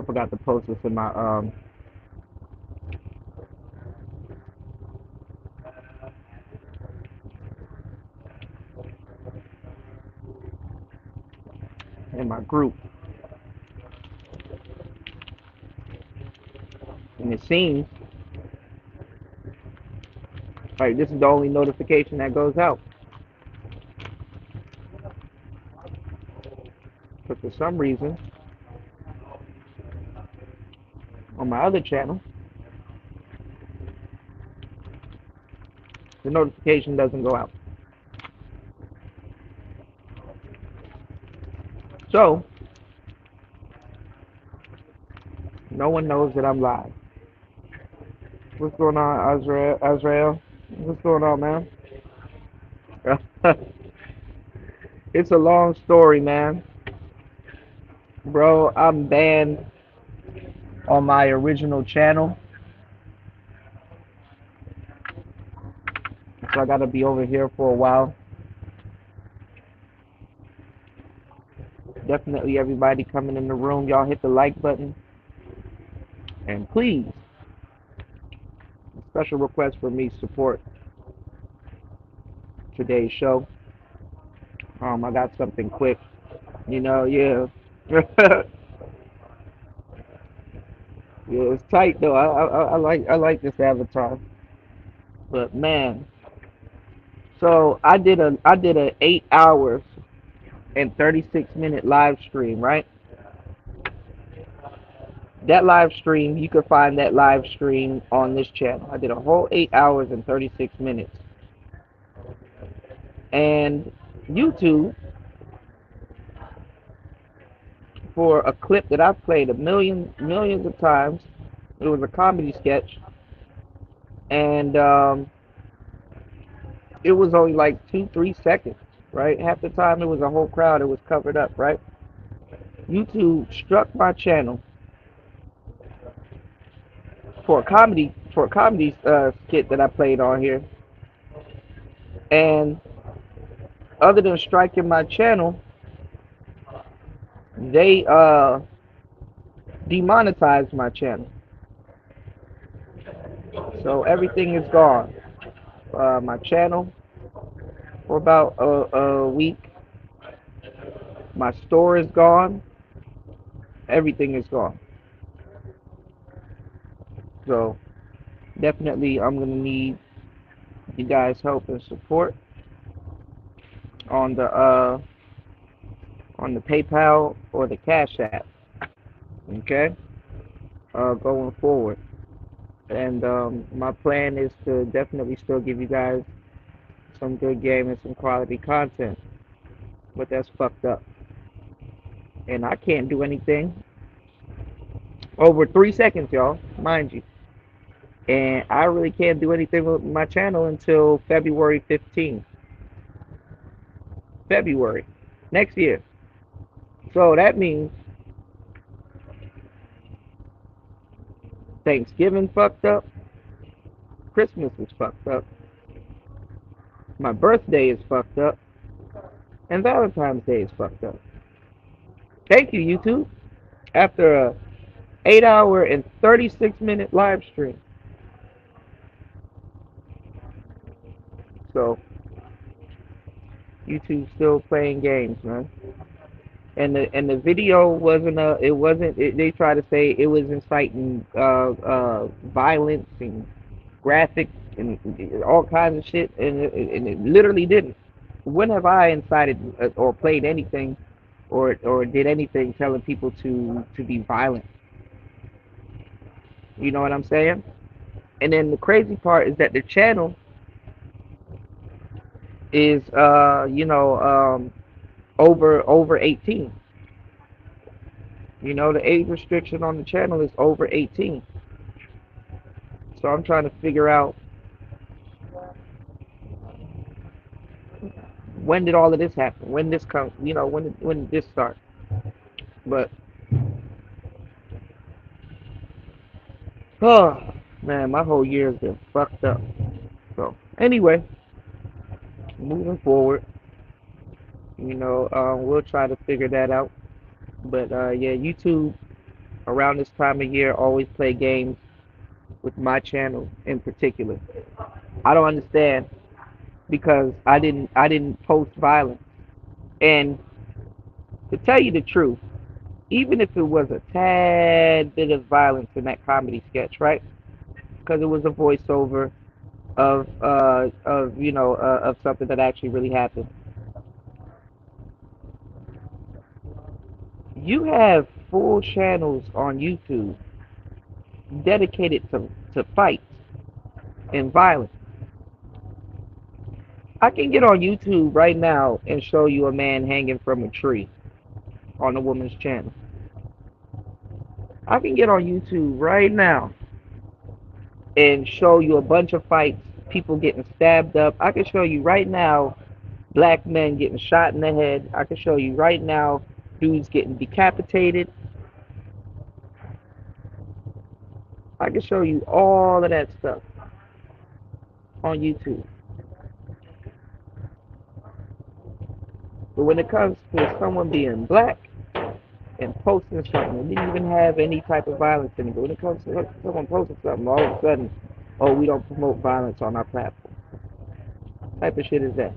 forgot to post this in my group, and it seems like this is the only notification that goes out. But for some reason, on my other channel, the notification doesn't go out. So no one knows that I'm live. What's going on, Azrael? What's going on, man? It's a long story, man. Bro, I'm banned on my original channel, so I gotta be over here for a while. Definitely everybody coming in the room, y'all hit the like button. And please, special request for me, support today's show. I got something quick, yeah. Yeah, it's tight though. I like this avatar. But man, so I did a 8 hours and 36-minute live stream, right? That live stream, you can find that live stream on this channel. I did a whole 8 hours and 36 minutes. And YouTube, for a clip that I've played millions of times, it was a comedy sketch, and it was only like 2-3 seconds, right? Half the time it was a whole crowd, it was covered up, right? YouTube struck my channel for a comedy skit that I played on here, and other than striking my channel, they demonetized my channel. So everything is gone. My channel for about a week. My store is gone. Everything is gone. So definitely I'm gonna need you guys' help and support on the uh on the PayPal or the Cash App. Okay? Going forward. And my plan is to definitely still give you guys some good game and some quality content. But that's fucked up. And I can't do anything over 3 seconds, y'all, mind you. And I really can't do anything with my channel until February 15th. February next year. So that means Thanksgiving fucked up, Christmas is fucked up, my birthday is fucked up, and Valentine's Day is fucked up. Thank you, YouTube. After a 8 hour and 36-minute live stream. So YouTube's still playing games, man. And the video wasn't they try to say it was inciting violence and graphics and all kinds of shit, and it literally didn't. When have I incited or played anything or did anything telling people to be violent? You know what I'm saying? And then the crazy part is that the channel is over 18. The age restriction on the channel is over 18. So I'm trying to figure out, when did all of this happen? When this come? When did this start? But oh man, my whole year has been fucked up. So anyway, moving forward, we'll try to figure that out. But yeah, YouTube around this time of year always play games with my channel in particular. I don't understand because I didn't post violence. And to tell you the truth, even if it was a tad bit of violence in that comedy sketch, right? Because it was a voiceover of something that actually really happened. You have full channels on YouTube dedicated to fights and violence. I can get on YouTube right now and show you a man hanging from a tree on a woman's channel. I can get on YouTube right now and show you a bunch of fights, people getting stabbed up. I can show you right now black men getting shot in the head. I can show you right now dudes getting decapitated. I can show you all of that stuff on YouTube. But when it comes to someone being black and posting something that didn't even have any type of violence in it, but when it comes to someone posting something, all of a sudden, oh, we don't promote violence on our platform. What type of shit is that?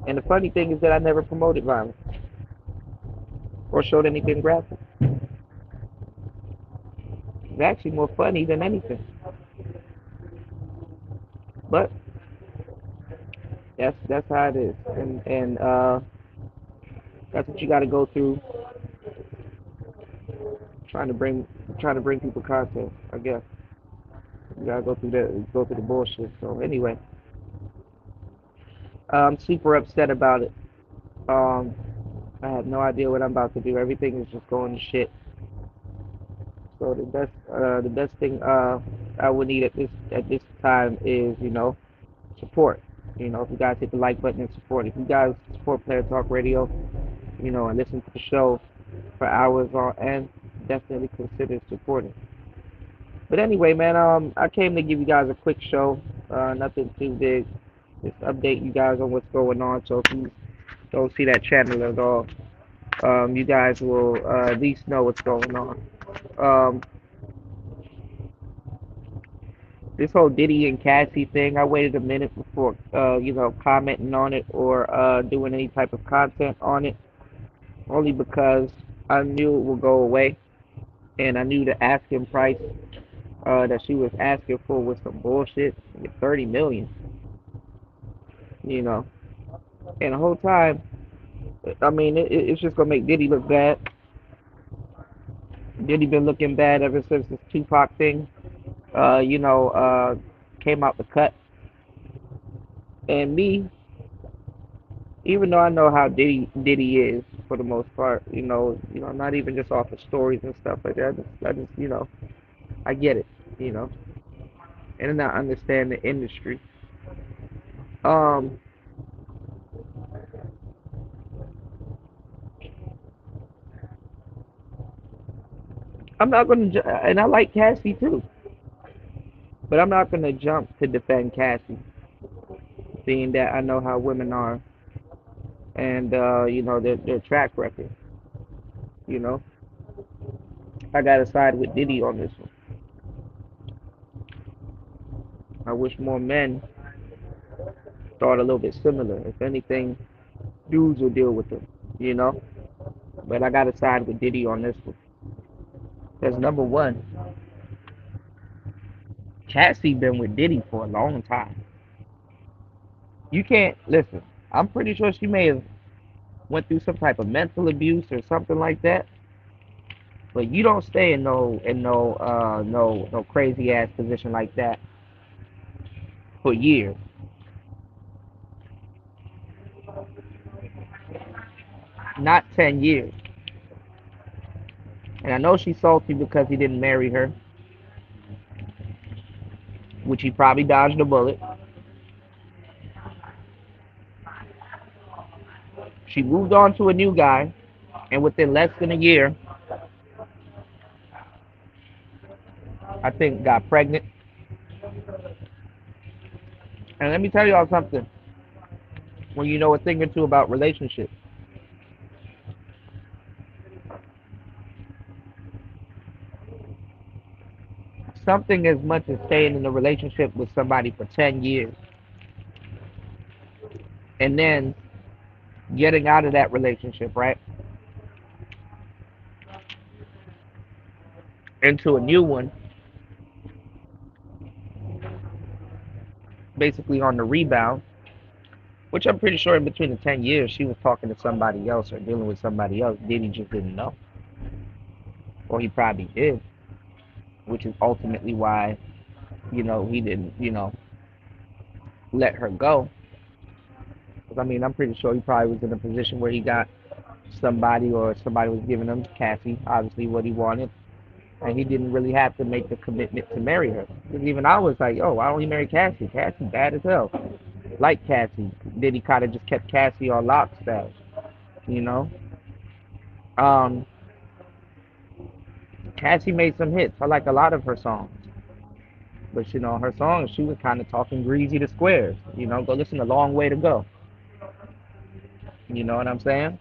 And the funny thing is that I never promoted violence or showed anything graphic. It's actually more funny than anything. But that's how it is, and that's what you got to go through trying to bring people content. I guess you gotta go through the bullshit. So anyway, I'm super upset about it. Um, I have no idea what I'm about to do. Everything is just going to shit. So the best thing I would need at this time is support. If you guys hit the like button and support. If you guys support Player Talk Radio, and listen to the show for hours on end, definitely consider supporting. But anyway, man, I came to give you guys a quick show. Nothing too big. Just update you guys on what's going on. So if you don't see that channel at all, you guys will at least know what's going on. Um, this whole Diddy and Cassie thing, I waited a minute before, commenting on it or doing any type of content on it, only because I knew it would go away, and I knew the asking price that she was asking for was some bullshit, 30 million, you know. And the whole time, I mean, it's just gonna make Diddy look bad. Diddy been looking bad ever since this Tupac thing, uh, you know, uh, came out the cut. And me, even though I know how Diddy is for the most part, not even just off of stories and stuff like that. I just, I get it, you know, and I understand the industry. Um, I'm not gonna, and I like Cassie too, but I'm not gonna jump to defend Cassie, being that I know how women are and their track record. You know, I gotta side with Diddy on this one. I wish more men thought a little bit similar. If anything, dudes will deal with it. You know, but I gotta side with Diddy on this one. Because number one, Cassie been with Diddy for a long time. You can't listen. I'm pretty sure she may have went through some type of mental abuse or something like that. But you don't stay in no crazy ass position like that for years. Not 10 years. And I know she's salty because he didn't marry her, which he probably dodged a bullet. She moved on to a new guy, and within less than a year, I think got pregnant. And let me tell y'all something. When you know a thing or two about relationships, something as much as staying in a relationship with somebody for 10 years and then getting out of that relationship, right? Into a new one, basically on the rebound, which I'm pretty sure in between the 10 years she was talking to somebody else or dealing with somebody else. Diddy just didn't know. Or he probably did, which is ultimately why, he didn't, let her go. Because, I mean, I'm pretty sure he probably was in a position where he got somebody or somebody was giving him, Cassie, obviously what he wanted. And he didn't really have to make the commitment to marry her. Because even I was like, oh, why don't he marry Cassie? Cassie bad as hell. Like Cassie. Then he kind of just kept Cassie on lockstep, you know? Um, Cassie made some hits. I like a lot of her songs. But, her songs, she was kind of talking greasy to squares. Go listen to Long Way to Go. You know what I'm saying?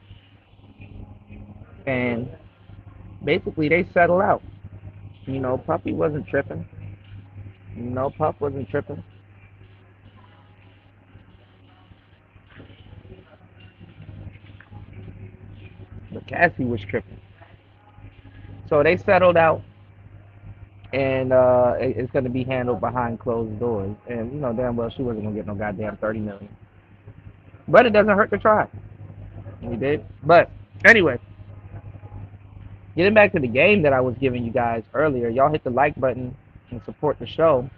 And basically they settled out. Puffy wasn't tripping. Puff wasn't tripping. But Cassie was tripping. So they settled out, and it's going to be handled behind closed doors. And damn well she wasn't going to get no goddamn 30 million. But it doesn't hurt to try. We did. But anyway, getting back to the game that I was giving you guys earlier, y'all hit the like button and support the show.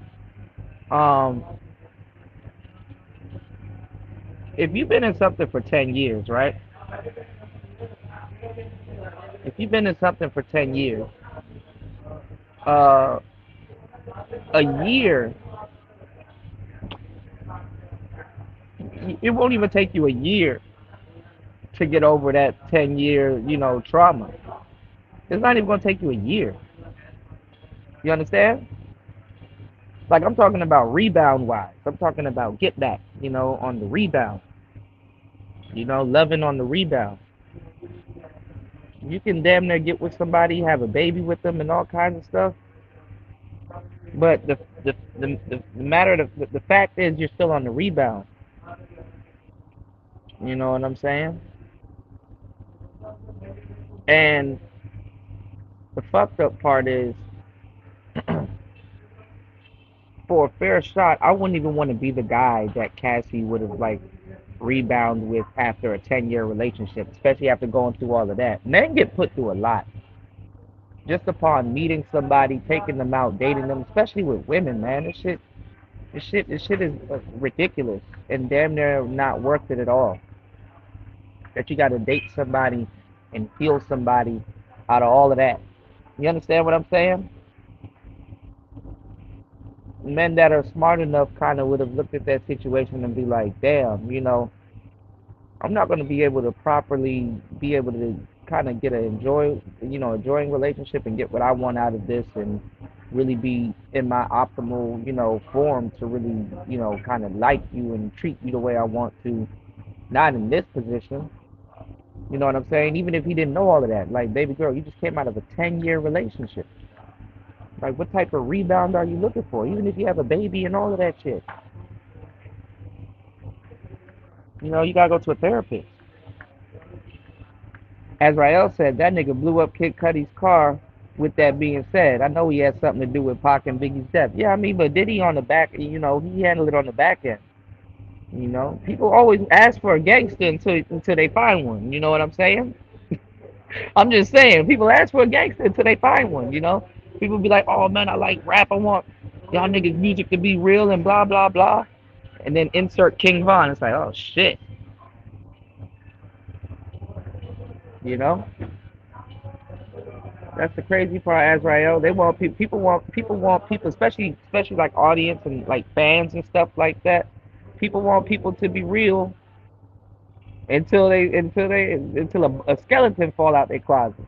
If you've been in something for 10 years, right? If you've been in something for 10 years, uh, a year, it won't even take you a year to get over that 10-year, trauma. It's not even going to take you a year. You understand? Like, I'm talking about rebound-wise. I'm talking about get back, on the rebound. Loving on the rebound. You can damn near get with somebody, have a baby with them, and all kinds of stuff. But the fact is, you're still on the rebound. You know what I'm saying? And the fucked up part is, for a fair shot, I wouldn't even want to be the guy that Cassie would have like rebound with after a 10-year relationship, especially after going through all of that. Men get put through a lot just upon meeting somebody, taking them out, dating them, especially with women, man. This shit is ridiculous and damn near not worth it at all. That you got to date somebody and heal somebody out of all of that. You understand what I'm saying? Men that are smart enough kind of would have looked at that situation and be like, damn, I'm not going to be able to properly be able to kind of get enjoying relationship and get what I want out of this and really be in my optimal, form to really, kind of like you and treat you the way I want to, not in this position. You know what I'm saying? Even if he didn't know all of that. Like, baby girl, you just came out of a 10-year relationship. Like, what type of rebound are you looking for? Even if you have a baby and all of that shit. You gotta go to a therapist. As Rael said, that nigga blew up Kid Cudi's car. With that being said, I know he had something to do with Pac and Biggie's death. Yeah, I mean, but Diddy on the back, he handled it on the back end. People always ask for a gangster until they find one. You know what I'm saying? I'm just saying, people ask for a gangster until they find one. People be like, oh man, I like rap. I want y'all niggas music to be real and blah blah blah. And then insert King Von. It's like, oh shit. That's the crazy part, Azrael. They want people, especially like audience and like fans and stuff like that. People want people to be real until a skeleton fall out their closet,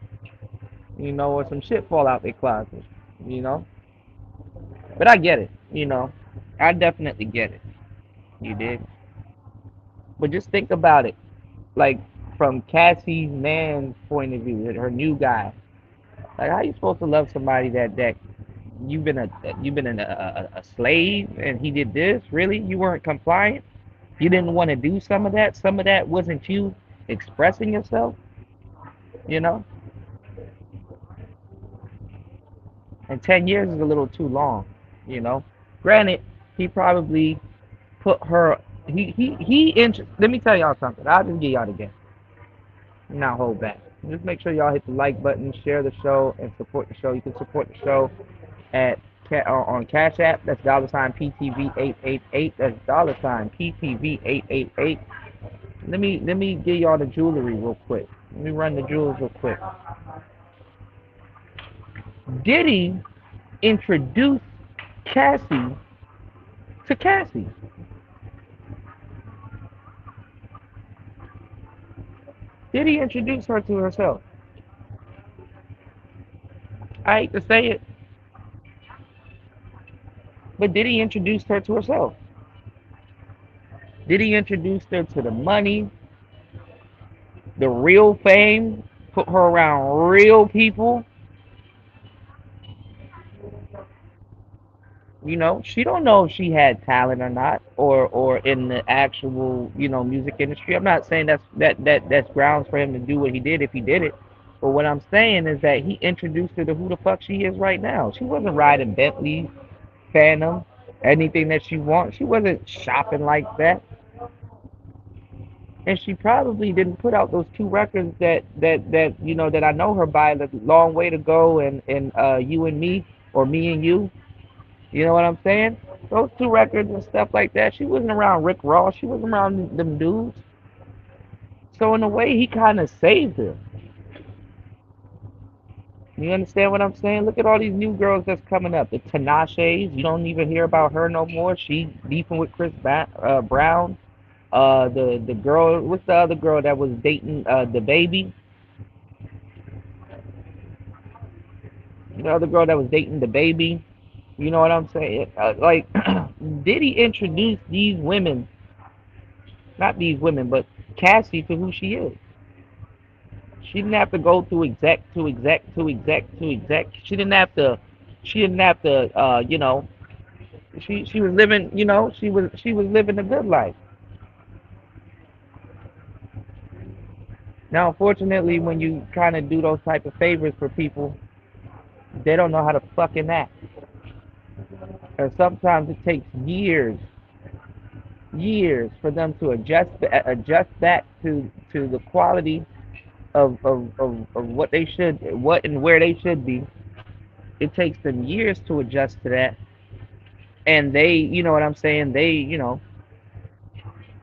or some shit fall out their closet, you know. But I get it, I definitely get it. You did. But just think about it, like from Cassie's man's point of view, her new guy. Like, how you supposed to love somebody that you've been a slave, and he did this. Really, you weren't compliant. You didn't want to do some of that. Some of that wasn't you expressing yourself. You know, and 10 years is a little too long. You know, granted, he probably put her. Let me tell y'all something. I'll just give y'all the game. Not hold back. Just make sure y'all hit the like button, share the show, and support the show. You can support the show at on Cash App. That's $ PTV 888. That's $PTV 888. Let me give y'all the jewelry real quick. Let me run the jewels real quick. Diddy introduced Cassie to Cassie. Diddy introduced her to herself. I hate to say it, but Diddy introduced her to herself. Diddy introduced her to the money, the real fame, put her around real people. You know, she don't know if she had talent or not, or in the actual, music industry. I'm not saying that's grounds for him to do what he did if he did it. But what I'm saying is that he introduced her to who the fuck she is right now. She wasn't riding Bentley, Phantom, anything that she wants. She wasn't shopping like that. And she probably didn't put out those two records that I know her by, the Long Way to Go and You and Me, or Me and You. You know what I'm saying? Those two records and stuff like that. She wasn't around Rick Ross. She wasn't around them dudes. So in a way, he kind of saved her. You understand what I'm saying? Look at all these new girls that's coming up. The Tinashes. You don't even hear about her no more. She beefing with Chris Brown. The girl. What's the other girl that was dating the baby? The other girl that was dating the baby. You know what I'm saying? Like, Diddy introduced these women, not these women, but Cassie, to who she is. She didn't have to go through exec to exec to exec to exec. She didn't have to. She didn't have to. She was living. She was living a good life. Now, unfortunately, when you kind of do those type of favors for people, they don't know how to fucking act. And sometimes it takes years for them to adjust back to the quality of what they should, what and where they should be. It takes them years to adjust to that, and they, you know what I'm saying, they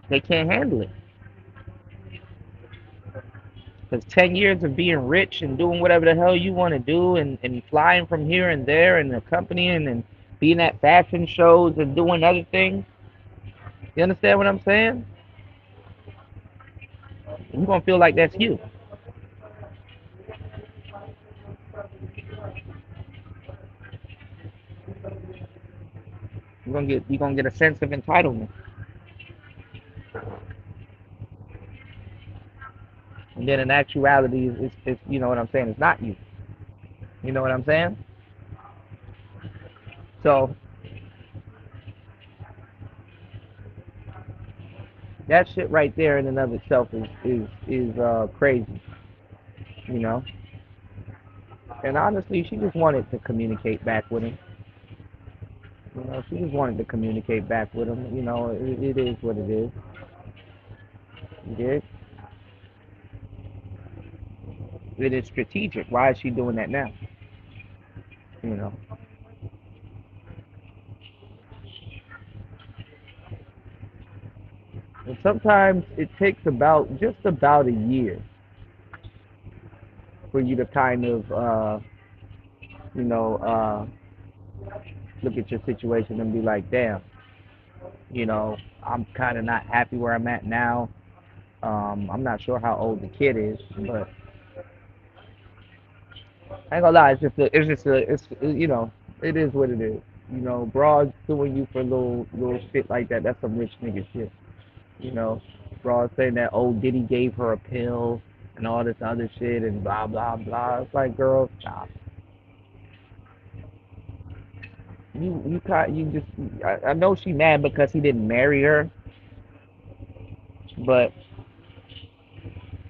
can't handle it. Because 10 years of being rich and doing whatever the hell you want to do, and flying from here and there and accompanying and being at fashion shows and doing other things, you understand what I'm saying? You're going to feel like that's you. You're gonna get a sense of entitlement. And then in actuality, it's you know what I'm saying, it's not you. You know what I'm saying? So that shit right there in and of itself is crazy, you know. And honestly, she just wanted to communicate back with him. She just wanted to communicate back with him. It is what it is. You did. It is strategic. Why is she doing that now? You know. And sometimes it takes just about a year for you to kind of, you know, look at your situation and be like, damn, I'm kind of not happy where I'm at now. I'm not sure how old the kid is, but I ain't gonna lie, it is what it is. Broad suing you for little shit like that. That's some rich nigga shit. You know, Broad saying that old Diddy gave her a pill and all this other shit and blah blah blah. It's like, girl, stop. You just I know she mad because he didn't marry her, but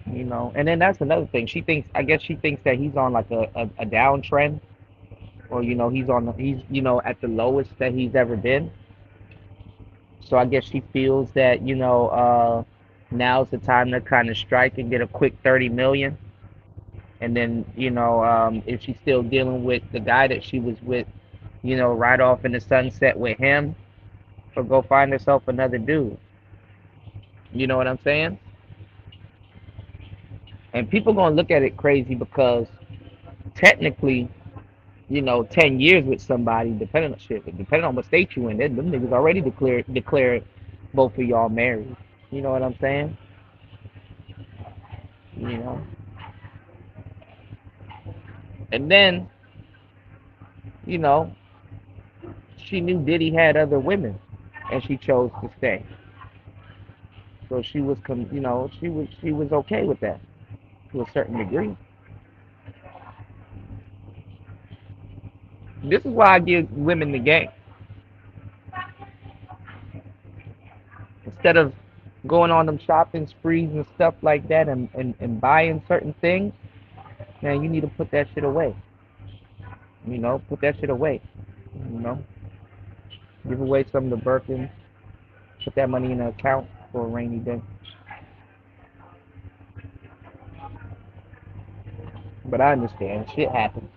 and then that's another thing. I guess she thinks that he's on like a downtrend, or he's at the lowest that he's ever been. So I guess she feels that now's the time to kind of strike and get a quick 30 million. And then if she's still dealing with the guy that she was with, right off in the sunset with him, or go find herself another dude. You know what I'm saying? And people gonna look at it crazy because technically, 10 years with somebody, depending on what state you in, them niggas already declared both of y'all married. You know what I'm saying? You know. And then, you know, she knew Diddy had other women, and she chose to stay. So she was okay with that to a certain degree. This is why I give women the game. Instead of going on them shopping sprees and stuff like that, and buying certain things, man, you need to put that shit away. Put that shit away. You know, give away some of the Birkins, put that money in an account for a rainy day. But I understand, shit happens.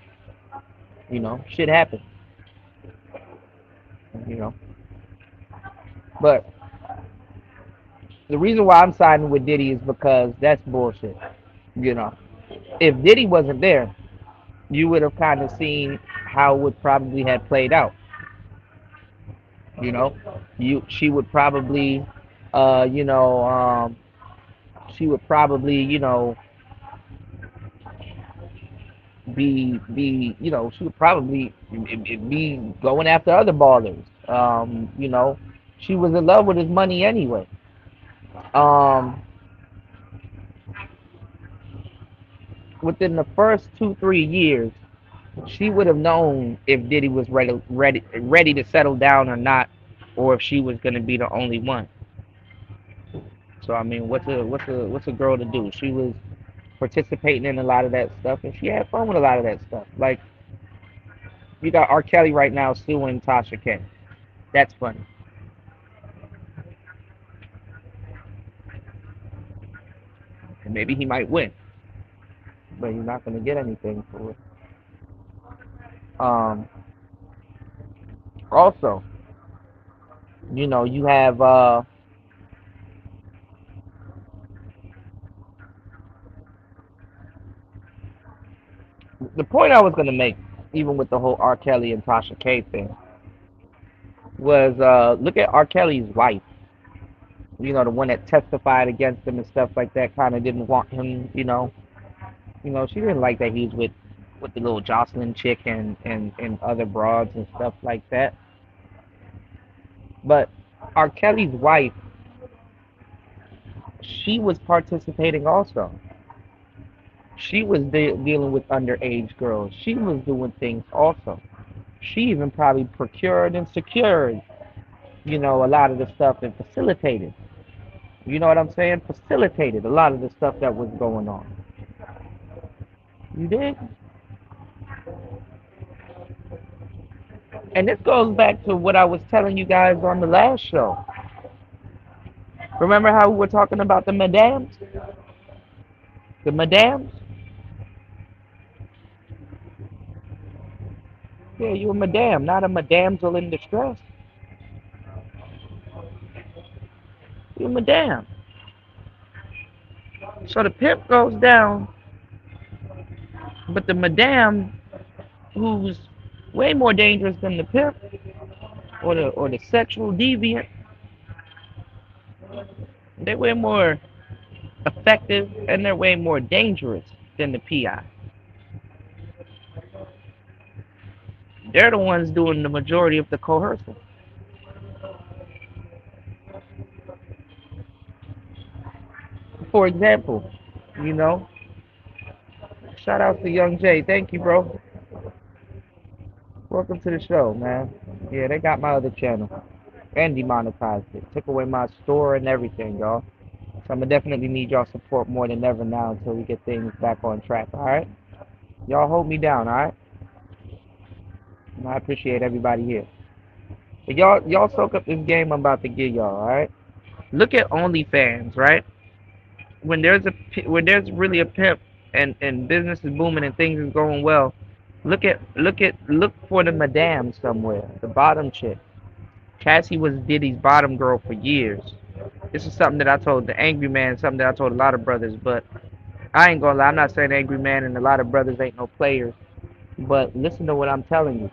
Shit happens. You know, but the reason why I'm siding with Diddy is because that's bullshit. You know, if Diddy wasn't there, you would have kind of seen how it would probably have played out. You know, she would probably, uh, you know, um, she would probably, she would probably be going after other ballers. She was in love with his money anyway. Um, Within the first 2 3 years, she would have known if Diddy was ready to settle down or not, or if she was gonna be the only one. So I mean, what's a girl to do? She was participating in a lot of that stuff, and she had fun with a lot of that stuff. Like you got R. Kelly right now suing Tasha K. That's funny, and maybe he might win, but he's not gonna get anything for it. Um, Also, you have the point I was gonna make, even with the whole R. Kelly and Tasha K thing, was look at R. Kelly's wife. The one that testified against him and stuff like that, kind of didn't want him. She didn't like that he was with the little Jocelyn chick and other broads and stuff like that. But R. Kelly's wife, she was participating also. She was dealing with underage girls. She was doing things also. She even probably procured and secured, a lot of the stuff and facilitated. You know what I'm saying? Facilitated a lot of the stuff that was going on. You did? And this goes back to what I was telling you guys on the last show. Remember how we were talking about the madams? The madams? Yeah, you a madam, not a madamsel in distress. You a madam. So the pimp goes down, but the madam, who's way more dangerous than the pimp or the sexual deviant, they're way more effective and they're way more dangerous than the PI. They're the ones doing the majority of the coercion. For example, you know, shout out to Young Jay. Thank you, bro. Welcome to the show, man. Yeah, they got my other channel and demonetized it. Took away my store and everything, y'all. So I'm gonna definitely need y'all support more than ever now until we get things back on track, alright? Y'all hold me down, alright? And I appreciate everybody here. But y'all soak up this game I'm about to give y'all, alright? Look at OnlyFans, right? When there's really a pimp and business is booming and things is going well, look for the madam somewhere, the bottom chick. Cassie was Diddy's bottom girl for years. This is something that I told the angry man, something that I told a lot of brothers, but I ain't gonna lie, I'm not saying angry man and a lot of brothers ain't no players, but listen to what I'm telling you.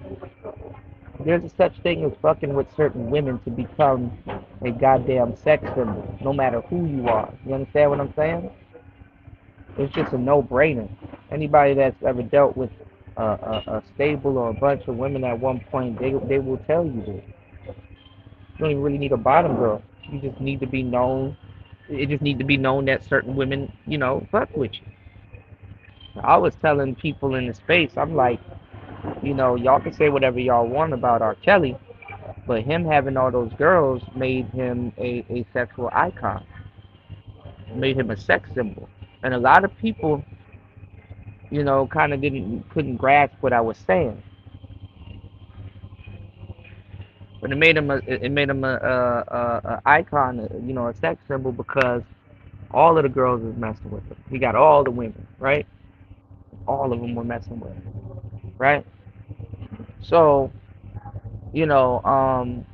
There's a such thing as fucking with certain women to become a goddamn sex symbol, no matter who you are. You understand what I'm saying? It's just a no-brainer. Anybody that's ever dealt with a stable or a bunch of women at one point, they will tell you this. You don't even really need a bottom girl. You just need to be known. It just need to be known that certain women, fuck with you. I was telling people in the space, I'm like, y'all can say whatever y'all want about R. Kelly, but him having all those girls made him a sexual icon, made him a sex symbol. And a lot of people, kind of couldn't grasp what I was saying. But it made him a icon, a sex symbol because all of the girls was messing with him. He got all the women, right? All of them were messing with him, right? So, you know, um,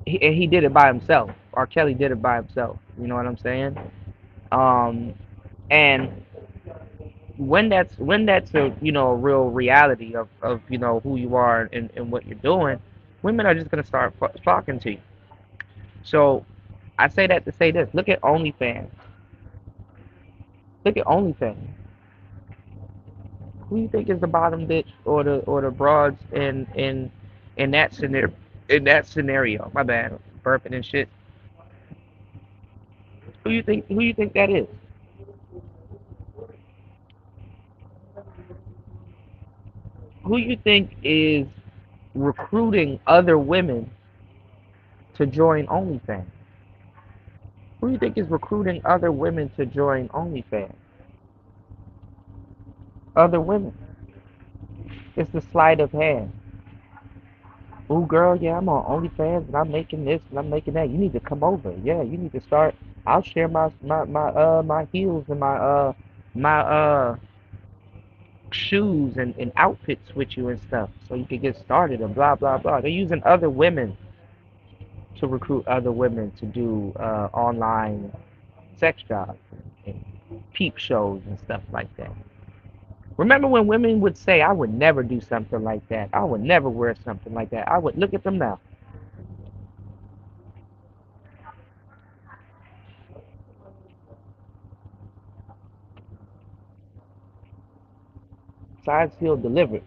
he did it by himself. R. Kelly did it by himself. You know what I'm saying? Um, and when that's a real reality of who you are and what you're doing, women are just gonna start flocking to you. So I say that to say this: look at OnlyFans. Look at OnlyFans. Who do you think is the bottom bitch or the broads in that scenario? In that scenario, my bad, burping and shit. Who you think that is? Who you think is recruiting other women to join OnlyFans? Who do you think is recruiting other women to join OnlyFans? Other women. It's the sleight of hand. Oh, girl, yeah, I'm on OnlyFans and I'm making this and I'm making that. You need to come over. Yeah, you need to start. I'll share my heels and my shoes and outfits with you and stuff so you can get started and blah blah blah. They're using other women to recruit other women to do online sex jobs and peep shows and stuff like that. Remember when women would say, I would never do something like that. I would never wear something like that. I would look at them now. Size Hill delivered.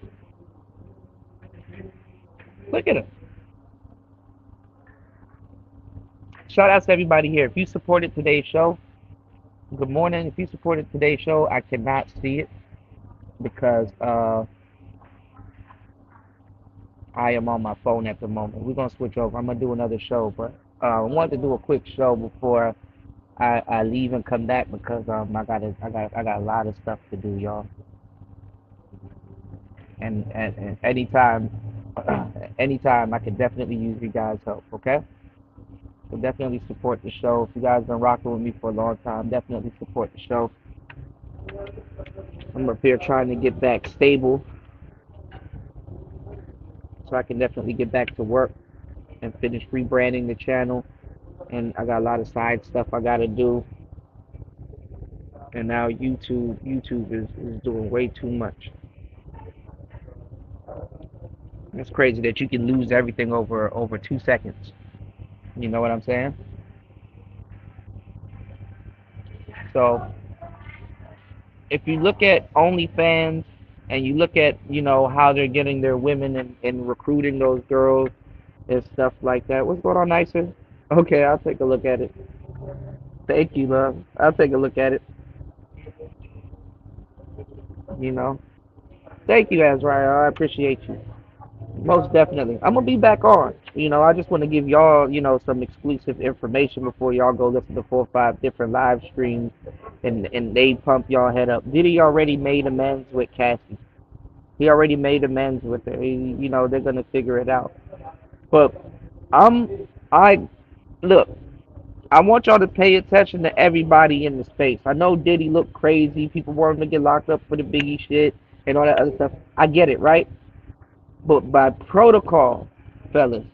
Look at them. Shout out to everybody here. If you supported today's show, good morning. If you supported today's show, I cannot see it because I am on my phone at the moment. We're gonna switch over. I'm gonna do another show, but I wanted to do a quick show before I leave and come back because I got a lot of stuff to do, y'all. And anytime I can definitely use you guys' help. Okay, so definitely support the show. If you guys been rocking with me for a long time, definitely support the show. I'm up here trying to get back stable so I can definitely get back to work and finish rebranding the channel. And I got a lot of side stuff I gotta do. And now YouTube is doing way too much. It's crazy that you can lose everything over 2 seconds. You know what I'm saying? So if you look at OnlyFans and you look at how they're getting their women and recruiting those girls and stuff like that. What's going on, Nicer? Okay, I'll take a look at it. Thank you, love. I'll take a look at it. You know, Thank you, Azrael. I appreciate you. Most definitely. I'm gonna be back on. I just want to give y'all, some exclusive information before y'all go listen to 4 or 5 different live streams and they pump y'all head up. Diddy already made amends with Cassie. He already made amends with her. They're gonna figure it out. But I look. I want y'all to pay attention to everybody in the space. I know Diddy looked crazy. People want him to get locked up for the Biggie shit and all that other stuff. I get it, right? But by protocol, fellas,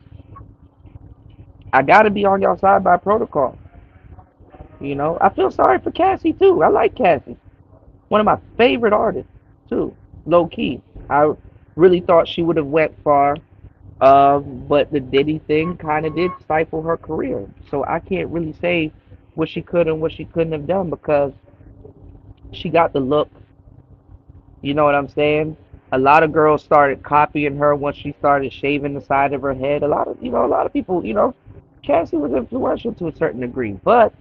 I gotta be on y'all side by protocol. I feel sorry for Cassie too. I like Cassie. One of my favorite artists too. Low key. I really thought she would have went far. But the Diddy thing kind of did stifle her career. So I can't really say what she could and what she couldn't have done because she got the look. You know what I'm saying? A lot of girls started copying her once she started shaving the side of her head. A lot of people, Cassie was influential to a certain degree, but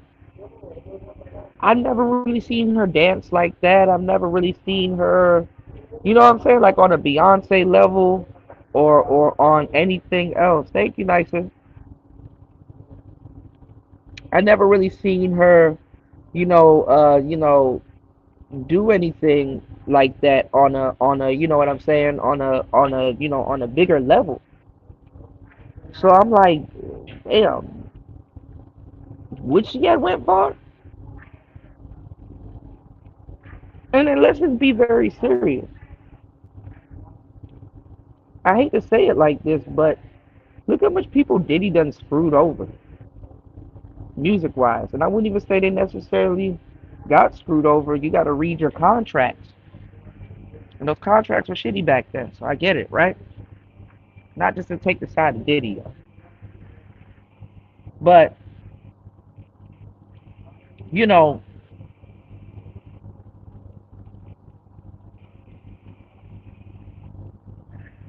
I've never really seen her dance like that. I've never really seen her, you know what I'm saying, like on a Beyonce level or on anything else. Thank you, Nyson. I never really seen her, you know, uh, you know, do anything like that on a you know what I'm saying on a bigger level. So I'm like, damn, would she have went far? And then let's just be very serious. I hate to say it like this, but look how much people Diddy done screwed over, music wise. And I wouldn't even say they necessarily got screwed over. You got to read your contracts, and those contracts were shitty back then. So I get it, right? Not just to take the side of Diddy, but you know,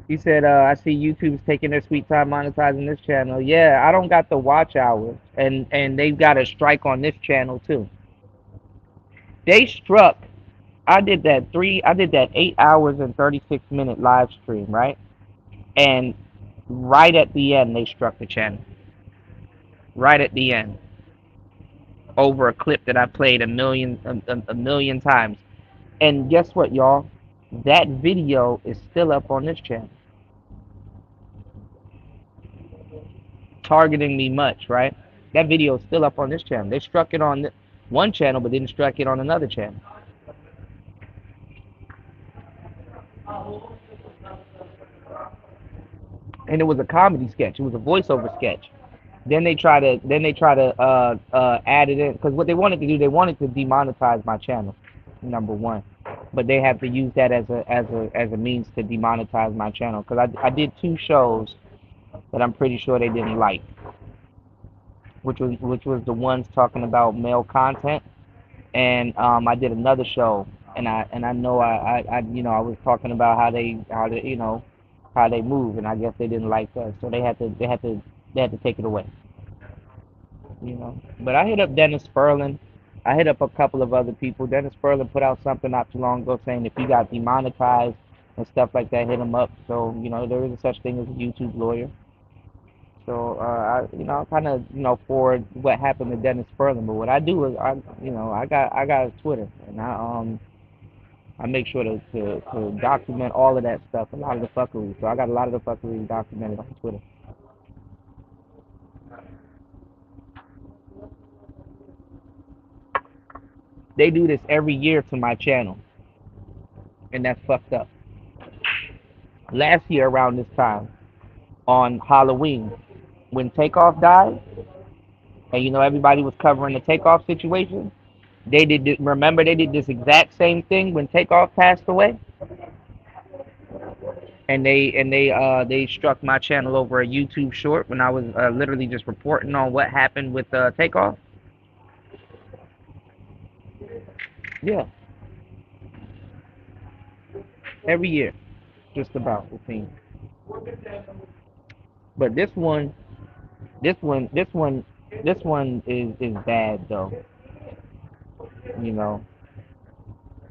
he said, I see YouTube's taking their sweet time monetizing this channel. Yeah, I don't got the watch hours, and they've got a strike on this channel too. They struck. I did that 8 hours and 36 minute live stream, right? And right at the end, they struck the channel. Right at the end, over a clip that I played a million times. And guess what, y'all? That video is still up on this channel, targeting me much, right? That video is still up on this channel. They struck it on one channel, but didn't strike it on another channel. And it was a comedy sketch. It was a voiceover sketch. Then they try to add it in because what they wanted to do, they wanted to demonetize my channel, number one, but they have to use that as a means to demonetize my channel because I did 2 shows that I'm pretty sure they didn't like, which was the ones talking about male content, and I did another show, and I know I was talking about how they move, and I guess they didn't like that, so they had to take it away. But I hit up Dennis Sperlin. I hit up a couple of other people. Dennis Sperlin put out something not too long ago saying if you got demonetized and stuff like that, hit him up. So there is a such thing as a YouTube lawyer. So I kind of forward what happened to Dennis Sperlin. But what I do is I got a Twitter, and I make sure to document all of that stuff, a lot of the fuckery. So I got a lot of the fuckery documented on Twitter. They do this every year to my channel, and that's fucked up. Last year around this time, on Halloween, when Takeoff died, and everybody was covering the Takeoff situation, remember they did this exact same thing when Takeoff passed away, and they struck my channel over a YouTube short when I was literally just reporting on what happened with Takeoff. Yeah, every year, just about the thing. But this one, this one, this one is bad though. You know,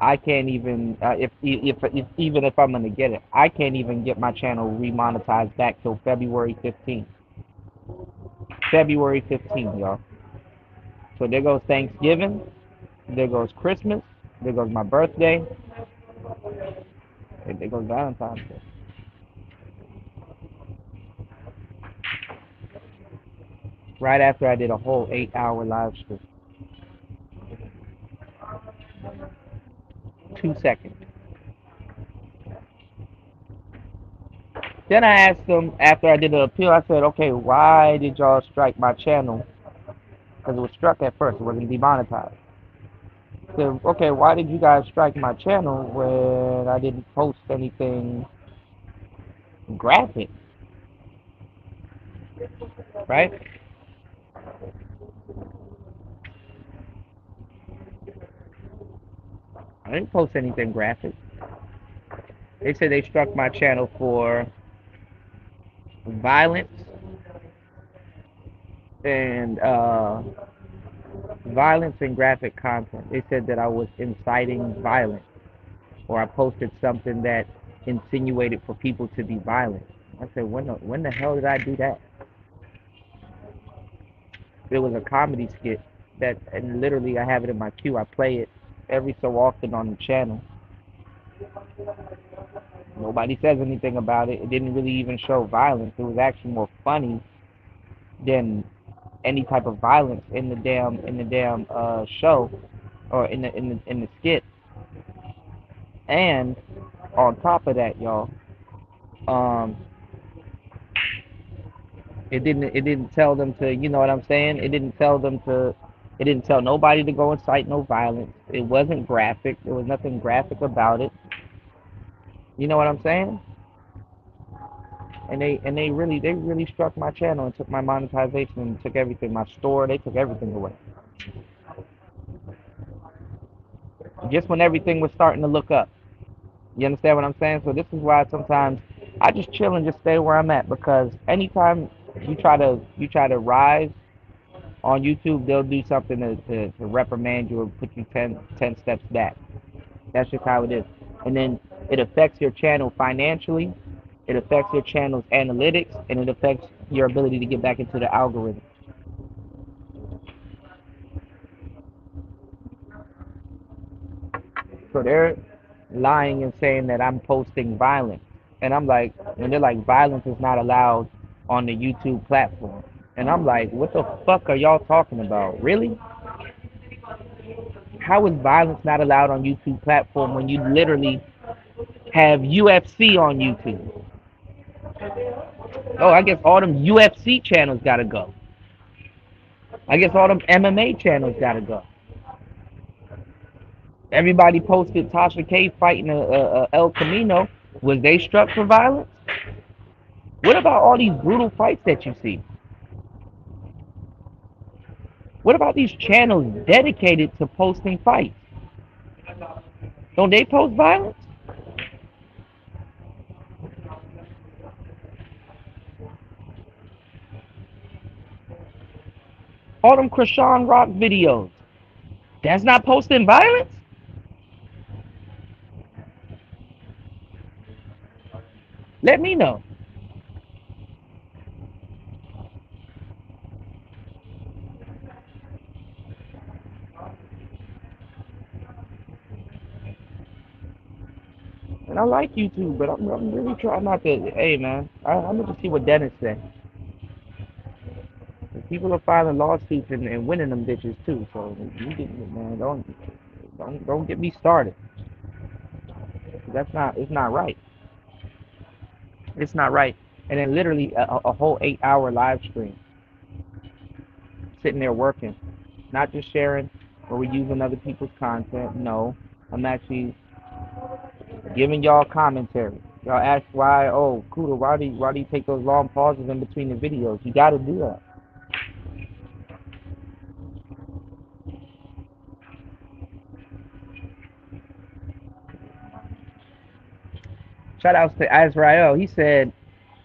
I can't even if even if I'm gonna get it, I can't even get my channel remonetized back till February 15th. February 15th, y'all. So there goes Thanksgiving, there goes Christmas, there goes my birthday, and there goes Valentine's Day. Right after I did a whole 8-hour live stream. 2 seconds. Then I asked them after I did the appeal. I said, "Okay, why did y'all strike my channel? Because it was struck at first. It wasn't demonetized." I said, "Okay, why did you guys strike my channel when I didn't post anything graphic, right? I didn't post anything graphic." They said they struck my channel for violence and violence and graphic content. They said that I was inciting violence, or I posted something that insinuated for people to be violent. I said, when the hell did I do that? It was a comedy skit that, and literally I have it in my queue. I play it every so often on the channel. Nobody says anything about it. It didn't really even show violence. It was actually more funny than any type of violence in the damn show, or in the skit. And on top of that, y'all, um, it didn't tell them to, you know what I'm saying? It didn't tell nobody to go incite no violence. It wasn't graphic. There was nothing graphic about it. You know what I'm saying? And they really struck my channel and took my monetization and took everything. My store, they took everything away. Just when everything was starting to look up. You understand what I'm saying? So this is why sometimes I just chill and just stay where I'm at, because anytime you try to rise on YouTube, they'll do something to reprimand you or put you ten steps back. That's just how it is. And then it affects your channel financially, it affects your channel's analytics, and it affects your ability to get back into the algorithm. So they're lying and saying that I'm posting violence. And I'm like, and they're like, violence is not allowed on the YouTube platform. And I'm like, what the fuck are y'all talking about? Really? How is violence not allowed on YouTube platform when you literally have UFC on YouTube? Oh, I guess all them UFC channels gotta go. I guess all them MMA channels gotta go. Everybody posted Tasha K fighting El Camino. Was they struck for violence? What about all these brutal fights that you see? What about these channels dedicated to posting fights? Don't they post violence? All them Krishan Rock videos. That's not posting violence? Let me know. And I like YouTube, but I'm really trying not to. Hey, man, I'm going to see what Dennis said. People are filing lawsuits and winning them bitches too. So you get, man, don't get me started. That's not. It's not right. It's not right. And then literally a whole 8-hour live stream, sitting there working, not just sharing or we're using other people's content. No, I'm actually giving y'all commentary. Y'all ask why, oh, Kuda, why do you take those long pauses in between the videos? You got to do that. Shout outs to Azrael. He said,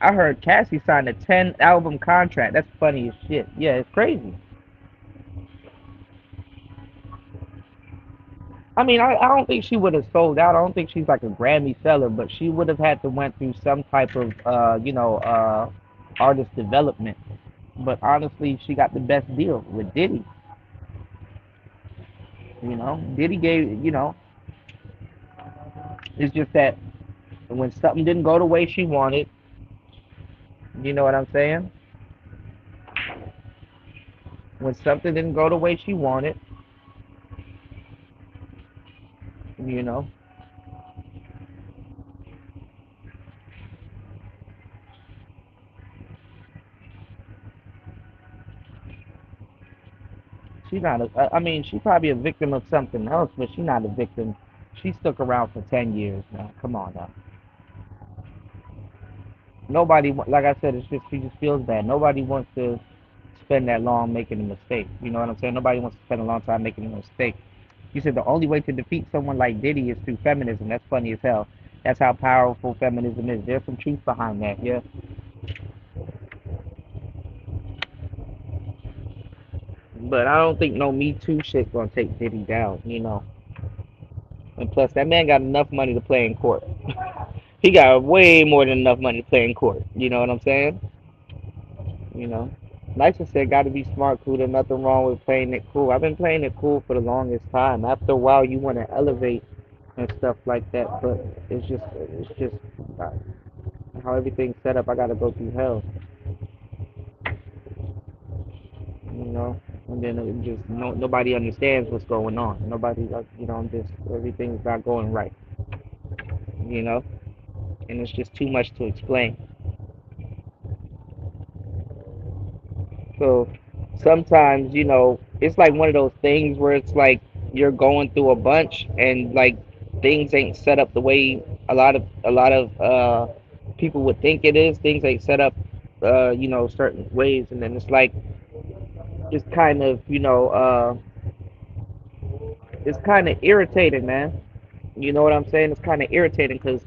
I heard Cassie signed a 10-album contract. That's funny as shit. Yeah, it's crazy. I mean, I don't think she would have sold out. I don't think she's like a Grammy seller, but she would have had to went through some type of artist development. But honestly, she got the best deal with Diddy. Diddy gave, it's just that when something didn't go the way she wanted, you know what I'm saying? When something didn't go the way she wanted, you know, she's not I mean, she's probably a victim of something else, but she's not a victim. She stuck around for 10 years now. Come on now. Nobody, like I said, it's just, she just feels bad. Nobody wants to spend that long making a mistake. You know what I'm saying? Nobody wants to spend a long time making a mistake. You said the only way to defeat someone like Diddy is through feminism. That's funny as hell. That's how powerful feminism is. There's some truth behind that, yeah. But I don't think no Me Too shit gonna take Diddy down. And plus, that man got enough money to play in court. He got way more than enough money to play in court. You know what I'm saying? You know. Nice said, got to be smart, cool. There's nothing wrong with playing it cool. I've been playing it cool for the longest time. After a while, you want to elevate and stuff like that, but it's just uh, how everything's set up. I got to go through hell, you know. And then it just nobody understands what's going on. Nobody, I'm just everything's not going right, you know. And it's just too much to explain. So sometimes, it's like one of those things where it's like you're going through a bunch and like things ain't set up the way a lot of people would think it is. Things ain't set up certain ways, and then it's like it's kind of it's kind of irritating, man. You know what I'm saying? It's kind of irritating because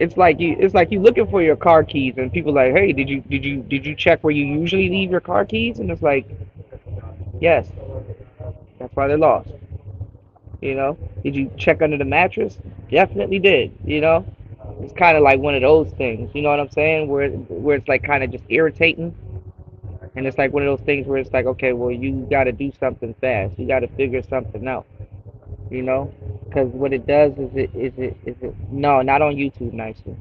it's like you looking for your car keys and people like, hey, did you check where you usually leave your car keys? And it's like, yes, that's why they're lost. Did you check under the mattress? Definitely did. It's kind of like one of those things. You know what I'm saying? Where it's like kind of just irritating, and it's like one of those things where it's like, okay, well, you got to do something fast. You got to figure something out. You know, because what it does is it no, not on YouTube, nicely.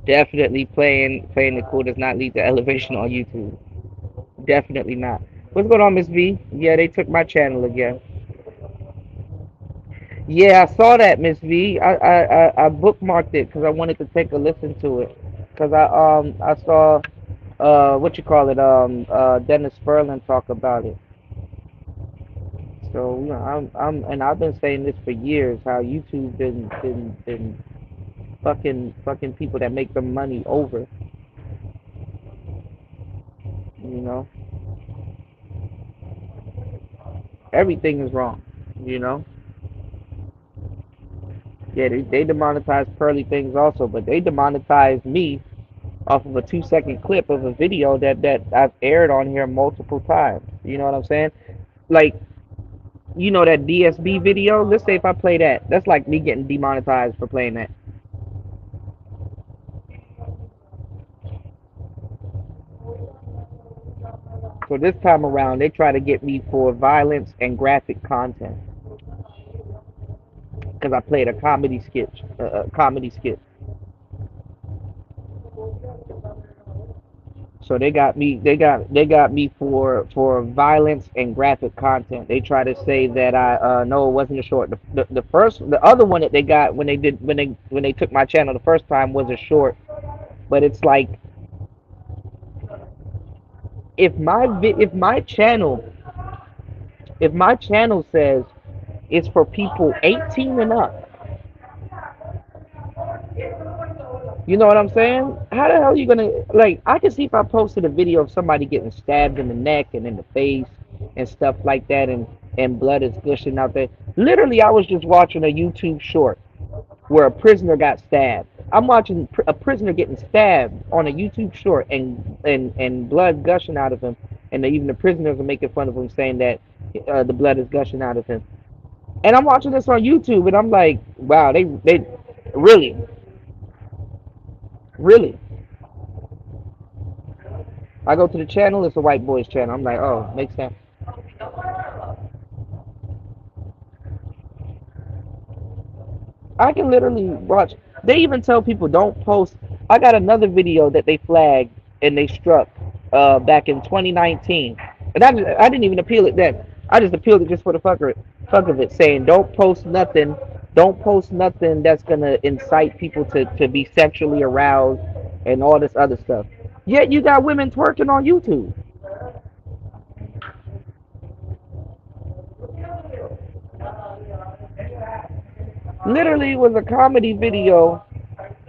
Definitely playing it cool does not lead to elevation on YouTube. Definitely not. What's going on, Miss V? Yeah, they took my channel again. Yeah, I saw that, Miss V. I bookmarked it because I wanted to take a listen to it. Because I saw what you call it Dennis Furlan talk about it. So and I've been saying this for years how YouTube been fucking people that make them money over. You know, everything is wrong. You know, yeah, they demonetize pearly things also, but they demonetized me off of a 2 second clip of a video that I've aired on here multiple times. You know what I'm saying? Like, that DSB video. Let's say if I play that, that's like me getting demonetized for playing that. So this time around, they try to get me for violence and graphic content because I played a comedy skit. A comedy skit. So they got me for violence and graphic content. They try to say that I no, it wasn't a short. The other one that they got when they took my channel the first time was a short. But it's like if my channel says it's for people 18 and up, you know what I'm saying? How the hell are you gonna like? I can see if I posted a video of somebody getting stabbed in the neck and in the face and stuff like that, and blood is gushing out there. Literally, I was just watching a YouTube short where a prisoner got stabbed. I'm watching a prisoner getting stabbed on a YouTube short, and blood gushing out of him, and even the prisoners are making fun of him, saying that the blood is gushing out of him. And I'm watching this on YouTube, and I'm like, wow, they really, really. I go to the channel, it's a white boys channel. I'm like, oh, makes sense. I can literally watch. They even tell people don't post. I got another video that they flagged and they struck back in 2019, and I didn't even appeal it then. I just appealed it just for the fuck of it, saying don't post nothing that's gonna incite people to be sexually aroused and all this other stuff. Yet you got women twerking on YouTube. Literally, it was a comedy video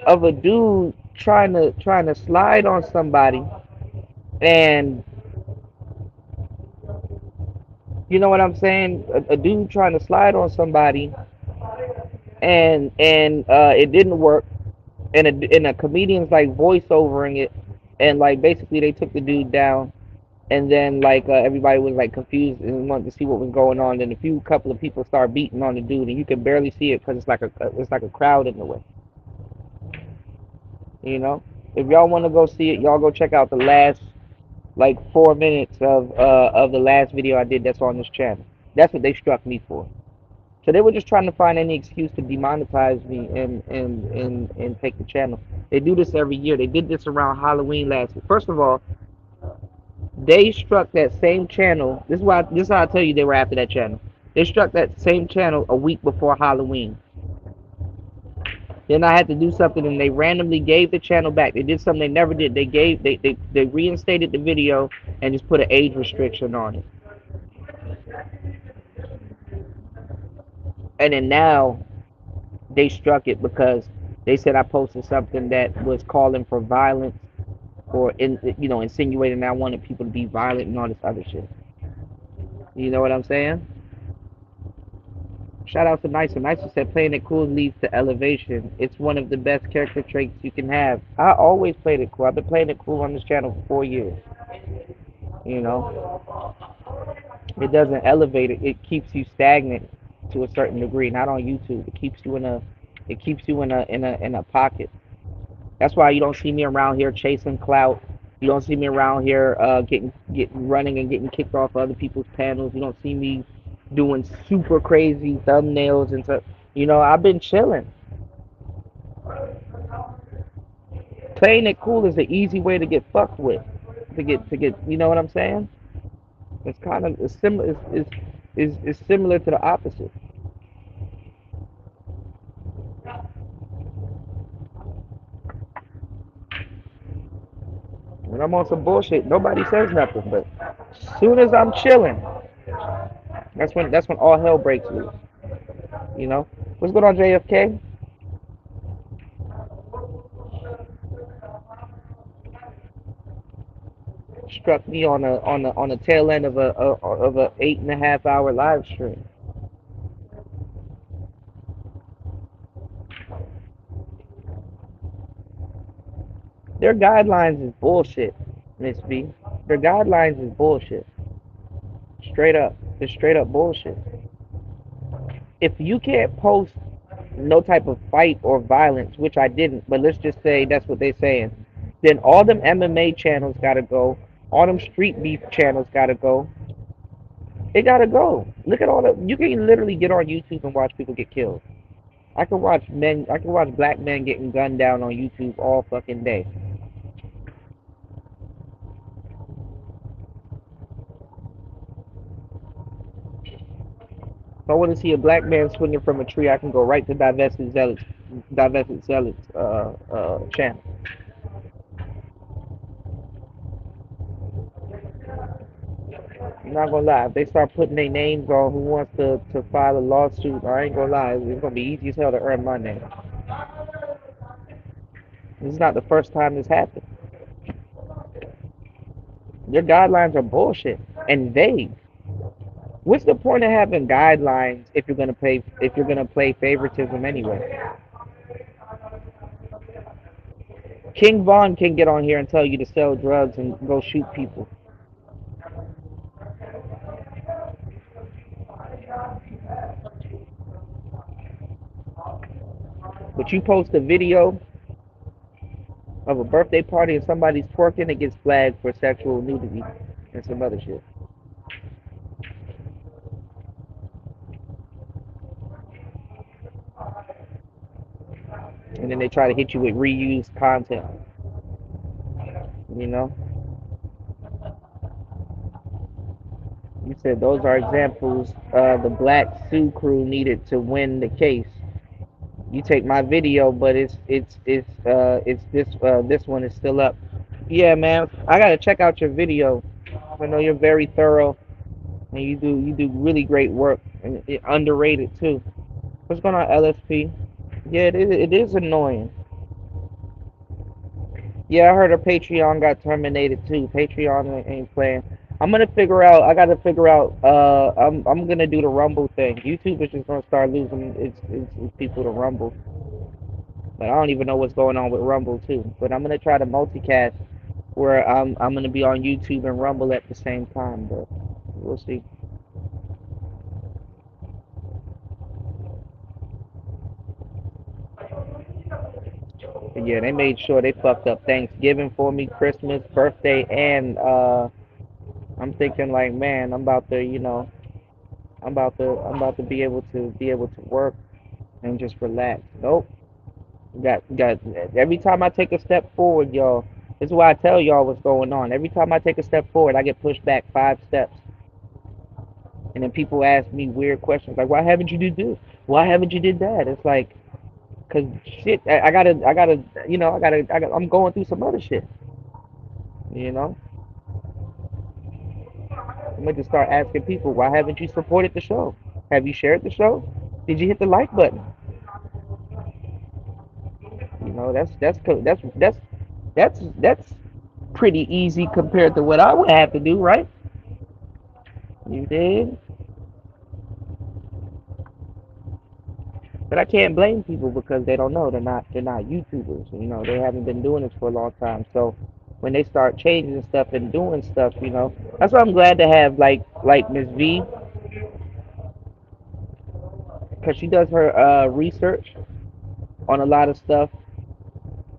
of a dude trying to slide on somebody, and you know what I'm saying? A dude trying to slide on somebody, and it didn't work, and a comedian's like voiceovering it, and like basically they took the dude down, and then like everybody was like confused and wanted to see what was going on. And a few couple of people start beating on the dude, and you can barely see it because it's like a crowd in the way. You know, if y'all want to go see it, y'all go check out the last like 4 minutes of the last video I did that's on this channel. That's what they struck me for. So they were just trying to find any excuse to demonetize me and take the channel. They do this every year. They did this around Halloween last year. First of all, they struck that same channel. This is how I tell you they were after that channel. They struck that same channel a week before Halloween. Then I had to do something, and they randomly gave the channel back. They did something they never did. They reinstated the video and just put an age restriction on it. And then now they struck it because they said I posted something that was calling for violence or insinuating that I wanted people to be violent and all this other shit. You know what I'm saying? Shout out to Nicer. Nicer said playing it cool leads to elevation. It's one of the best character traits you can have. I always played it cool. I've been playing it cool on this channel for 4 years. You know, it doesn't elevate it. It keeps you stagnant to a certain degree. Not on YouTube. It keeps you in a pocket. That's why you don't see me around here chasing clout. You don't see me around here getting running and getting kicked off other people's panels. You don't see me doing super crazy thumbnails and stuff. I've been chilling. Playing it cool is the easy way to get fucked with. To get. You know what I'm saying? It's kind of it's similar. Is similar to the opposite. When I'm on some bullshit, nobody says nothing. But as soon as I'm chilling, that's when all hell breaks loose. You know what's going on, JFK? Struck me on a tail end of a 8.5 hour live stream. Their guidelines is bullshit, Miss B. Their guidelines is bullshit. Straight up, it's straight up bullshit. If you can't post no type of fight or violence, which I didn't, but let's just say that's what they're saying, then all them MMA channels gotta go. All them street beef channels gotta go. It gotta go. Look at all the. You can literally get on YouTube and watch people get killed. I can watch men. I can watch black men getting gunned down on YouTube all fucking day. If I want to see a black man swinging from a tree, I can go right to Divested Zealots channel. I'm not gonna lie. If they start putting their names on who wants to file a lawsuit, I ain't gonna lie. It's gonna be easy as hell to earn my name. This is not the first time this happened. Your guidelines are bullshit and vague. What's the point of having guidelines if you're gonna play favoritism anyway? King Von can get on here and tell you to sell drugs and go shoot people. But you post a video of a birthday party and somebody's twerking, it gets flagged for sexual nudity and some other shit. And then they try to hit you with reused content. You know, you said those are examples the Black Sue crew needed to win the case. You take my video, but it's this one is still up. Yeah, man, I gotta check out your video. I know you're very thorough and you do really great work and underrated too. What's going on, LSP? Yeah, it is annoying. Yeah, I heard a Patreon got terminated too. Patreon ain't playing. I'm gonna figure out. I gotta figure out. I'm gonna do the Rumble thing. YouTube is just gonna start losing its people to Rumble. But I don't even know what's going on with Rumble too. But I'm gonna try to multicast where I'm gonna be on YouTube and Rumble at the same time. But we'll see. But yeah, they made sure they fucked up Thanksgiving for me, Christmas, birthday, and I'm thinking like, man, I'm about to be able to work and just relax. Nope. Got every time I take a step forward, y'all. This is why I tell y'all what's going on. Every time I take a step forward, I get pushed back 5 steps. And then people ask me weird questions like, "Why haven't you did this? Why haven't you did that?" It's like, cause shit, I'm going through some other shit. You know, I'm gonna just start asking people, "Why haven't you supported the show? Have you shared the show? Did you hit the like button?" You know, that's pretty easy compared to what I would have to do, right? You did, but I can't blame people because they don't know. They're not YouTubers. You know, they haven't been doing this for a long time. So when they start changing stuff and doing stuff, that's why I'm glad to have like Miss V, because she does her research on a lot of stuff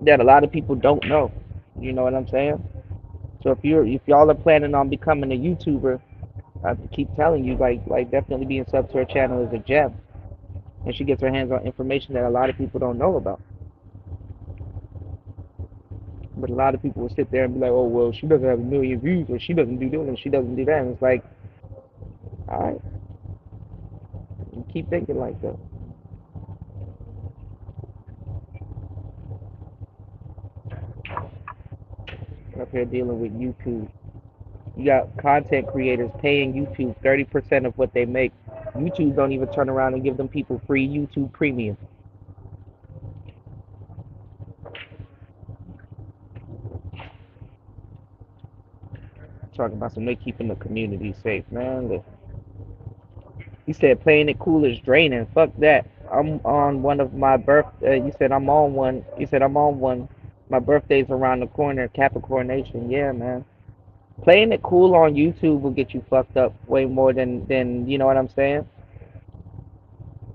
that a lot of people don't know. You know what I'm saying? So if y'all are planning on becoming a YouTuber, I keep telling you, like definitely being sub to her channel is a gem, and she gets her hands on information that a lot of people don't know about. But a lot of people will sit there and be like, "Oh well, she doesn't have a million views, or she doesn't do this, and she doesn't do that." And it's like, all right, you keep thinking like that. Up here dealing with YouTube, you got content creators paying YouTube 30% of what they make. YouTube don't even turn around and give them people free YouTube Premium. Talking about some they keeping the community safe, man. He said playing it cool is draining. Fuck that. I'm on one of my birth. You said I'm on one. You said I'm on one. My birthday's around the corner. Capricorn Nation. Yeah, man. Playing it cool on YouTube will get you fucked up way more than you know what I'm saying.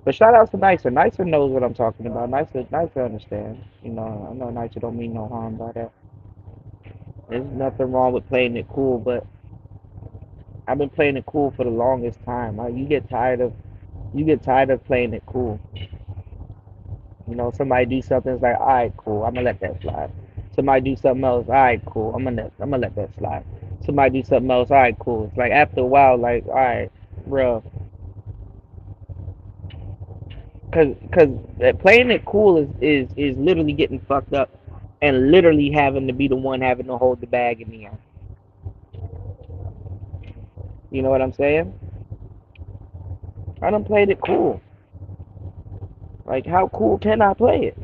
But shout out to Nicer. Nicer knows what I'm talking about. Nicer understands. You know, I know Nicer don't mean no harm by that. There's nothing wrong with playing it cool, but I've been playing it cool for the longest time. You get tired of playing it cool. You know, somebody do something, it's like, all right, cool, I'm gonna let that slide. Somebody do something else, all right, cool, I'm gonna let that slide. Somebody do something else, all right, cool. It's like after a while, like, all right, bro, cause playing it cool is literally getting fucked up, and literally having to be the one having to hold the bag in the end. You know what I'm saying? I done played it cool. Like, how cool can I play it?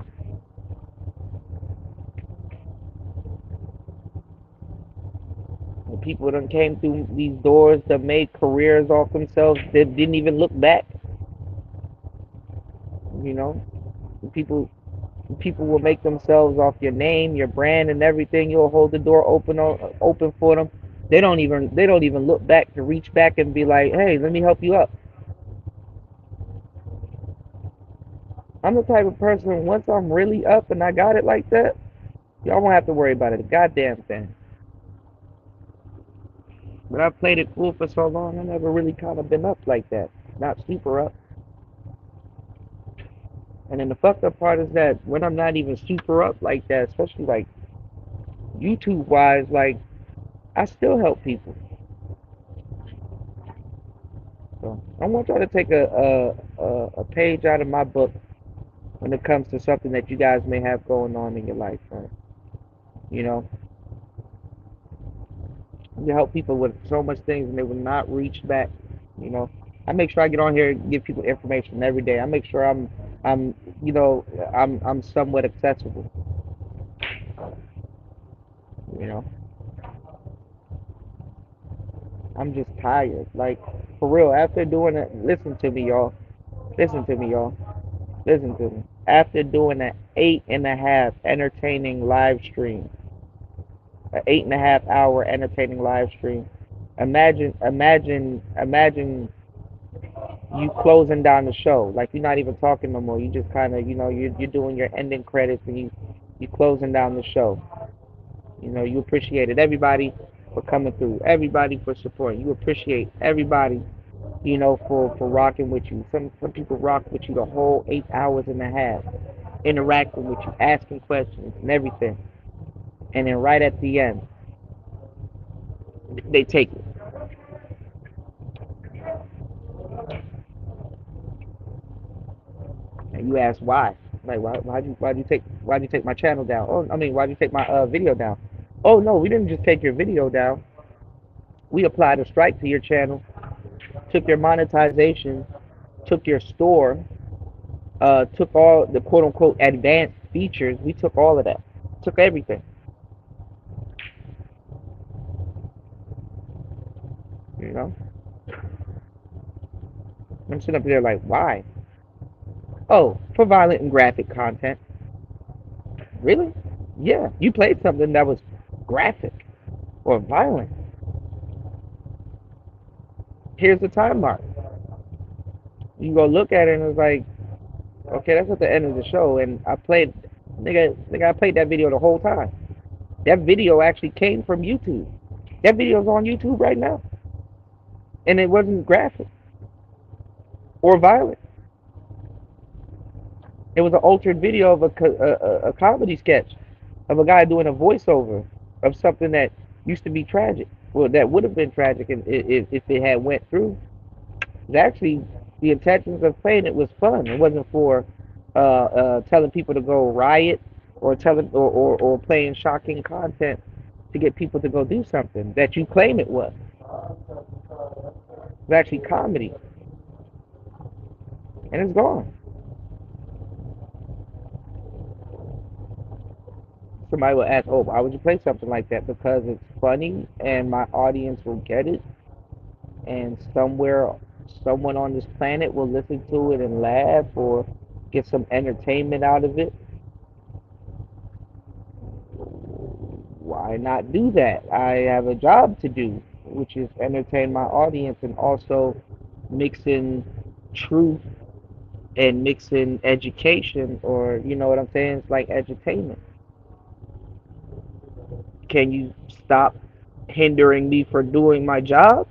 The people that came through these doors that made careers off themselves that didn't even look back. You know, people will make themselves off your name, your brand, and everything. You'll hold the door open for them. They don't even look back to reach back and be like, hey, let me help you up. I'm the type of person, once I'm really up and I got it like that, y'all won't have to worry about it a goddamn thing. But I've played it cool for so long, I never really kind of been up like that. Not super up. And then the fucked up part is that when I'm not even super up like that, especially like YouTube wise, like I still help people. So I want y'all to take a page out of my book when it comes to something that you guys may have going on in your life, right? You know, you help people with so much things and they will not reach back. You know, I make sure I get on here and give people information every day. I make sure I'm, you know, I'm somewhat accessible. You know, I'm just tired. Like for real. After doing it, listen to me, y'all. Listen to me, y'all. Listen to me. After doing an 8.5 entertaining live stream, an 8.5 hour entertaining live stream. Imagine you closing down the show. Like you're not even talking no more. You just kind of, you know, you're doing your ending credits and you closing down the show. You know, you appreciated everybody for coming through, everybody for supporting. You appreciate everybody, you know, for rocking with you. Some people rock with you the whole 8 hours and a half, interacting with you, asking questions and everything. And then right at the end, they take it. And you ask why. Like why'd you take my channel down? Oh, I mean, why'd you take my video down? Oh no, we didn't just take your video down. We applied a strike to your channel, took your monetization, took your store, took all the quote unquote advanced features. We took all of that, took everything. You know, I'm sitting up there like, why? Oh, for violent and graphic content. Really? Yeah, you played something that was graphic or violent. Here's the time mark. You go look at it and it's like, okay, that's at the end of the show, and nigga, I played that video the whole time. That video actually came from YouTube. That video's on YouTube right now, and it wasn't graphic or violent. It was an altered video of a comedy sketch of a guy doing a voiceover of something that used to be tragic. Well, that would have been tragic if it had went through. It's actually, the intentions of playing it was fun. It wasn't for telling people to go riot or telling or playing shocking content to get people to go do something that you claim it was. It's actually comedy, and it's gone. Somebody will ask, "Oh, why would you play something like that?" Because it's funny, and my audience will get it, and somewhere, someone on this planet will listen to it and laugh or get some entertainment out of it. Why not do that? I have a job to do, which is entertain my audience and also mix in truth and mix in education, or you know what I'm saying? It's like edutainment. Can you stop hindering me for doing my job?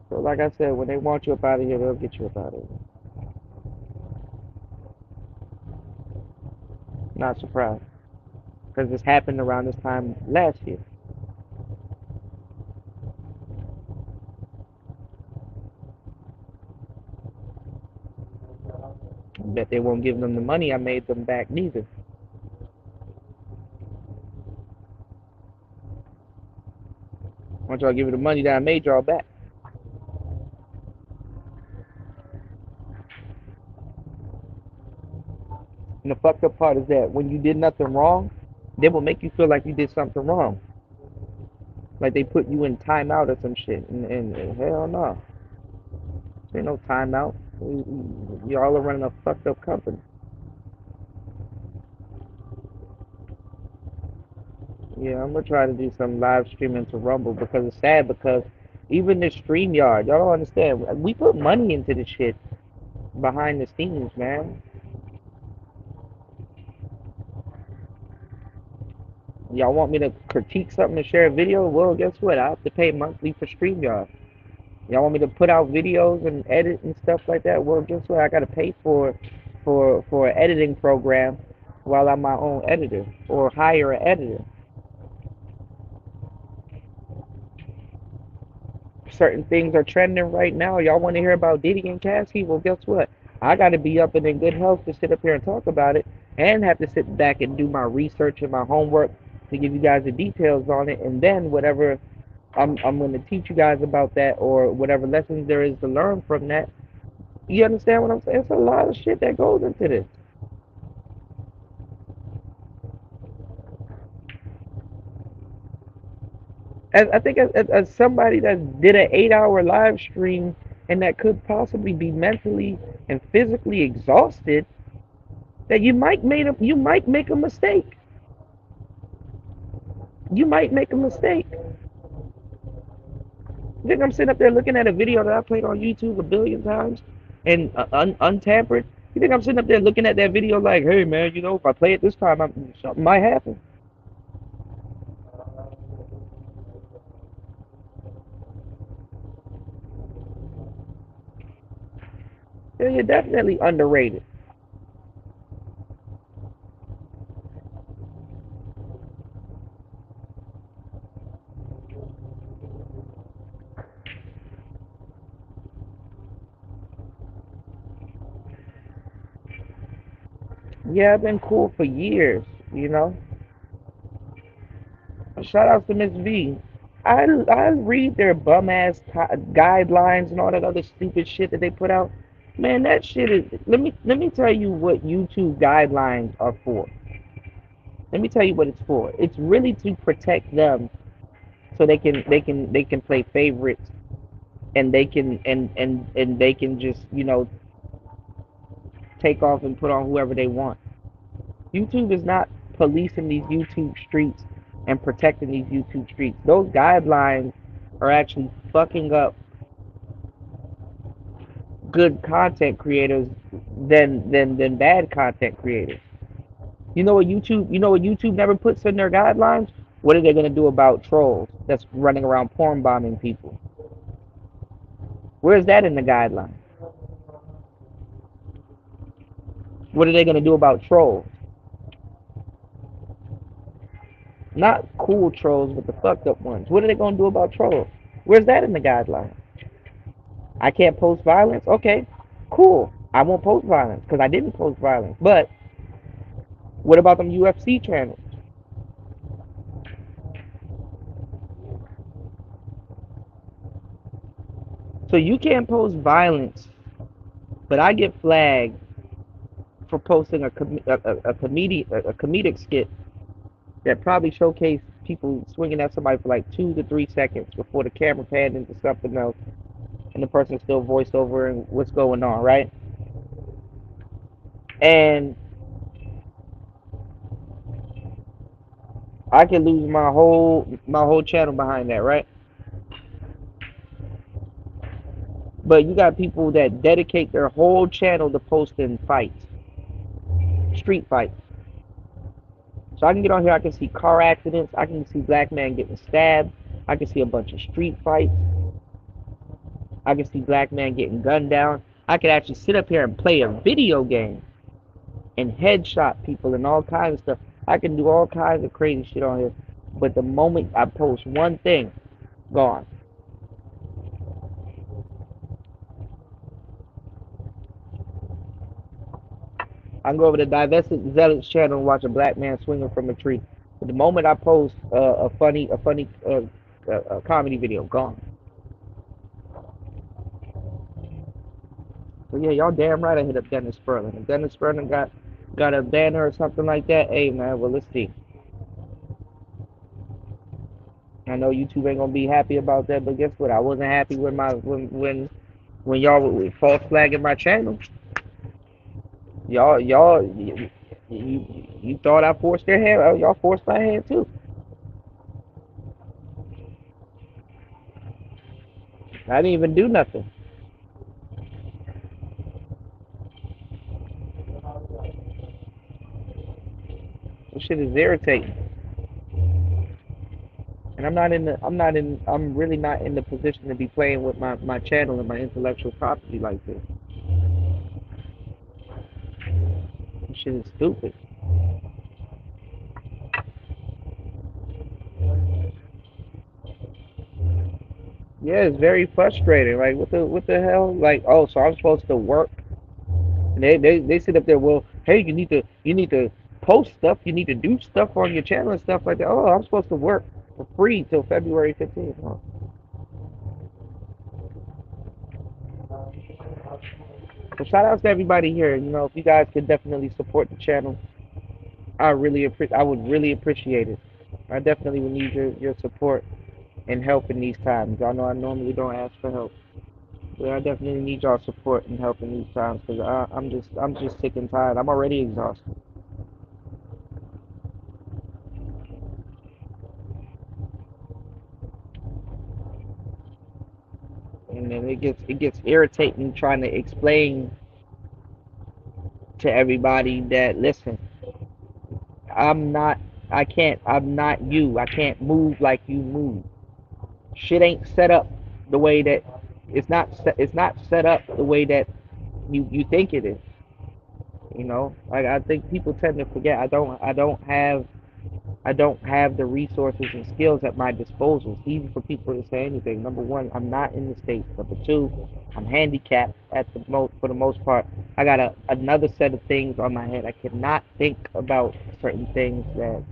So like I said, when they want you up out of here, they'll get you up out of here. Not surprised. Because this happened around this time last year. I bet they won't give them the money I made them back neither. I want y'all to give me the money that I made y'all back. And the fucked up part is that when you did nothing wrong, they will make you feel like you did something wrong. Like they put you in timeout or some shit. And hell no. There ain't no timeout. Y'all are running a fucked up company. Yeah, I'm gonna try to do some live streaming to Rumble because it's sad because Even the Streamyard, y'all don't understand. We put money into this shit behind the scenes, man. Y'all want me to critique something and share a video? Well, guess what? I have to pay monthly for Streamyard. Y'all want me to put out videos and edit and stuff like that? Well, guess what? I gotta pay for an editing program while I'm my own editor or hire an editor. Certain things are trending right now. Y'all want to hear about Diddy and Cassie? Well, guess what? I got to be up and in good health to sit up here and talk about it, and have to sit back and do my research and my homework to give you guys the details on it, and then whatever I'm going to teach you guys about that, or whatever lessons there is to learn from that. You understand what I'm saying? It's a lot of shit that goes into this. As I think as somebody that did an 8 hour live stream and that could possibly be mentally and physically exhausted, that you might make a mistake. You might make a mistake. You think I'm sitting up there looking at a video that I played on YouTube a billion times and untampered? You think I'm sitting up there looking at that video like, hey man, you know, if I play it this time, something might happen? Yeah, you're definitely underrated. Yeah, I've been cool for years, you know. Shout out to Miss V. I read their bum ass guidelines and all that other stupid shit that they put out. Man, that shit is. Let me tell you what YouTube guidelines are for. Let me tell you what it's for. It's really to protect them, so they can play favorites, and they can just take off and put on whoever they want. YouTube is not policing these YouTube streets and protecting these YouTube streets. Those guidelines are actually fucking up good content creators than bad content creators. You know what YouTube never puts in their guidelines? What are they gonna do about trolls that's running around porn bombing people? Where's that in the guidelines? What are they gonna do about trolls? Not cool trolls, but the fucked up ones. What are they gonna do about trolls? Where's that in the guidelines? I can't post violence. Okay, cool. I won't post violence because I didn't post violence. But what about them UFC channels? So you can't post violence, but I get flagged for posting a comedic skit that probably showcased people swinging at somebody for like 2 to 3 seconds before the camera panned into something else, and the person still voiced over and what's going on, right? And I can lose my whole channel behind that, right? But you got people that dedicate their whole channel to posting fights, street fights. So I can get on here, I can see car accidents, I can see black man getting stabbed, I can see a bunch of street fights, I can see black man getting gunned down. I could actually sit up here and play a video game and headshot people and all kinds of stuff. I can do all kinds of crazy shit on here. But the moment I post one thing, gone. I can go over to Divested Zealot's channel and watch a black man swinging from a tree. But the moment I post a comedy video, gone. So yeah, y'all damn right I hit up Dennis Sperling. If Dennis Sperling got a banner or something like that, hey man, well let's see. I know YouTube ain't gonna be happy about that, but guess what? I wasn't happy with my when y'all were false flagging my channel. You thought I forced their hand? Oh, y'all forced my hand too. I didn't even do nothing. This shit is irritating. And I'm really not in the position to be playing with my channel and my intellectual property like this. This shit is stupid. Yeah, it's very frustrating. Like what the hell? Like, oh, so I'm supposed to work. And they sit up there, well, hey, you need to post stuff, you need to do stuff on your channel and stuff like that. Oh, I'm supposed to work for free till February 15th. Oh. So shout out to everybody here. If you guys could definitely support the channel, I would really appreciate it. I definitely would need your support and help in these times. Y'all know I normally don't ask for help, but I definitely need y'all support and help in these times because I'm just sick and tired. I'm already exhausted, and then it gets irritating trying to explain to everybody that listen, I'm not, I can't, I'm not you. I can't move like you move. Shit ain't set up the way that it's not set up the way that you think it is. Like I think people tend to forget. I don't have the resources and skills at my disposal. It's easy for people to say anything. Number one, I'm not in the states. Number two, I'm handicapped for the most part. I got another set of things on my head. I cannot think about certain things that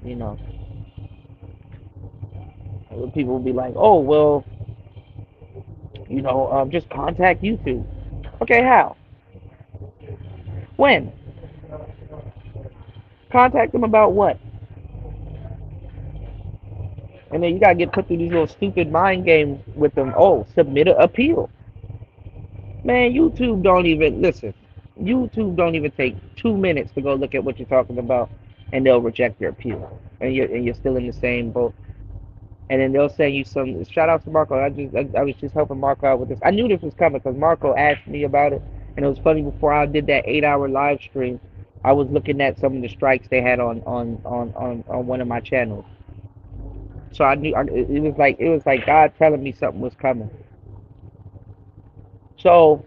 people will be like, oh well, just contact YouTube. Okay, how? When? Contact them about what? And then you gotta get put through these little stupid mind games with them. Oh, submit an appeal. Man, YouTube don't even listen. YouTube don't even take 2 minutes to go look at what you're talking about, and they'll reject your appeal, and you're still in the same boat. And then they'll send you some. Shout out to Marco. I was just helping Marco out with this. I knew this was coming because Marco asked me about it, and it was funny. Before I did that 8-hour live stream, I was looking at some of the strikes they had on one of my channels. So I knew it was like God telling me something was coming. So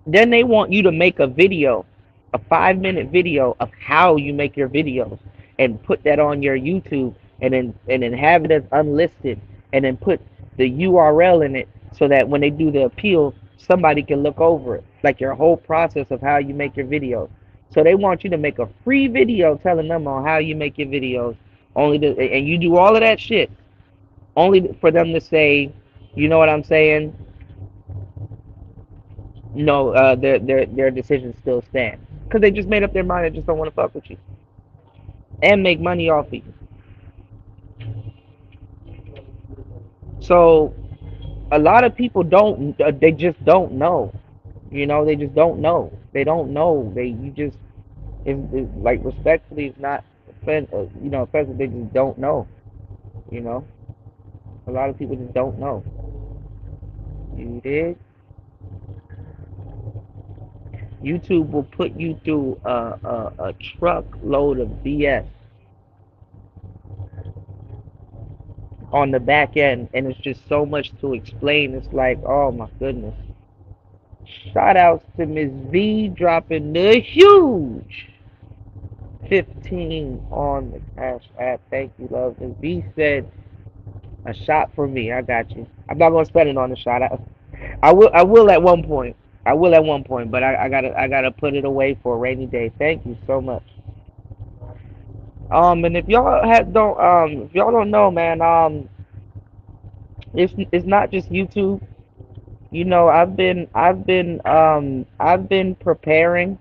then they want you to make a video, a 5-minute video of how you make your videos, and put that on your YouTube, and then have it as unlisted, and then put the URL in it so that when they do the appeal, somebody can look over it, like your whole process of how you make your videos. So they want you to make a free video telling them on how you make your videos, and you do all of that shit only for them to say, you know what I'm saying? No, their decisions still stand because they just made up their mind. They just don't want to fuck with you and make money off of you. So a lot of people don't. They just don't know. They just don't know. They don't know. You just like respectfully, it's not offensive. They just don't know. You know, a lot of people just don't know. You did. YouTube will put you through a truckload of BS on the back end, and it's just so much to explain. It's like, oh my goodness. Shout outs to Miss V dropping the huge 15 on the Cash App. Thank you, love. Miss V said, a shot for me. I got you. I'm not gonna spend it on the shot. I will at one point. I will at one point, but I gotta put it away for a rainy day. Thank you so much. And if y'all don't know, man, it's not just YouTube. I've been preparing.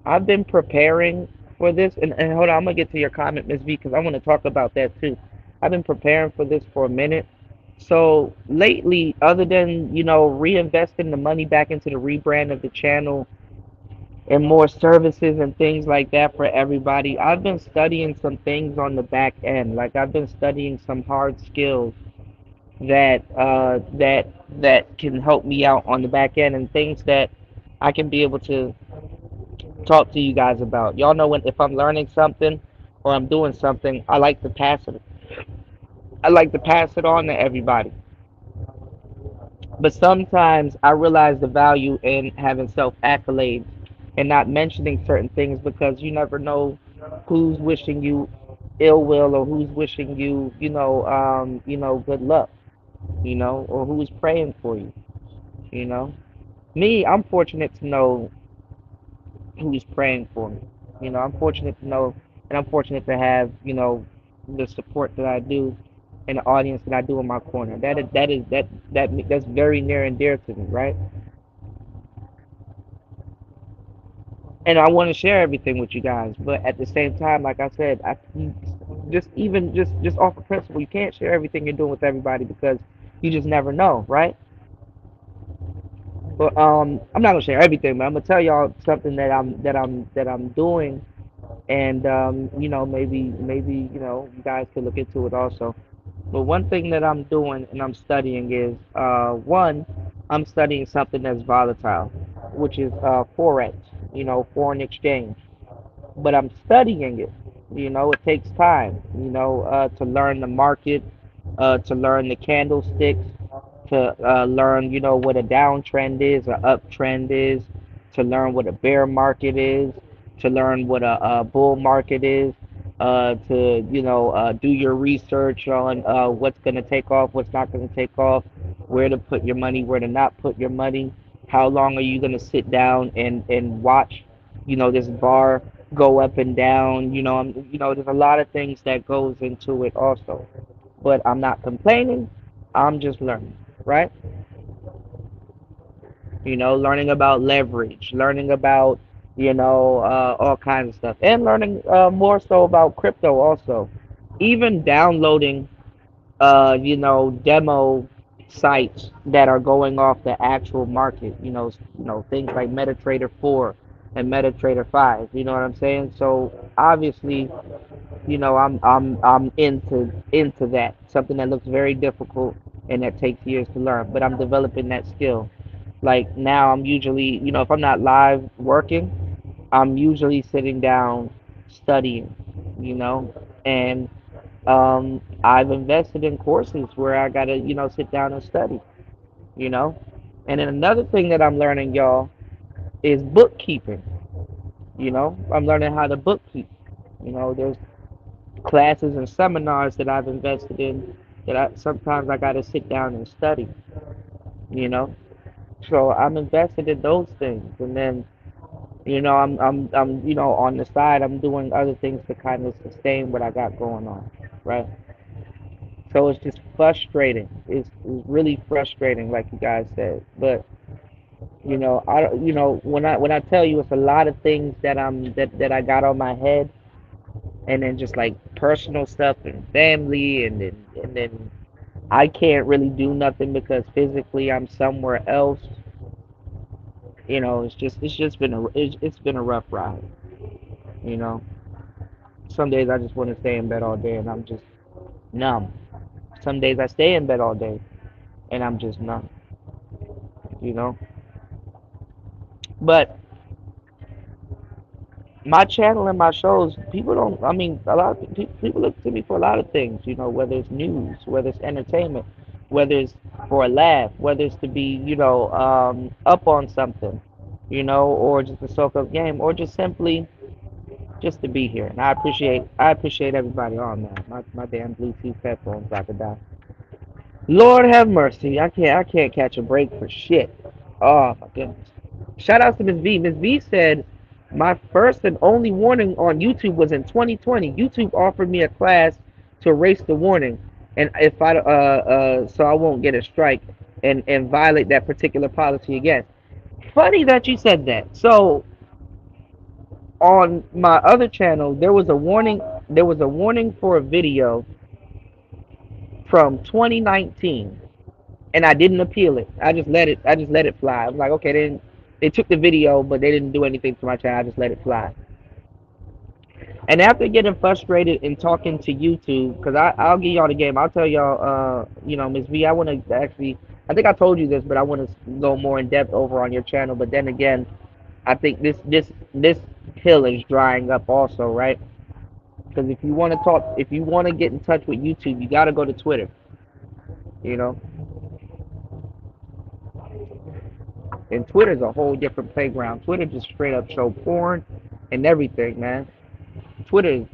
I've been preparing for this, and hold on, I'm gonna get to your comment, Miss V, because I want to talk about that too. I've been preparing for this for a minute. So lately, other than reinvesting the money back into the rebrand of the channel and more services and things like that for everybody, I've been studying some things on the back end. Like I've been studying some hard skills that can help me out on the back end, and things that I can be able to talk to you guys about. Y'all know when if I'm learning something or I'm doing something, I like to pass it. I like to pass it on to everybody. But sometimes I realize the value in having self accolades and not mentioning certain things because you never know who's wishing you ill will or who's wishing you, good luck, or who's praying for you, you know. Me, I'm fortunate to know who's praying for me. I'm fortunate to know, and I'm fortunate to have, the support that I do and the audience that I do in my corner. That's very near and dear to me, right? And I want to share everything with you guys, but at the same time, like I said, just off of principle, you can't share everything you're doing with everybody because you just never know, right? But I'm not gonna share everything, but I'm gonna tell y'all something that I'm doing, and maybe you guys could look into it also. But one thing that I'm doing and I'm studying is one, I'm studying something that's volatile, which is forex, foreign exchange. But I'm studying it. It takes time, to learn the market, to learn the candlesticks, to learn, what a downtrend is, a uptrend is, to learn what a bear market is, to learn what a bull market is, to, do your research on what's going to take off, what's not going to take off, where to put your money, where to not put your money, how long are you going to sit down and watch, this bar go up and down. There's a lot of things that goes into it also. But I'm not complaining. I'm just learning, right? Learning about leverage, learning about, all kinds of stuff, and learning more so about crypto also. Even downloading, demo sites that are going off the actual market. Things like MetaTrader 4 and MetaTrader 5. You know what I'm saying? So obviously, I'm into that. Something that looks very difficult and that takes years to learn. But I'm developing that skill. Like now, I'm usually, if I'm not live working, I'm usually sitting down studying. And I've invested in courses where I gotta, sit down and study. You know, and then another thing that I'm learning, y'all, is bookkeeping. I'm learning how to bookkeep. There's classes and seminars that I've invested in that sometimes I got to sit down and study, you know. So I'm invested in those things, and then I'm on the side I'm doing other things to kind of sustain what I got going on, right? So it's just frustrating. It's really frustrating, like you guys said. But when I tell you it's a lot of things that I got on my head, and then just like personal stuff and family, and then I can't really do nothing because physically I'm somewhere else. It's just been a rough ride. You know, some days I just want to stay in bed all day and I'm just numb. Some days I stay in bed all day and I'm just numb. You know, but my channel and my shows, people don't. I mean, a lot of people look to me for a lot of things. Whether it's news, whether it's entertainment, whether it's for a laugh, whether it's to be, up on something, or just a soak up game, or just simply just to be here. And I appreciate everybody on that. My damn Bluetooth headphones about to die. Lord have mercy. I can't catch a break for shit. Oh my goodness. Shout out to Miss V. Miss V said my first and only warning on YouTube was in 2020. YouTube offered me a class to erase the warning, and if so I won't get a strike and violate that particular policy again. Funny that you said that. So on my other channel, there was a warning. There was a warning for a video from 2019, and I didn't appeal it. I just let it fly. I was like, okay, they took the video, but they didn't do anything to my channel. I just let it fly. And after getting frustrated and talking to YouTube, because I'll give y'all the game. I'll tell y'all, Miss V, I want to actually, I think I told you this, but I want to go more in depth over on your channel. But then again, I think this hill is drying up also, right? Because if you want to talk, if you want to get in touch with YouTube, you got to go to Twitter. You know, and Twitter's a whole different playground. Twitter just straight up show porn and everything, man. Twitter is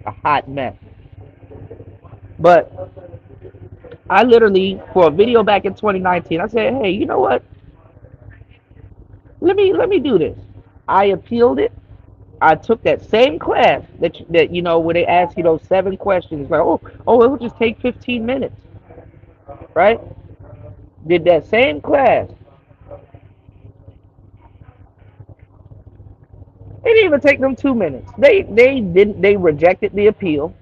a hot mess. But I literally, for a video back in 2019, I said, hey, you know what? Let me do this. I appealed it. I took that same class that where they ask you those 7 questions, like, oh, it will just take 15 minutes, right? Did that same class. It didn't even take them 2 minutes. They rejected the appeal.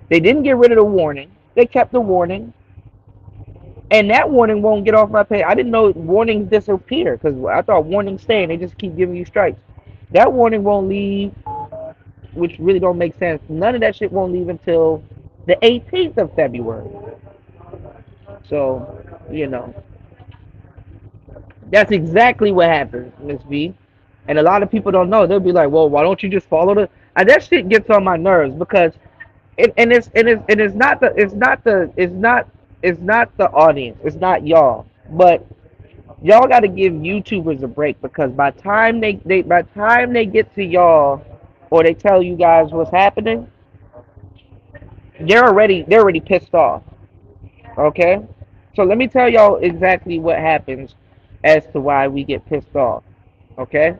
They didn't get rid of the warning. They kept the warning, and that warning won't get off my page. I didn't know warnings disappear because I thought warnings stay and they just keep giving you strikes. That warning won't leave, which really don't make sense. None of that shit won't leave until the 18th of February. So, you know, that's exactly what happens, Miss V. And a lot of people don't know. They'll be like, "Well, why don't you just follow the?" And that shit gets on my nerves because it's not the audience. It's not y'all. But y'all got to give YouTubers a break because by time they get to y'all or they tell you guys what's happening, they're already pissed off. Okay, so let me tell y'all exactly what happens as to why we get pissed off. Okay,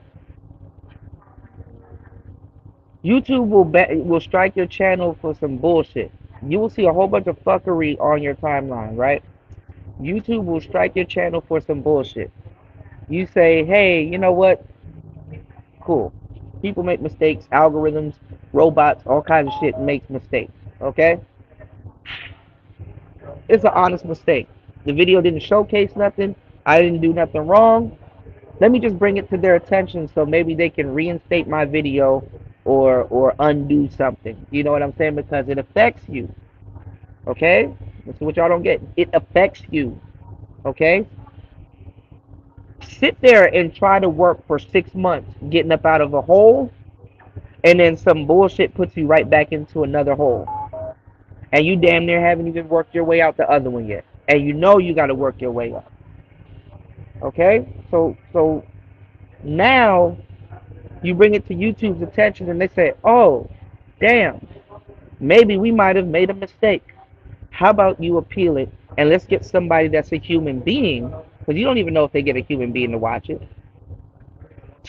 YouTube will strike your channel for some bullshit. You will see a whole bunch of fuckery on your timeline, right? YouTube will strike your channel for some bullshit. You say, hey, you know what? Cool. People make mistakes, algorithms, robots, all kinds of shit makes mistakes. Okay? It's an honest mistake. The video didn't showcase nothing. I didn't do nothing wrong. Let me just bring it to their attention so maybe they can reinstate my video or undo something. You know what I'm saying? Because it affects you. Okay? This is what y'all don't get. It affects you. Okay? Sit there and try to work for 6 months getting up out of a hole, and then some bullshit puts you right back into another hole. And you damn near haven't even worked your way out the other one yet. And you know you got to work your way up. Okay? So now you bring it to YouTube's attention and they say, oh, damn, maybe we might have made a mistake. How about you appeal it and let's get somebody that's a human being, because you don't even know if they get a human being to watch it.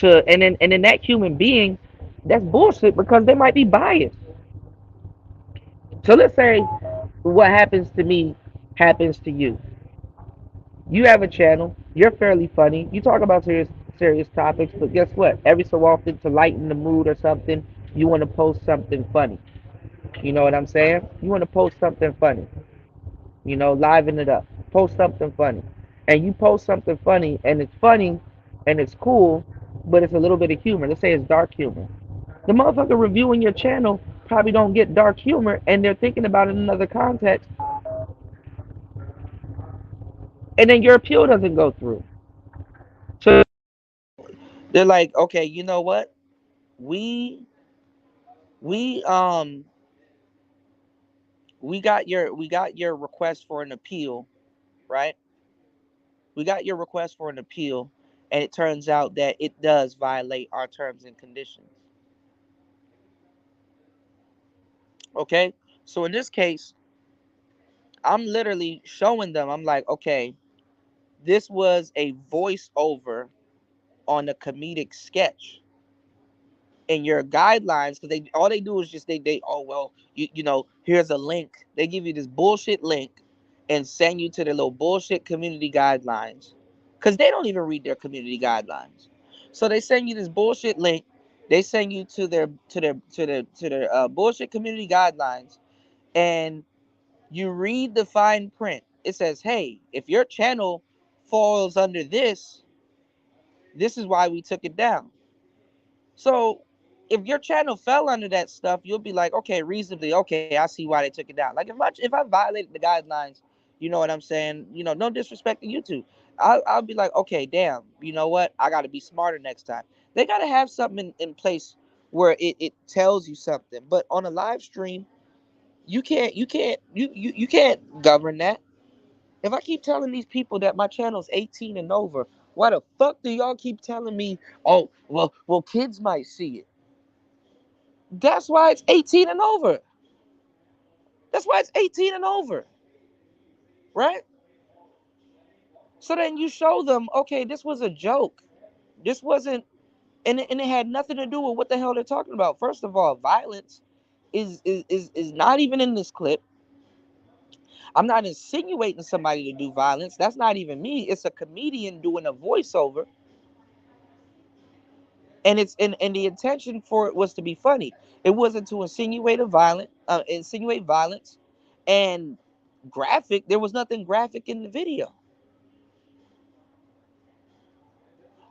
And then that human being, that's bullshit because they might be biased. So let's say what happens to me happens to you. You have a channel. You're fairly funny. You talk about serious topics, but guess what? Every so often, to lighten the mood or something, you want to post something funny. You know what I'm saying? You want to post something funny. Liven it up. Post something funny. And you post something funny and it's cool, but it's a little bit of humor. Let's say it's dark humor. The motherfucker reviewing your channel probably don't get dark humor and they're thinking about it in another context. And then your appeal doesn't go through. So they're like, okay, you know what? We we we got your request for an appeal, right? We got your request for an appeal, and it turns out that it does violate our terms and conditions. Okay? So in this case, I'm literally showing them, I'm like, okay, this was a voiceover on a comedic sketch. In your guidelines, because they all they do is just they oh well, here's a link. They give you this bullshit link and send you to their little bullshit community guidelines. Because they don't even read their community guidelines. So they send you this bullshit link. They send you to their bullshit community guidelines, and you read the fine print. It says, hey, if your channel falls under this, This is why we took it down. So if your channel fell under that stuff, you'll be like, okay, reasonably, okay, I see why they took it down. Like if I violated the guidelines, you know what I'm saying? No disrespect to YouTube. I'll be like, okay, damn, you know what? I got to be smarter next time. They got to have something in place where it tells you something. But on a live stream, you can't govern that. If I keep telling these people that my channel's 18 and over, why the fuck do y'all keep telling me, oh, well, kids might see it? That's why it's 18 and over. That's why it's 18 and over, right? So then you show them, okay, this was a joke. This wasn't, and it had nothing to do with what the hell they're talking about. First of all, violence is not even in this clip. I'm not insinuating somebody to do violence. That's not even me. It's a comedian doing a voiceover, and the intention for it was to be funny. It wasn't to insinuate violence and graphic. There was nothing graphic in the video.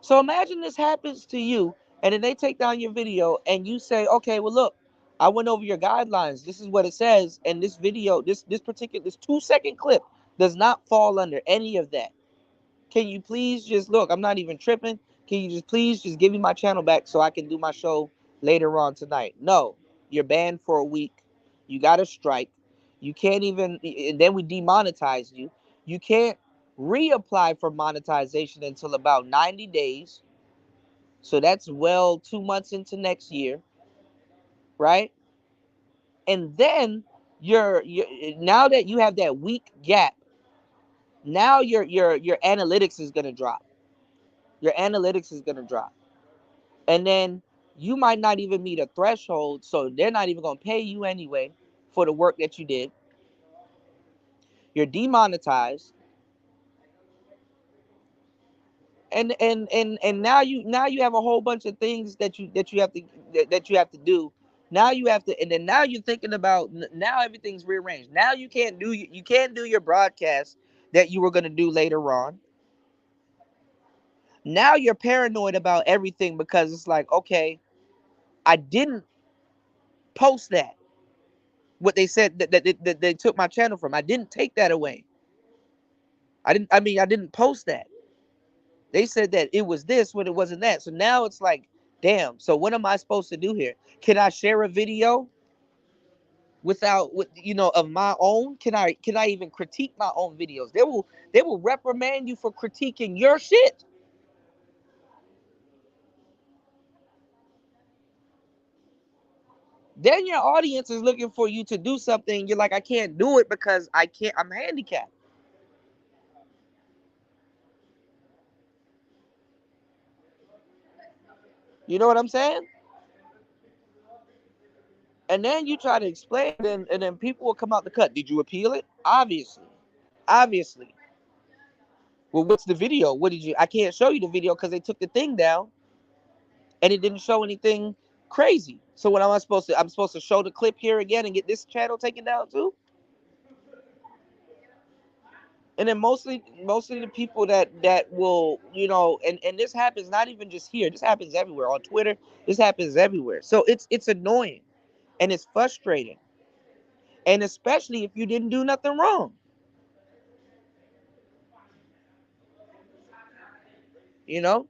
So imagine this happens to you, and then they take down your video, and you say, okay, well, look, I went over your guidelines. This is what it says, and this video, this 2-second clip does not fall under any of that. Can you please just look? I'm not even tripping. Can you just please just give me my channel back so I can do my show later on tonight? No, you're banned for a week. You got a strike. You can't even, and then we demonetize you. You can't reapply for monetization until about 90 days. So that's well 2 months into next year, right? And then you're now that you have that week gap, now your analytics is gonna drop. Your analytics is gonna drop. And then you might not even meet a threshold, so they're not even going to pay you anyway for the work that you did. You're demonetized, and now you have a whole bunch of things that you have to do. Now you have to, and then now you're thinking about, now everything's rearranged. Now you can't do your broadcast that you were going to do later on. Now you're paranoid about everything because it's like, okay, I didn't post that. What they said that they took my channel from. I didn't take that away. I didn't post that. They said that it was this when it wasn't that. So now it's like, damn. So what am I supposed to do here? Can I share a video of my own? Can I even critique my own videos? They will reprimand you for critiquing your shit. Then your audience is looking for you to do something. You're like, I can't do it because I can't. I'm handicapped. You know what I'm saying? And then you try to explain, and then people will come out the cut. Did you appeal it? Obviously. Obviously. Well, what's the video? What did you? I can't show you the video because they took the thing down, and it didn't show anything crazy. So what am I supposed to? I'm supposed to show the clip here again and get this channel taken down too? And then mostly the people that will, and this happens not even just here. This happens everywhere on Twitter. This happens everywhere. So it's annoying, and it's frustrating, and especially if you didn't do nothing wrong. You know.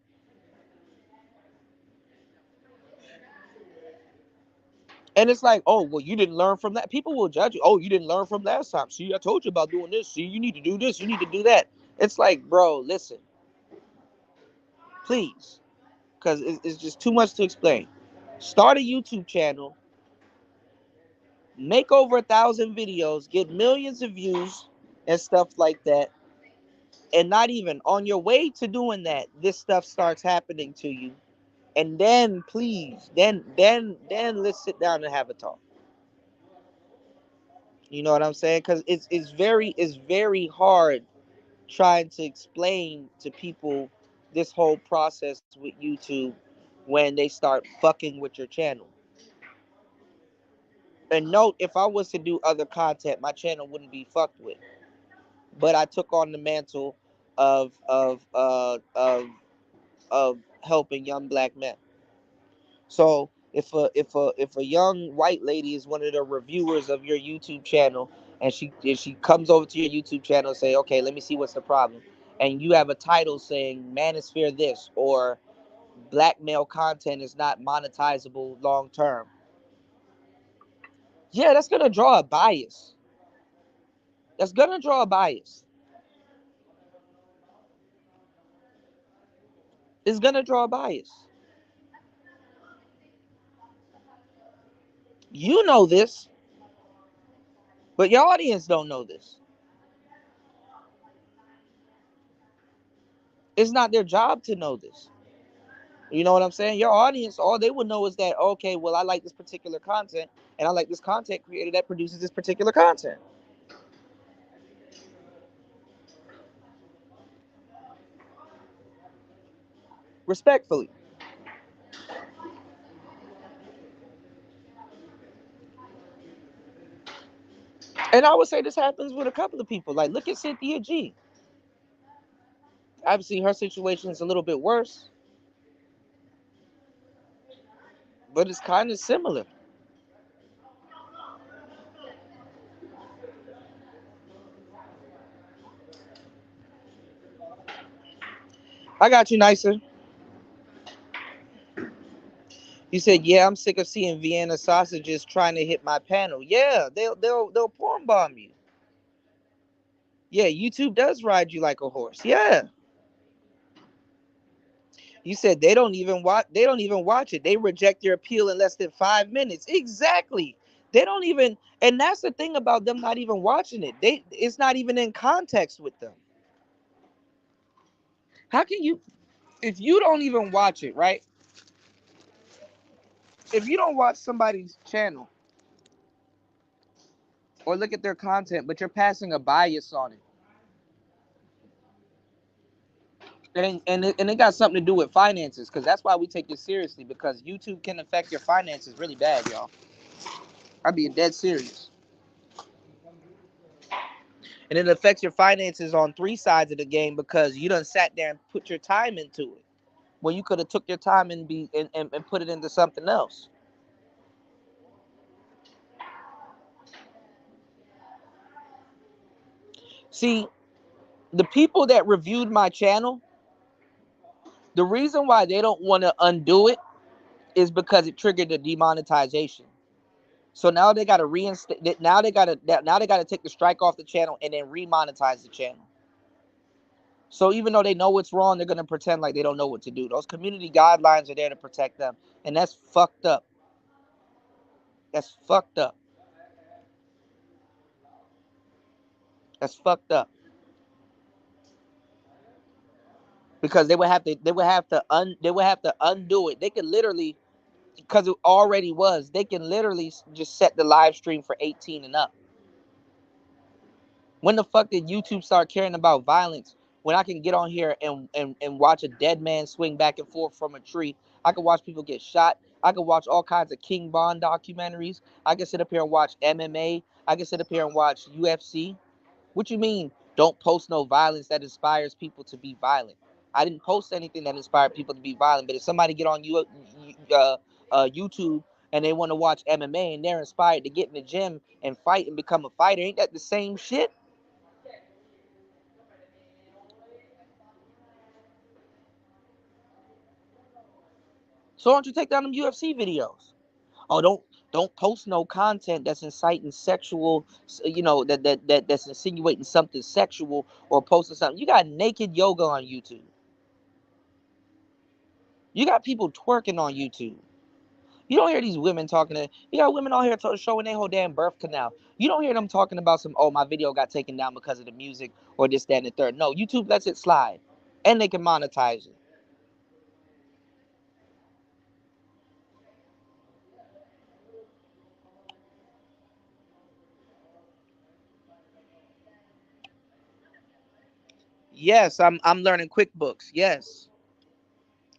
And it's like, oh, well, you didn't learn from that. People will judge you. Oh, you didn't learn from last time. See, I told you about doing this. See, you need to do this. You need to do that. It's like, bro, listen, please, because it's just too much to explain. Start a YouTube channel, make over 1,000 videos, get millions of views and stuff like that. And not even on your way to doing that, this stuff starts happening to you. And then please, then let's sit down and have a talk. You know what I'm saying? Because it's very hard trying to explain to people this whole process with YouTube when they start fucking with your channel. And note, if I was to do other content, my channel wouldn't be fucked with. But I took on the mantle of of helping young black men. So if a young white lady is one of the reviewers of your YouTube channel, and she comes over to your YouTube channel and say, okay, let me see what's the problem, and you have a title saying manosphere this, or black male content is not monetizable long term, yeah, that's gonna draw a bias. That's gonna draw a bias. It's gonna draw a bias. You know this, but your audience don't know this. It's not their job to know this. You know what I'm saying? Your audience, all they would know is that, okay, well, I like this particular content, and I like this content creator that produces this particular content. Respectfully. And I would say this happens with a couple of people. Like, look at Cynthia G. Obviously, her situation is a little bit worse, but it's kind of similar. I got you, nicer. You said, "Yeah, I'm sick of seeing Vienna sausages trying to hit my panel." Yeah, they'll porn bomb you. Yeah, YouTube does ride you like a horse. Yeah. You said they don't even watch. They don't even watch it. They reject your appeal in less than 5 minutes. Exactly. They don't even. And that's the thing about them not even watching it. It's not even in context with them. How can you, if you don't even watch it, right? If you don't watch somebody's channel or look at their content, but you're passing a bias on it, and it got something to do with finances, because that's why we take it seriously, because YouTube can affect your finances really bad, y'all. I'm being dead serious. And it affects your finances on three sides of the game, because you done sat there and put your time into it when you could have took your time and put it into something else. See, the people that reviewed my channel, the reason why they don't want to undo it is because it triggered the demonetization. So now they got to reinstate. Now they got to take the strike off the channel and then remonetize the channel. So even though they know what's wrong, they're gonna pretend like they don't know what to do. Those community guidelines are there to protect them, and that's fucked up. That's fucked up. That's fucked up. Because they would have to undo it. They could literally, because it already was. They can literally just set the live stream for 18 and up. When the fuck did YouTube start caring about violence? When I can get on here and watch a dead man swing back and forth from a tree. I can watch people get shot. I can watch all kinds of King Von documentaries. I can sit up here and watch MMA. I can sit up here and watch UFC. What you mean, don't post no violence that inspires people to be violent? I didn't post anything that inspired people to be violent. But if somebody get on YouTube and they want to watch MMA and they're inspired to get in the gym and fight and become a fighter, ain't that the same shit? So why don't you take down them UFC videos? Oh, don't post no content that's inciting sexual, that's insinuating something sexual, or posting something. You got naked yoga on YouTube. You got people twerking on YouTube. You don't hear these women talking to. You got women on here showing their whole damn birth canal. You don't hear them talking about some. Oh, my video got taken down because of the music or this, that, and the third. No, YouTube lets it slide, and they can monetize it. Yes, I'm learning QuickBooks. Yes.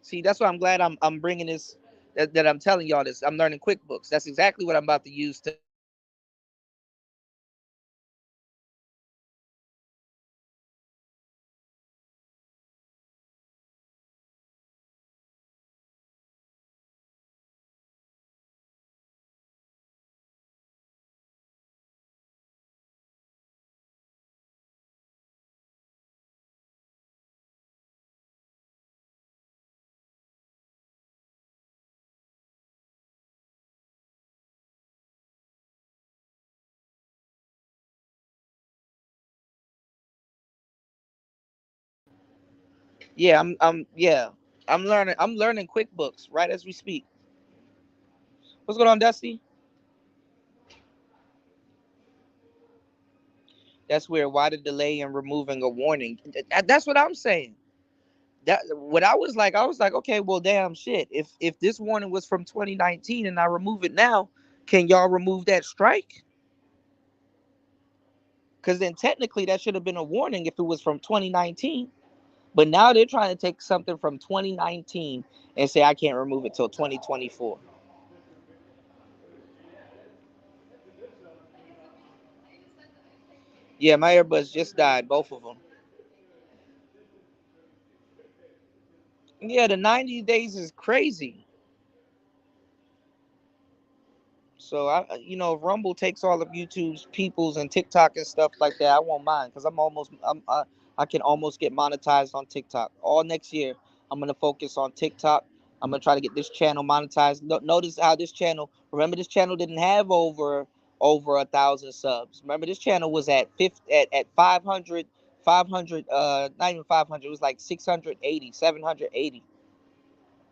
See, that's why I'm glad I'm bringing this, that I'm telling y'all this. I'm learning QuickBooks. That's exactly what I'm about to use to Yeah, yeah. I'm learning QuickBooks right as we speak. What's going on, Dusty? That's where why the delay in removing a warning. That's what I'm saying. That what I was like, okay, well, damn shit. If this warning was from 2019 and I remove it now, can y'all remove that strike? Because then technically that should have been a warning if it was from 2019. But now they're trying to take something from 2019 and say I can't remove it till 2024. Yeah, my earbuds just died, both of them. Yeah, the 90 days is crazy. So if Rumble takes all of YouTube's peoples and TikTok and stuff like that, I won't mind because I can almost get monetized on TikTok. All next year, I'm gonna focus on TikTok. I'm gonna try to get this channel monetized. Notice how this channel. Remember, this channel didn't have over 1,000 subs. Remember, this channel was at 500, 500. Not even 500. It was like 680, 780.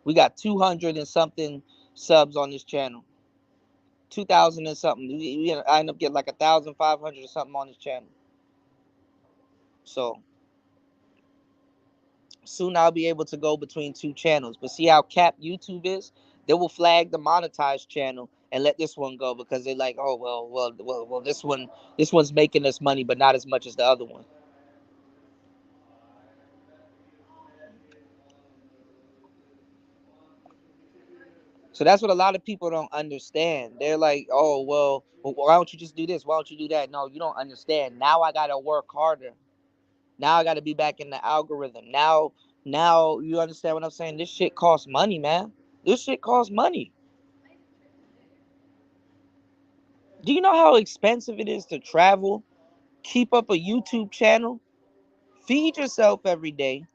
We got 200 and something subs on this channel. 2,000 and something. I end up getting like 1,500 or something on this channel. So soon I'll be able to go between two channels. But see how capped YouTube is? They will flag the monetized channel and let this one go because they're like, oh well, this one's making us money, but not as much as the other one. So that's what a lot of people don't understand. They're like, oh well, why don't you just do this? Why don't you do that? No, you don't understand. Now I gotta work harder. Now I got to be back in the algorithm. Now you understand what I'm saying? This shit costs money, man. This shit costs money. Do you know how expensive it is to travel, keep up a YouTube channel, feed yourself every day,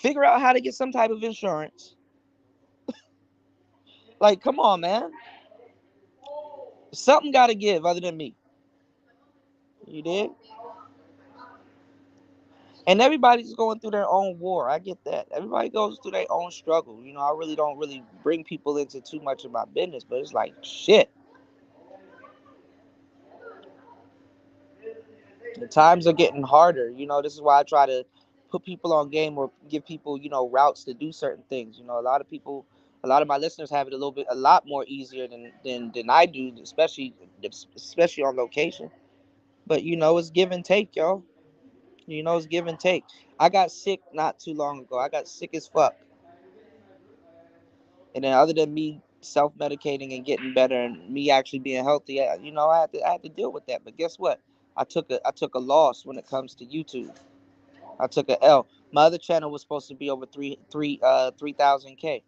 figure out how to get some type of insurance? Like, come on, man. Something got to give other than me. You did? And everybody's going through their own war. I get that. Everybody goes through their own struggle. I really don't really bring people into too much of my business, but it's like, shit. The times are getting harder. This is why I try to put people on game or give people, routes to do certain things. A lot of people, a lot of my listeners have it a lot more easier than I do, especially on location. But it's give and take, y'all. It's give and take. I got sick not too long ago. I got sick as fuck. And then other than me self-medicating and getting better and me actually being healthy, I had to deal with that. But guess what? I took a loss when it comes to YouTube. I took a L. My other channel was supposed to be over 3,000K,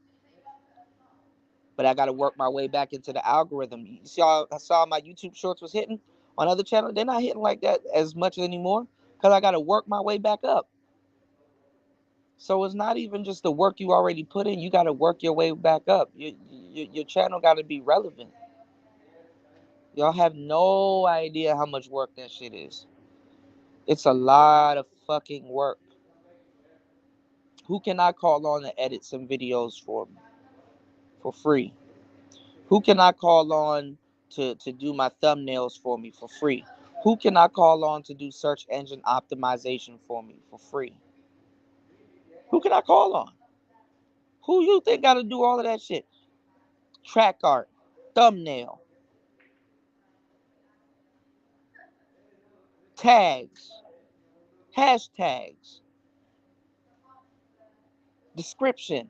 but I got to work my way back into the algorithm. You see, I saw my YouTube shorts was hitting on other channels. They're not hitting like that as much anymore because I got to work my way back up. So it's not even just the work you already put in. You got to work your way back up. Your channel got to be relevant. Y'all have no idea how much work that shit is. It's a lot of fucking work. Who can I call on to edit some videos for me for free? Who can I call on to do my thumbnails for me for free? Who can I call on to do search engine optimization for me for free? Who can I call on? Who you think got to do all of that shit? Track art, thumbnail, tags, hashtags, description.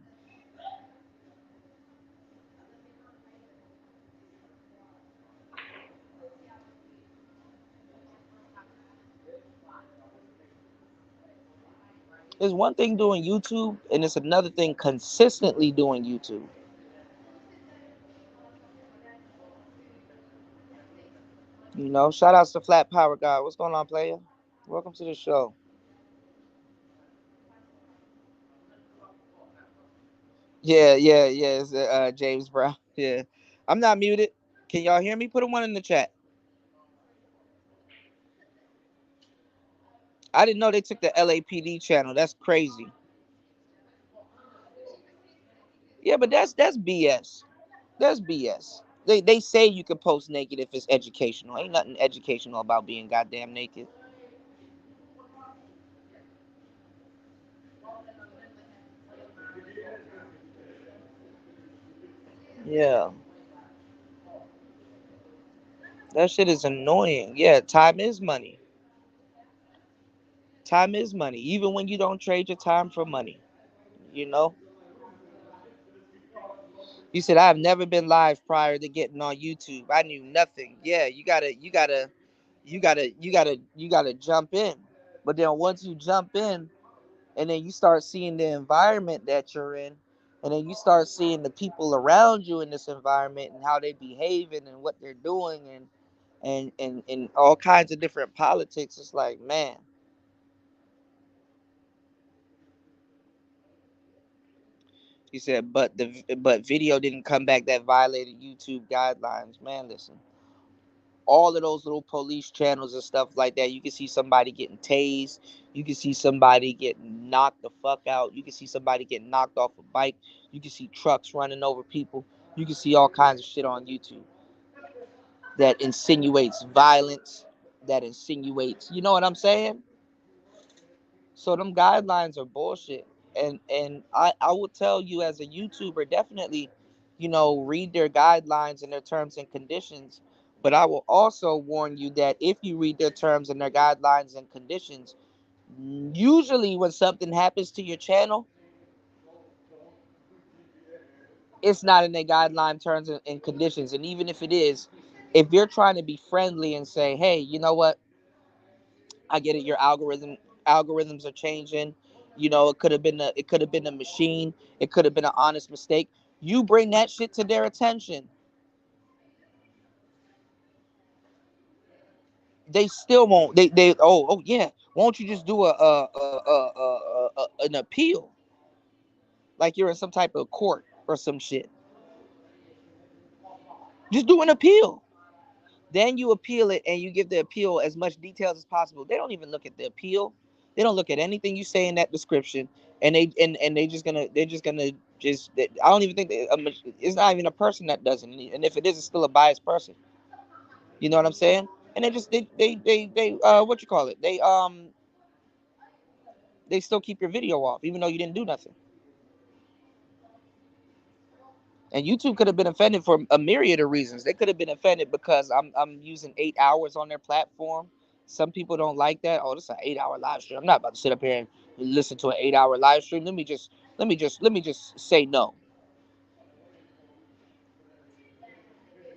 There's one thing doing YouTube, and it's another thing consistently doing YouTube. Shout outs to Flat Power Guy. What's going on, player? Welcome to the show. Yeah. It's, James Brown. Yeah, I'm not muted. Can y'all hear me? Put a one in the chat. I didn't know they took the LAPD channel. That's crazy. Yeah, but that's BS. That's BS. They say you can post naked if it's educational. Ain't nothing educational about being goddamn naked. Yeah, that shit is annoying. Yeah, time is money. Time is money. Even when you don't trade your time for money. You know. You said I've never been live prior to getting on YouTube. I knew nothing. Yeah, you gotta jump in. But then once you jump in, and then you start seeing the environment that you're in, and then you start seeing the people around you in this environment and how they behaving and what they're doing and all kinds of different politics. It's like, man, he said, but video didn't come back that violated YouTube guidelines. Man, listen, all of those little police channels and stuff like that, you can see somebody getting tased, you can see somebody getting knocked the fuck out, you can see somebody getting knocked off a bike, you can see trucks running over people, you can see all kinds of shit on YouTube that insinuates violence, that insinuates, you know what I'm saying? So them guidelines are bullshit. And I will tell you as a YouTuber, definitely, read their guidelines and their terms and conditions. But I will also warn you that if you read their terms and their guidelines and conditions, usually when something happens to your channel, it's not in their guideline terms and conditions. And even if it is, if you're trying to be friendly and say, hey, you know what? I get it. Your algorithms are changing. It could have been a machine. It could have been an honest mistake. You bring that shit to their attention, they still won't. Oh yeah. Won't you just do an appeal like you're in some type of court or some shit? Just do an appeal. Then you appeal it and you give the appeal as much details as possible. They don't even look at the appeal. They don't look at anything you say in that description, and they're just gonna I don't even think it's not even a person that does it, and if it is, it's still a biased person. You know what I'm saying? And they what you call it? They still keep your video off even though you didn't do nothing. And YouTube could have been offended for a myriad of reasons. They could have been offended because I'm using 8 hours on their platform. Some people don't like that. Oh, this is an 8 hour live stream. I'm not about to sit up here and listen to an 8 hour live stream. Let me just say no.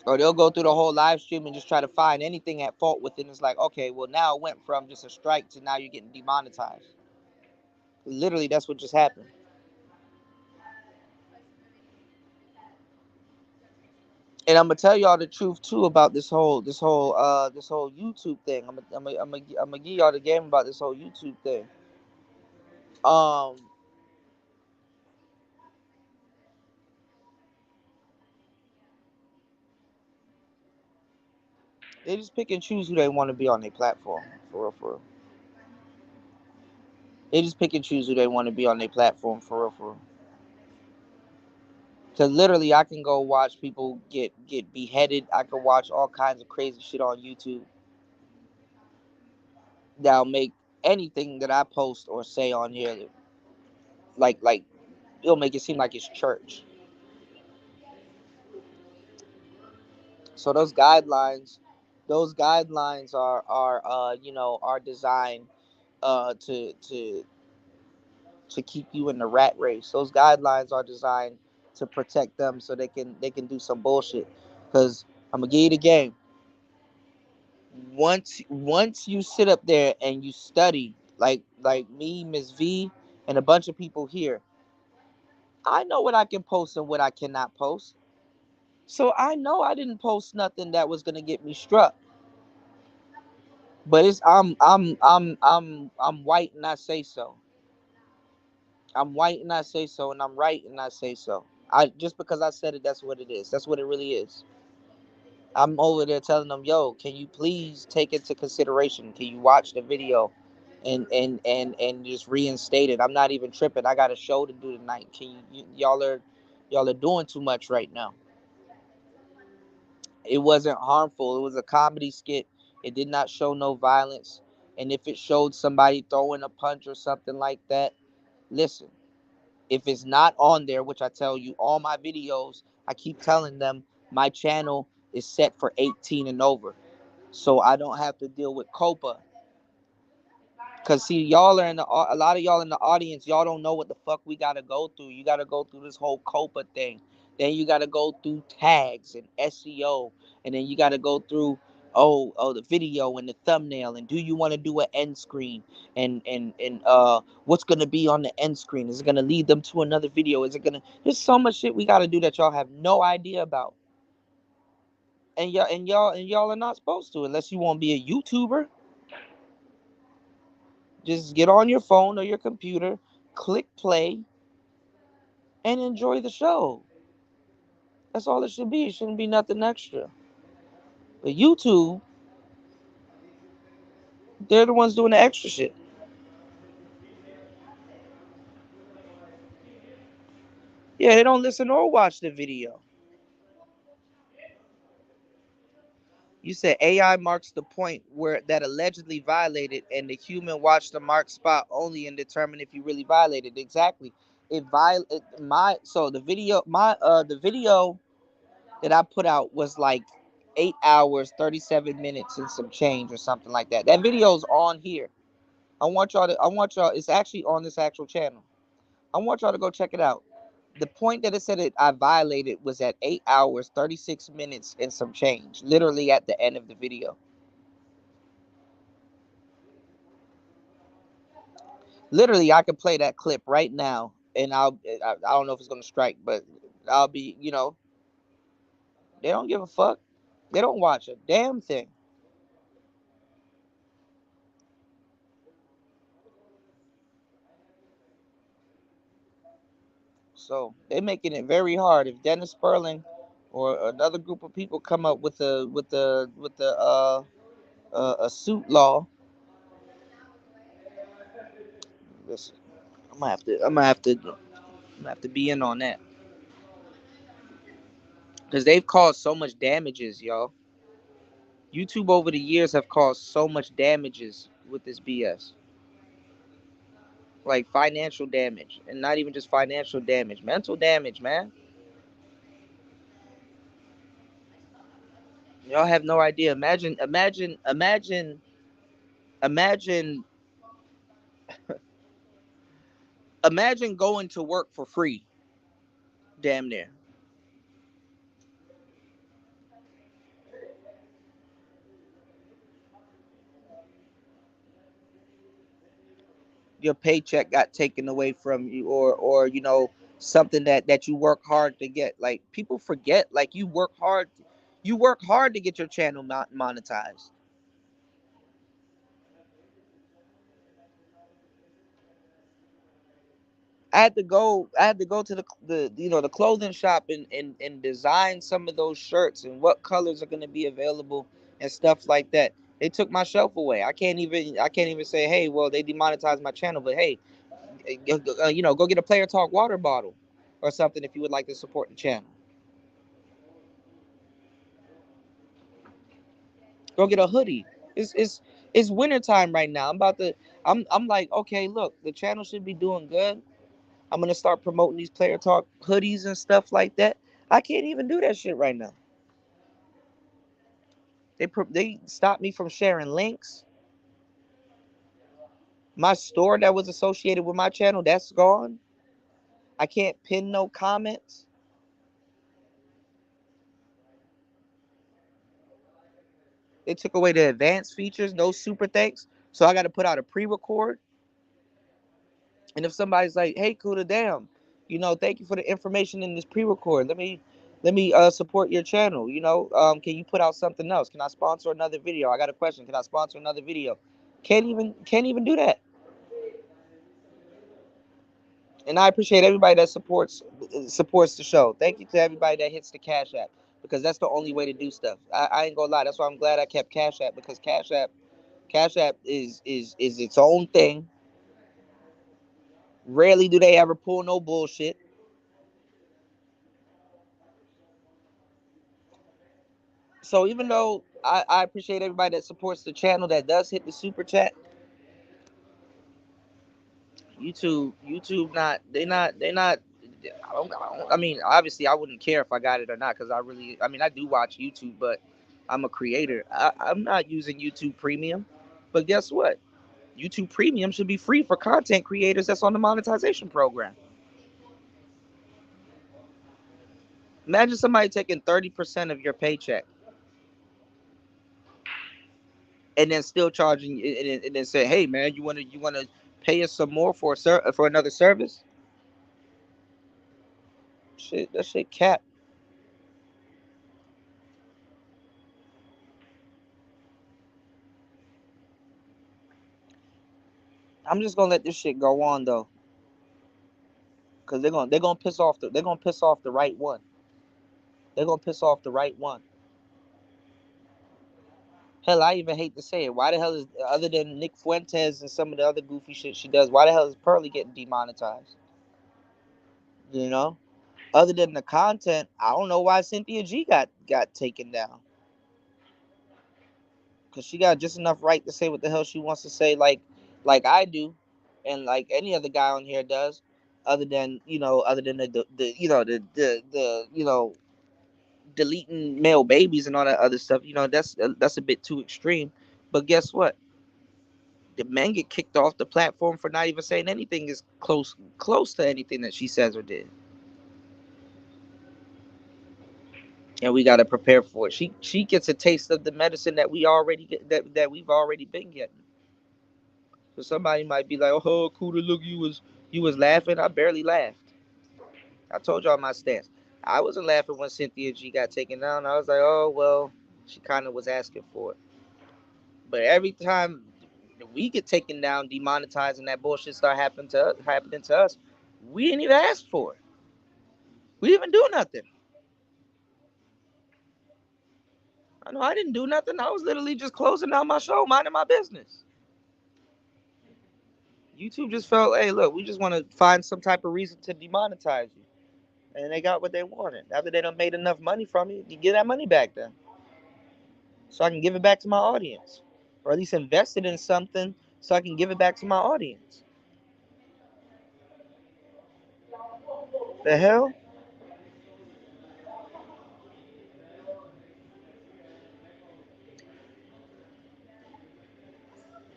Or they'll go through the whole live stream and just try to find anything at fault with it. It's like, okay, well now it went from just a strike to now you're getting demonetized. Literally, that's what just happened. And I'm gonna tell y'all the truth too about this whole YouTube thing. I'm gonna give y'all the game about this whole YouTube thing. Um, they just pick and choose who they want to be on their platform. For real, for real. They just pick and choose who they want to be on their platform. For real, for real. Cause literally, I can go watch people get beheaded. I can watch all kinds of crazy shit on YouTube that'll make anything that I post or say on here like it'll make it seem like it's church. So those guidelines are designed to keep you in the rat race. Those guidelines are designed to protect them so they can do some bullshit. Cause I'm gonna give you the game. Once you sit up there and you study, like me, Miss V, and a bunch of people here, I know what I can post and what I cannot post. So I know I didn't post nothing that was gonna get me struck. But it's I'm white and I say so. I'm white and I say so, and I'm right and I say so. I just because I said it, that's what it is. That's what it really is. I'm over there telling them, yo, can you please take into consideration? Can you watch the video and just reinstate it? I'm not even tripping. I got a show to do tonight. Can y'all are Y'all are doing too much right now. It wasn't harmful. It was a comedy skit. It did not show no violence. And if it showed somebody throwing a punch or something like that, listen, if it's not on there, which I tell you, all my videos, I keep telling them my channel is set for 18 and over. So I don't have to deal with COPA. Cause see, y'all are a lot of y'all in the audience. Y'all don't know what the fuck we gotta go through. You gotta go through this whole COPA thing. Then you gotta go through tags and SEO, and then you gotta go through the video and the thumbnail. And do you want to do an end screen? And what's gonna be on the end screen? Is it gonna lead them to another video? Is it gonna? There's so much shit we gotta do that y'all have no idea about. And y'all are not supposed to unless you want to be a YouTuber. Just get on your phone or your computer, click play, and enjoy the show. That's all it should be. It shouldn't be nothing extra. But YouTube, they're the ones doing the extra shit. Yeah, they don't listen or watch the video. You said AI marks the point where that allegedly violated, and the human watch the marked spot only and determine if you really violated. Exactly. It violated my so the video that I put out was like 8 hours, 37 minutes and some change or something like that. That video's on here. I want y'all, it's actually on this actual channel. I want y'all to go check it out. The point that it said I violated was at 8 hours, 36 minutes and some change, literally at the end of the video. Literally, I could play that clip right now and I don't know if it's going to strike, but I'll be, they don't give a fuck. They don't watch a damn thing. So they're making it very hard. If Dennis Sperling or another group of people come up with a suit law, listen, I'm gonna have to be in on that because they've caused so much damages, y'all. YouTube over the years have caused so much damages with this BS, like financial damage, and not even just financial damage, mental damage, man. Y'all have no idea. Imagine imagine going to work for free, damn near. Your paycheck got taken away from you, or something that you work hard to get. Like, people forget, like, you work hard to get your channel monetized. I had to go to the clothing shop and design some of those shirts and what colors are going to be available and stuff like that. They took my shelf away. I can't even say, hey, well, they demonetized my channel, but hey, go get a Player Talk water bottle or something if you would like to support the channel. Go get a hoodie. It's winter time right now. I'm like, okay, look, the channel should be doing good. I'm gonna start promoting these Player Talk hoodies and stuff like that. I can't even do that shit right now. They stopped me from sharing links. My store that was associated with my channel, that's gone. I can't pin no comments. They took away the advanced features, no super thanks. So I got to put out a pre-record. And if somebody's like, "Hey, Kuda, damn, thank you for the information in this pre-record. Let me support your channel. Can you put out something else? Can I sponsor another video? I got a question. Can I sponsor another video?" Can't even do that. And I appreciate everybody that supports the show. Thank you to everybody that hits the Cash App, because that's the only way to do stuff. I ain't gonna lie. That's why I'm glad I kept Cash App, because Cash App is its own thing. Rarely do they ever pull no bullshit. So even though I appreciate everybody that supports the channel that does hit the super chat, YouTube not they not. I mean, obviously, I wouldn't care if I got it or not because I mean, I do watch YouTube, but I'm a creator. I'm not using YouTube Premium, but guess what? YouTube Premium should be free for content creators that's on the monetization program. Imagine somebody taking 30% of your paycheck and then still charging and then say, "Hey, man, you wanna pay us some more for another service?" Shit, that shit cap. I'm just gonna let this shit go on though, cause they're gonna piss off the right one. They're gonna piss off the right one. Hell, I even hate to say it. Why the hell is, other than Nick Fuentes and some of the other goofy shit she does, why the hell is Pearly getting demonetized? You know, other than the content, I don't know why Cynthia G got taken down. Cause she got just enough right to say what the hell she wants to say, like I do, and like any other guy on here does. Other than the deleting male babies and all that other stuff. That's a bit too extreme. But guess what? The men get kicked off the platform for not even saying anything is close to anything that she says or did, and we got to prepare for it. She gets a taste of the medicine that we already get, that we've already been getting. So somebody might be like, "Oh, cool to look, you was laughing." I barely laughed. I told y'all my stance. I wasn't laughing when Cynthia G got taken down. I was like, "Oh well, she kind of was asking for it." But every time we get taken down, demonetized, and that bullshit start happening to us, we didn't even ask for it. We didn't even do nothing. I know I didn't do nothing. I was literally just closing down my show, minding my business. YouTube just felt, hey, look, we just want to find some type of reason to demonetize you. And they got what they wanted. After they done made enough money from you get that money back then. So I can give it back to my audience. Or at least invest it in something so I can give it back to my audience. The hell?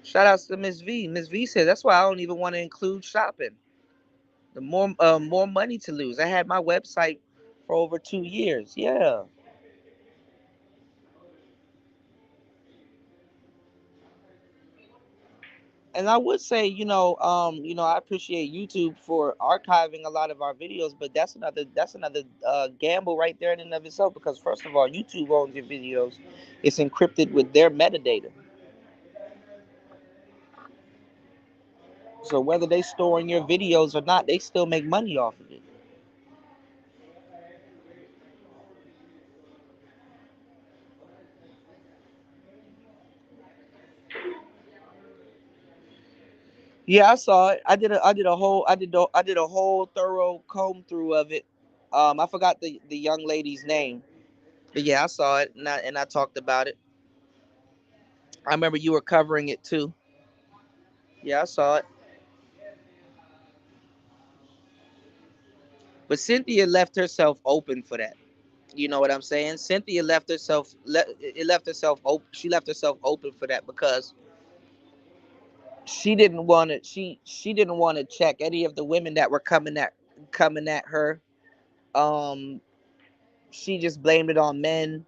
Shout outs to Miss V. Miss V said that's why I don't even want to include shopping. The more money to lose. I had my website for over 2 years. Yeah. And I would say, I appreciate YouTube for archiving a lot of our videos, but that's another gamble right there in and of itself. Because first of all, YouTube owns your videos; it's encrypted with their metadata. So whether they storing your videos or not, they still make money off of it. Yeah, I saw it. I did a whole thorough comb through of it. I forgot the young lady's name, but yeah, I saw it and I talked about it. I remember you were covering it too. Yeah, I saw it. But Cynthia left herself open for that. You know what I'm saying? Cynthia left herself open. She left herself open for that because she didn't want to check any of the women that were coming at her. Um, she just blamed it on men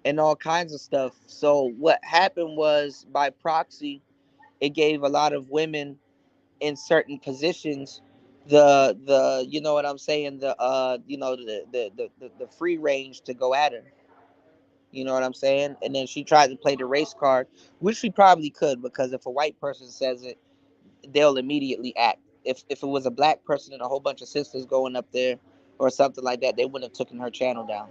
and all kinds of stuff. So what happened was, by proxy, it gave a lot of women in certain positions the you know what I'm saying, the free range to go at her. You know what I'm saying? And then she tried to play the race card, which she probably could, because if a white person says it, they'll immediately act. If it was a black person and a whole bunch of sisters going up there or something like that, they wouldn't have taken her channel down.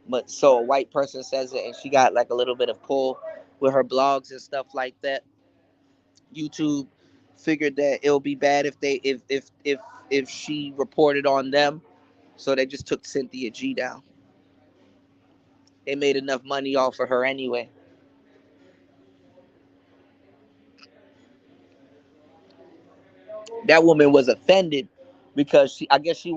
But so a white person says it and she got like a little bit of pull with her blogs and stuff like that. YouTube figured that it'll be bad if she reported on them, so they just took Cynthia G down. They made enough money off of her anyway. That woman was offended because I guess she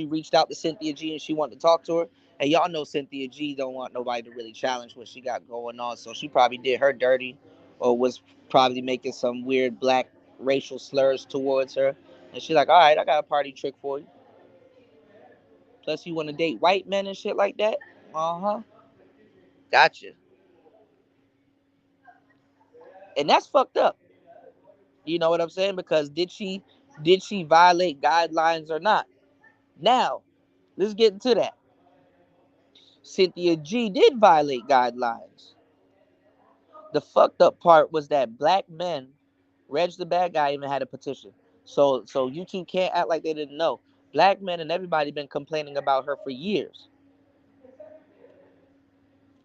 reached out to Cynthia G and she wanted to talk to her. And y'all know Cynthia G don't want nobody to really challenge what she got going on. So she probably did her dirty or was probably making some weird black racial slurs towards her. And she's like, all right, I got a party trick for you. Plus, you want to date white men and shit like that? Uh-huh. Gotcha. And that's fucked up. You know what I'm saying? Because did she violate guidelines or not? Now, let's get into that. Cynthia G did violate guidelines. The fucked up part was that black men, Reg the bad guy even had a petition. So YouTube can't act like they didn't know. Black men and everybody been complaining about her for years.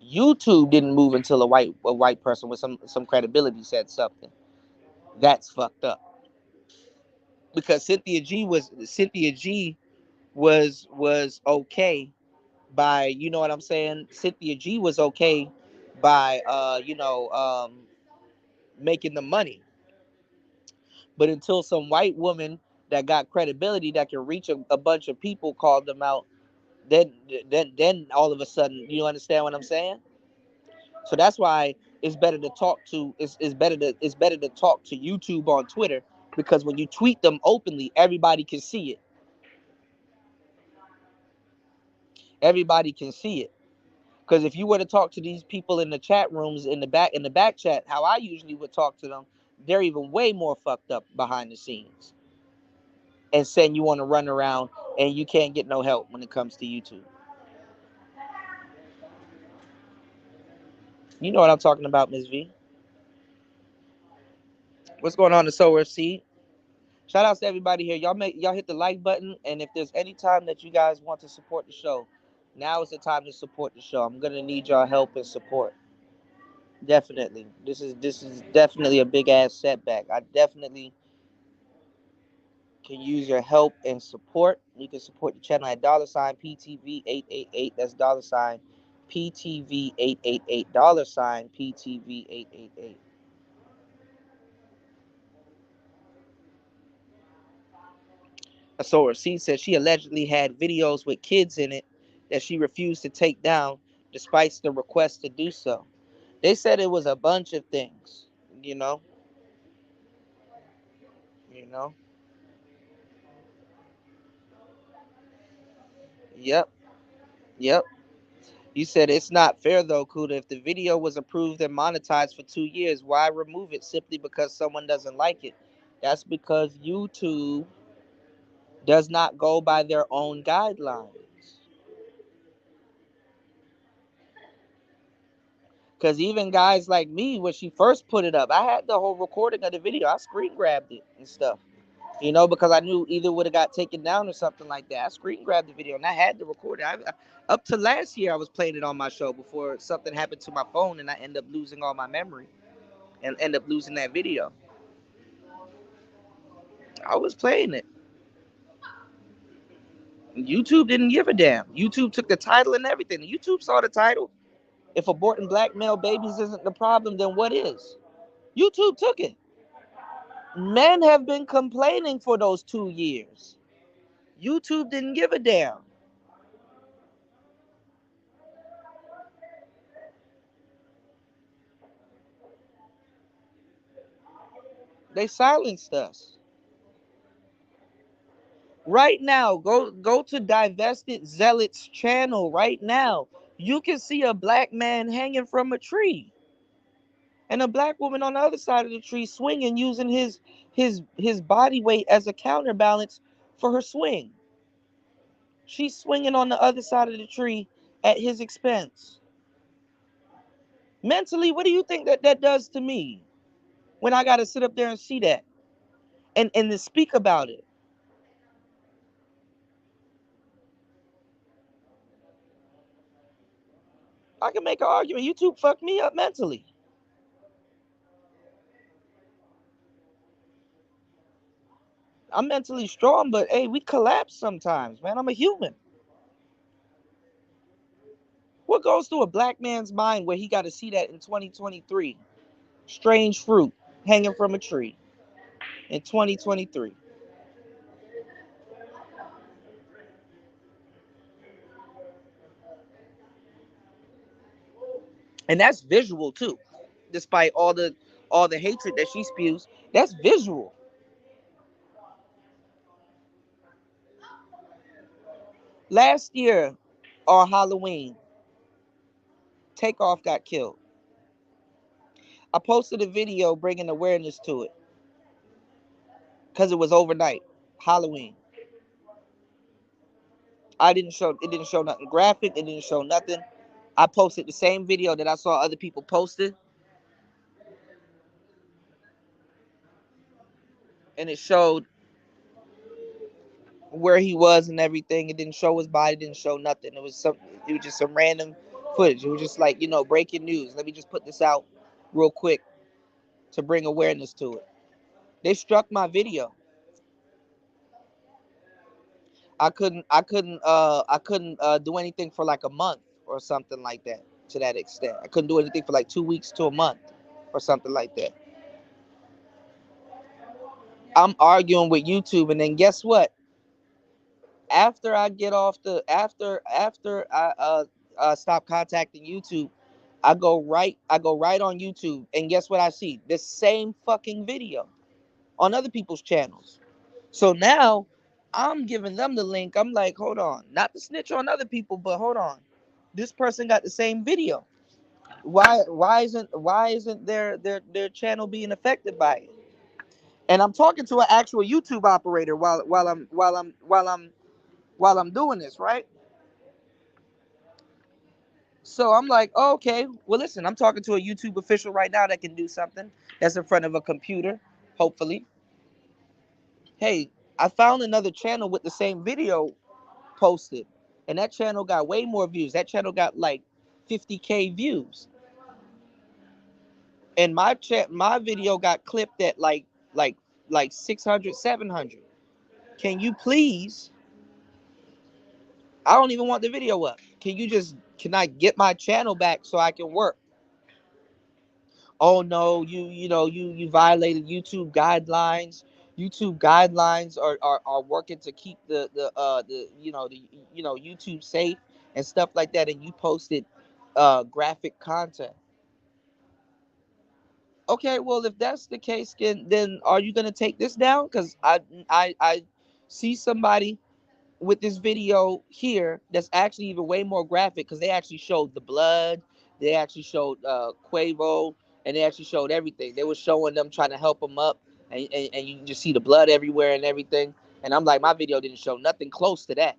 YouTube didn't move until a white person with some credibility said something. That's fucked up. Because Cynthia G was okay by, you know what I'm saying? Cynthia G was okay by making the money. But until some white woman that got credibility that can reach a bunch of people called them out, then then all of a sudden, you understand what I'm saying? So that's why it's better to talk to YouTube on Twitter, because when you tweet them openly, everybody can see it. Everybody can see it. Because if you were to talk to these people in the chat rooms in the back chat, how I usually would talk to them, they're even way more fucked up behind the scenes. And saying you want to run around and you can't get no help when it comes to YouTube. You know what I'm talking about, Ms. V. What's going on in Sower Seed? Shout outs to everybody here. Y'all hit the like button, and if there's any time that you guys want to support the show, now is the time to support the show. I'm gonna need y'all help and support. Definitely. This is definitely a big ass setback. I definitely can use your help and support. You can support the channel at $PTV888. That's $PTV888. $PTV888. So C said she allegedly had videos with kids in it that she refused to take down despite the request to do so. They said it was a bunch of things, you know. You know. Yep. Yep. You said it's not fair though, Kuda. If the video was approved and monetized for 2 years, why remove it simply because someone doesn't like it? That's because YouTube does not go by their own guidelines. Because even guys like me, when she first put it up, I had the whole recording of the video. I screen grabbed it and stuff. Because I knew either would have got taken down or something like that. I screen grabbed the video and I had to record it. Up to last year, I was playing it on my show before something happened to my phone and I end up losing all my memory and end up losing that video. I was playing it. YouTube didn't give a damn. YouTube took the title and everything. YouTube saw the title. If aborting black male babies isn't the problem, then what is? YouTube took it. Men have been complaining for those 2 years. YouTube didn't give a damn. They silenced us. Right now, go to Divested Zealot's channel right now. You can see a black man hanging from a tree. And a black woman on the other side of the tree swinging, using his body weight as a counterbalance for her swing. She's swinging on the other side of the tree at his expense. Mentally, what do you think that does to me when I got to sit up there and see that and to speak about it? I can make an argument. YouTube fucked me up mentally. I'm mentally strong, but hey, we collapse sometimes, man. I'm a human. What goes through a black man's mind where he got to see that in 2023? Strange fruit hanging from a tree in 2023. And that's visual too. Despite all the hatred that she spews, that's visual. Last year on Halloween, Takeoff got killed. I posted a video bringing awareness to it because it was overnight, Halloween. It didn't show nothing graphic, it didn't show nothing. I posted the same video that I saw other people posted, and it showed where he was and everything. It didn't show his body, it didn't show nothing. It was just some random footage. It was just like, breaking news. Let me just put this out real quick to bring awareness to it. They struck my video. I couldn't do anything for like a month or something like that, to that extent. I couldn't do anything for like 2 weeks to a month or something like that. I'm arguing with YouTube, and then guess what? After I get off the after I stop contacting YouTube, I go right on YouTube, and guess what I see? The same fucking video on other people's channels. So now I'm giving them the link. I'm like, hold on, not to snitch on other people, but hold on, this person got the same video. Why isn't their channel being affected by it? And I'm talking to an actual YouTube operator while I'm doing this, right? So I'm like, oh, okay, well, listen, I'm talking to a YouTube official right now that can do something that's in front of a computer, hopefully. Hey, I found another channel with the same video posted, and that channel got way more views. That channel got like 50K views, and my video got clipped at like 600, 700. Can you please? I don't even want the video up. Can I get my channel back so I can work? Oh no, you violated YouTube guidelines. YouTube guidelines are working to keep the YouTube safe and stuff like that, and you posted graphic content. Okay, well, if that's the case, then are you gonna take this down? Because I see somebody with this video here that's actually even way more graphic, because they actually showed the blood, they actually showed Quavo, and they actually showed everything. They were showing them trying to help him up, and you can just see the blood everywhere and everything. And I'm like, my video didn't show nothing close to that.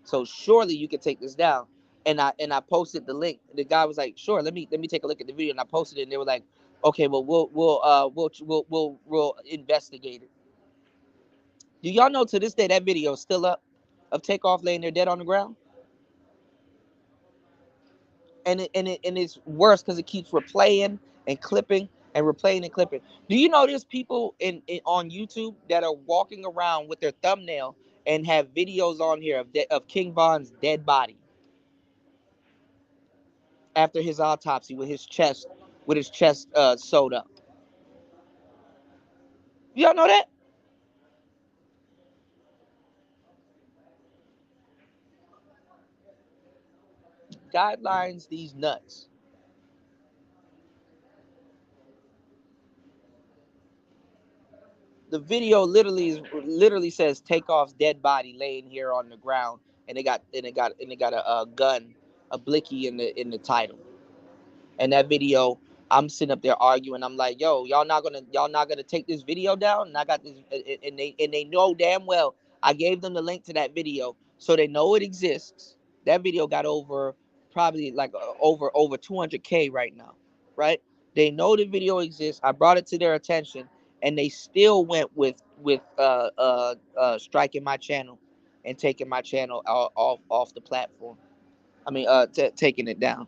So surely you can take this down. And I posted the link. The guy was like, sure, let me take a look at the video, and I posted it, and they were like, okay, well, we'll investigate it. Do y'all know to this day that video is still up of Takeoff laying there dead on the ground? And it's worse because it keeps replaying and clipping and replaying and clipping. Do you know there's people on YouTube that are walking around with their thumbnail and have videos on here of King Von's dead body after his autopsy with his chest sewed up? Y'all know that? Guidelines, these nuts. The video literally says Takeoff's dead body laying here on the ground, and it got a gun, a blicky in the title. And that video, I'm sitting up there arguing. I'm like, yo, y'all not gonna take this video down? And I got this, and they know damn well I gave them the link to that video, so they know it exists. That video got probably like over 200K right now, right? They know the video exists. I brought it to their attention, and they still went with striking my channel and taking my channel off the platform. I mean, taking it down.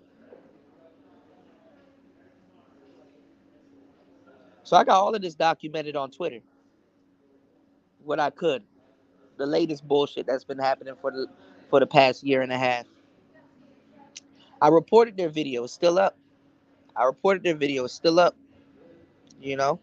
So I got all of this documented on Twitter, what I could, the latest bullshit that's been happening for the past year and a half. I reported their video. It's still up. I reported their video. It's still up. You know.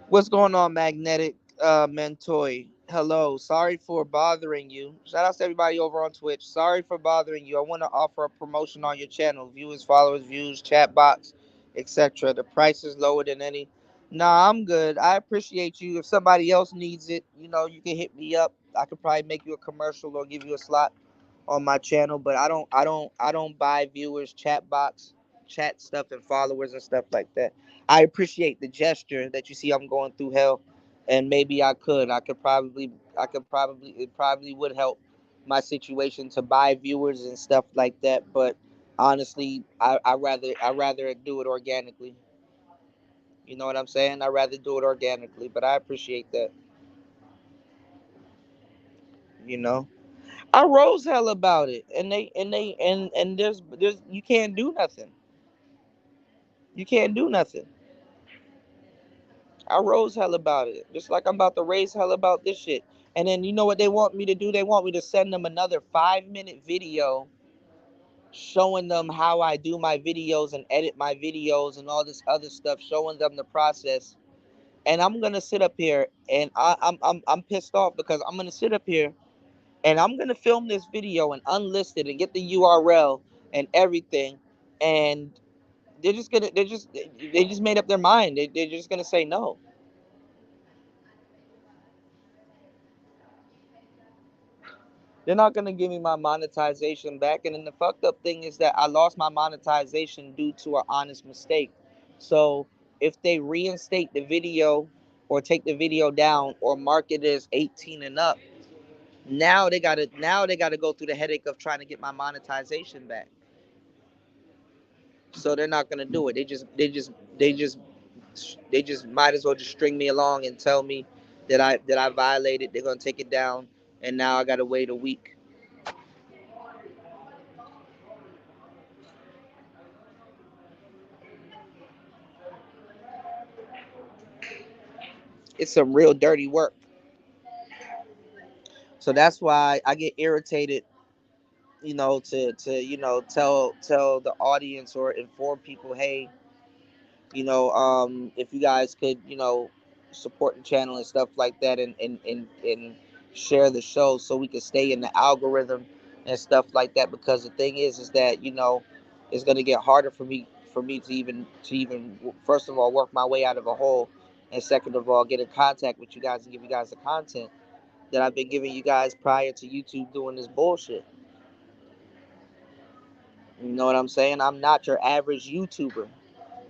What's going on, Magnetic Mentoy? Hello. Sorry for bothering you. Shout out to everybody over on Twitch. Sorry for bothering you. I want to offer a promotion on your channel. Viewers, followers, views, chat box, etc. The price is lower than any. Nah, I'm good. I appreciate you. If somebody else needs it, you can hit me up. I could probably make you a commercial or give you a slot on my channel, but I don't buy viewers, chat box, chat stuff and followers and stuff like that. I appreciate the gesture that you see I'm going through hell, and maybe I could probably it probably would help my situation to buy viewers and stuff like that, but honestly, I rather do it organically. You know what I'm saying? I rather do it organically, but I appreciate that, you know. I rose hell about it, and there's you can't do nothing. You can't do nothing. I rose hell about it, just like I'm about to raise hell about this shit. And then you know what they want me to do? They want me to send them another 5 minute video showing them how I do my videos and edit my videos and all this other stuff, showing them the process. And I'm gonna sit up here and I'm pissed off because I'm gonna sit up here and I'm gonna film this video and unlist it and get the URL and everything, and they just made up their mind. They're just gonna say no. They're not gonna give me my monetization back. And then the fucked up thing is that I lost my monetization due to an honest mistake. So if they reinstate the video or take the video down or mark it as 18 and up, now they gotta go through the headache of trying to get my monetization back. So they're not gonna do it. They just might as well just string me along and tell me that I violated. They're gonna take it down, and now I gotta wait a week. It's some real dirty work. So that's why I get irritated, to tell the audience or inform people, hey, if you guys could, support the channel and stuff like that, and share the show so we can stay in the algorithm and stuff like that. Because the thing is that it's gonna get harder for me to even first of all work my way out of a hole, and second of all get in contact with you guys and give you guys the content that I've been giving you guys prior to YouTube doing this bullshit. You know what I'm saying? I'm not your average YouTuber.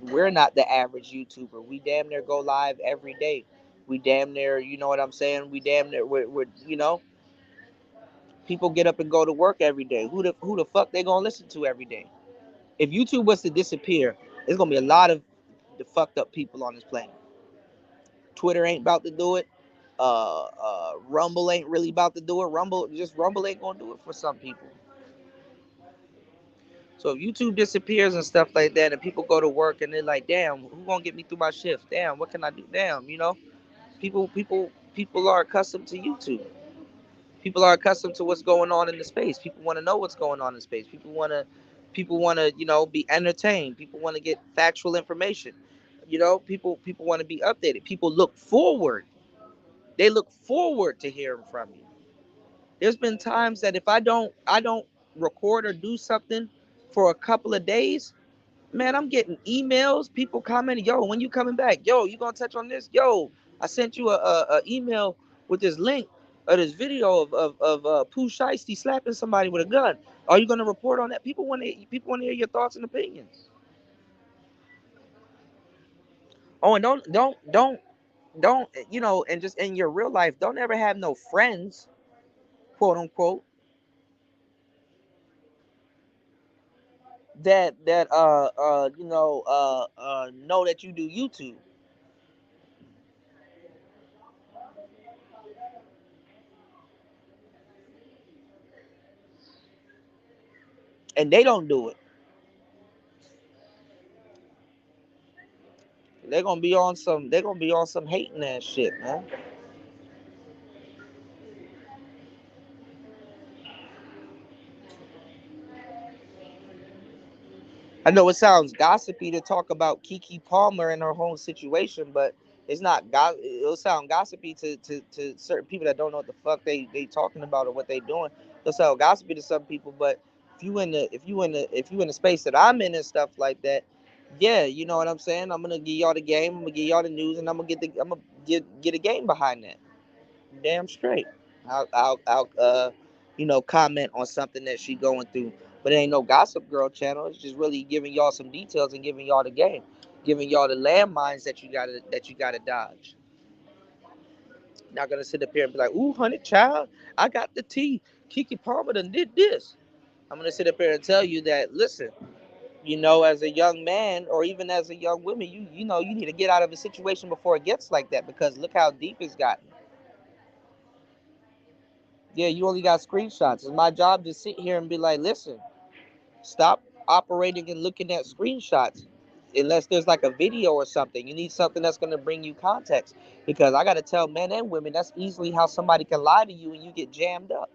We're not the average YouTuber. We damn near go live every day. We damn near, you know what I'm saying? We damn near, people get up and go to work every day. Who the fuck they gonna listen to every day? If YouTube was to disappear, there's gonna be a lot of the fucked up people on this planet. Twitter ain't about to do it. Rumble ain't really about to do it. Rumble ain't gonna do it for some people. So if YouTube disappears and stuff like that, and people go to work and they're like, "Damn, who gonna get me through my shift? Damn, what can I do? Damn, people are accustomed to YouTube. People are accustomed to what's going on in the space. People want to know what's going on in space. People want to be entertained. People want to get factual information. People want to be updated. People look forward. They look forward to hearing from you. There's been times that if I don't record or do something for a couple of days, man, I'm getting emails, people commenting, yo, when you coming back? Yo, you gonna touch on this? Yo, I sent you a email with this link of this video of Pooh Shiesty slapping somebody with a gun. Are you gonna report on that? People want to hear your thoughts and opinions. Oh, and don't and just in your real life, don't ever have no friends, quote unquote, that know that you do YouTube and they don't do it. They're gonna be on some hating ass shit, man. I know it sounds gossipy to talk about Keke Palmer and her whole situation, but it's not. It'll sound gossipy to certain people that don't know what the fuck they talking about or what they doing. It'll sound gossipy to some people, but if you in the space that I'm in and stuff like that, yeah, you know what I'm saying. I'm gonna give y'all the game. I'm gonna give y'all the news, and I'm gonna get a game behind that. Damn straight. I'll comment on something that she going through. But it ain't no gossip girl channel. It's just really giving y'all some details and giving y'all the game, giving y'all the landmines that you gotta dodge. Not gonna sit up here and be like, "Ooh, honey child, I got the tea. Kiki Palmer done did this." I'm gonna sit up here and tell you that. Listen, as a young man or even as a young woman, you need to get out of a situation before it gets like that because look how deep it's gotten. Yeah, you only got screenshots. It's my job to sit here and be like, listen, stop operating and looking at screenshots unless there's like a video or something. You need something that's going to bring you context because I got to tell men and women that's easily how somebody can lie to you and you get jammed up.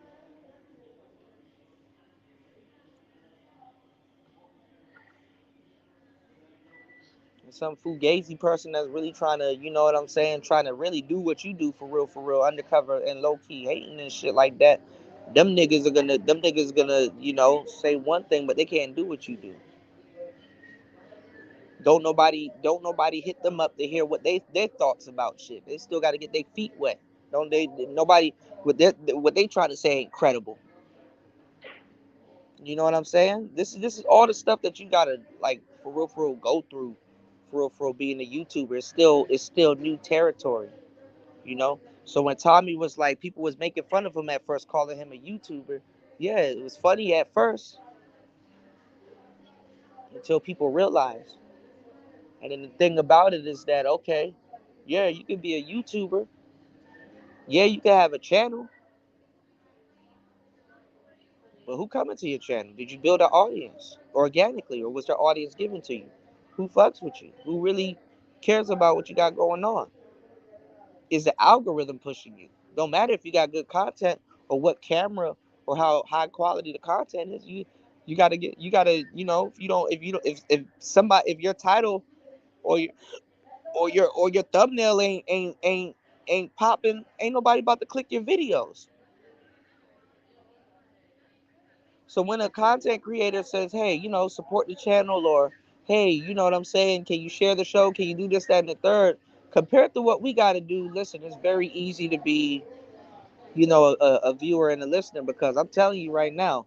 Some fugazi person that's really trying to, you know what I'm saying, trying to really do what you do for real, undercover and low key hating and shit like that. Them niggas gonna, say one thing, but they can't do what you do. Don't nobody hit them up to hear what their thoughts about shit. They still got to get their feet wet. Don't they? Nobody what they trying to say ain't credible. You know what I'm saying? This is all the stuff that you gotta like for real go through, for real being a YouTuber. It's still new territory. You know. So when Tommy was like, people was making fun of him at first, calling him a YouTuber. Yeah, it was funny at first until people realized. And then the thing about it is that okay, yeah, you can be a YouTuber. Yeah, you can have a channel, but who coming to your channel? Did you build an audience organically, or was your audience given to you? Who fucks with you? Who really cares about what you got going on? Is the algorithm pushing you? Don't matter if you got good content or what camera or how high quality the content is. If your title or your thumbnail ain't popping, ain't nobody about to click your videos. So when a content creator says, "Hey, support the channel," or "Hey, you know what I'm saying? Can you share the show? Can you do this, that, and the third?" Compared to what we got to do, listen, it's very easy to be, a viewer and a listener because I'm telling you right now,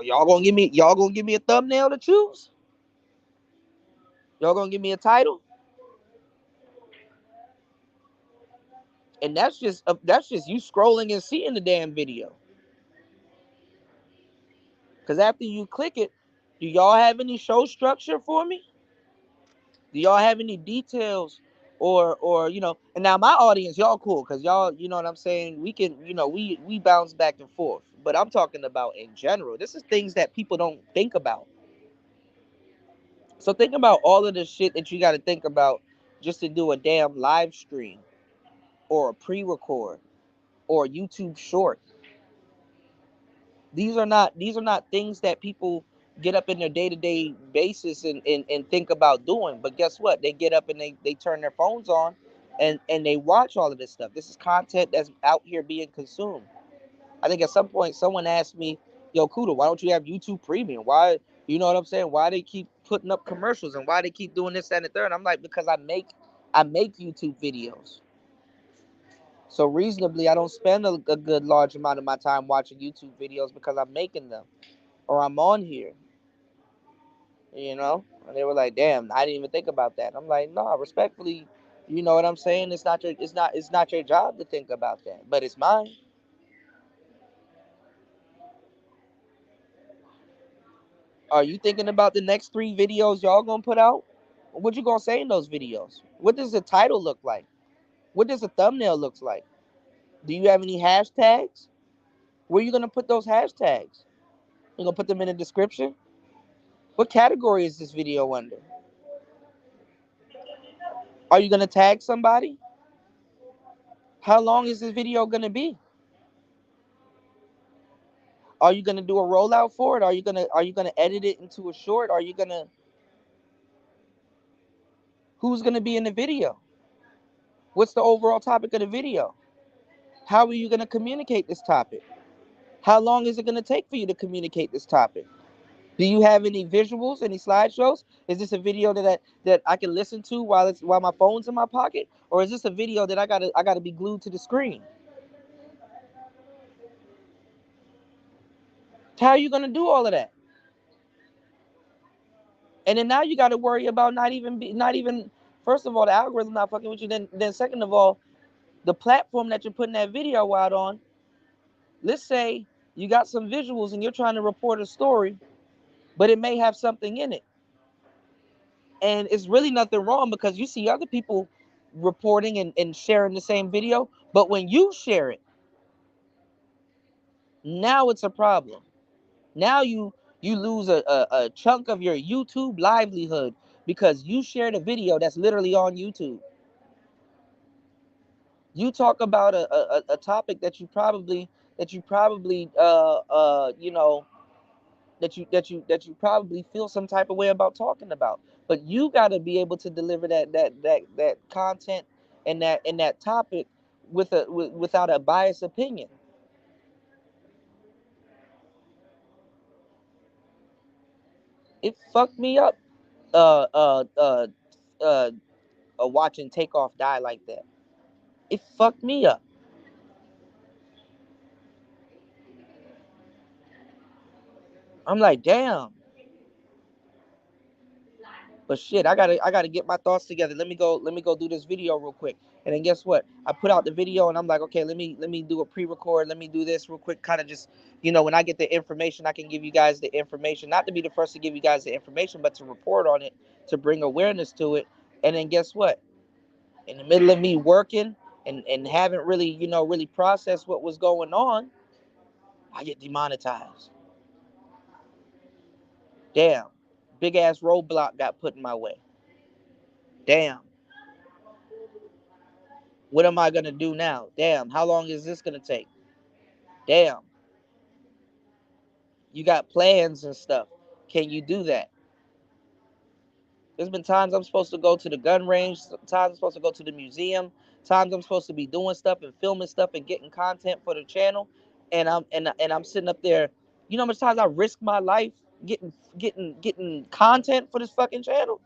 y'all gonna give me a thumbnail to choose? Y'all gonna give me a title? And that's just you scrolling and seeing the damn video. Because after you click it, do y'all have any show structure for me? Do y'all have any details or and now my audience, y'all cool because y'all, you know what I'm saying, we can, we bounce back and forth, but I'm talking about in general. This is things that people don't think about. So think about all of the shit that you got to think about just to do a damn live stream or a pre-record or a YouTube short. These are not things that people get up in their day-to-day basis and think about doing. But guess what? They get up and they turn their phones on and they watch all of this stuff. This is content that's out here being consumed. I think at some point someone asked me, "Yo, Kuda, why don't you have YouTube Premium? Why, you know what I'm saying? Why they keep putting up commercials and why they keep doing this, that, and the third?" I'm like, because I make YouTube videos. So reasonably, I don't spend a good large amount of my time watching YouTube videos because I'm making them or I'm on here, And they were like, "Damn, I didn't even think about that." I'm like, "No, respectfully, you know what I'm saying? It's not your job to think about that, but it's mine." Are you thinking about the next 3 videos y'all gonna put out? What you gonna say in those videos? What does the title look like? What does the thumbnail look like? Do you have any hashtags? Where are you gonna put those hashtags? You gonna put them in the description? What category is this video under? Are you gonna tag somebody? How long is this video gonna be? Are you gonna do a rollout for it? Are you gonna edit it into a short? Are you gonna Who's gonna be in the video? What's the overall topic of the video? How are you gonna communicate this topic? How long is it gonna take for you to communicate this topic? Do you have any visuals, any slideshows? Is this a video that I can listen to while my phone's in my pocket, or is this a video that I gotta be glued to the screen? How are you gonna do all of that? And then now you got to worry about not even first of all the algorithm not fucking with you. Then second of all, the platform that you're putting that video out on. Let's say you got some visuals and you're trying to report a story, but it may have something in it, and it's really nothing wrong because you see other people reporting and sharing the same video. But when you share it, now it's a problem. Now you lose a chunk of your YouTube livelihood because you shared a video that's literally on YouTube. You talk about a topic that you probably you know that you probably feel some type of way about talking about, but you got to be able to deliver that content and that topic without a biased opinion. It fucked me up uh uh uh uh watching Takeoff die like that. It fucked me up. I'm like, damn. But shit, I gotta get my thoughts together. Let me go do this video real quick. And then guess what? I put out the video and I'm like, okay, let me do a pre-record. Let me do this real quick. Kind of just, when I get the information, I can give you guys the information. Not to be the first to give you guys the information, but to report on it, to bring awareness to it. And then guess what? In the middle of me working and haven't really, really processed what was going on, I get demonetized. Damn. Big ass roadblock got put in my way. Damn. What am I gonna do now? Damn, how long is this gonna take? Damn, you got plans and stuff. Can you do that? There's been times I'm supposed to go to the gun range, times I'm supposed to go to the museum, times I'm supposed to be doing stuff and filming stuff and getting content for the channel, and I'm sitting up there. You know how much times I risk my life getting content for this fucking channel?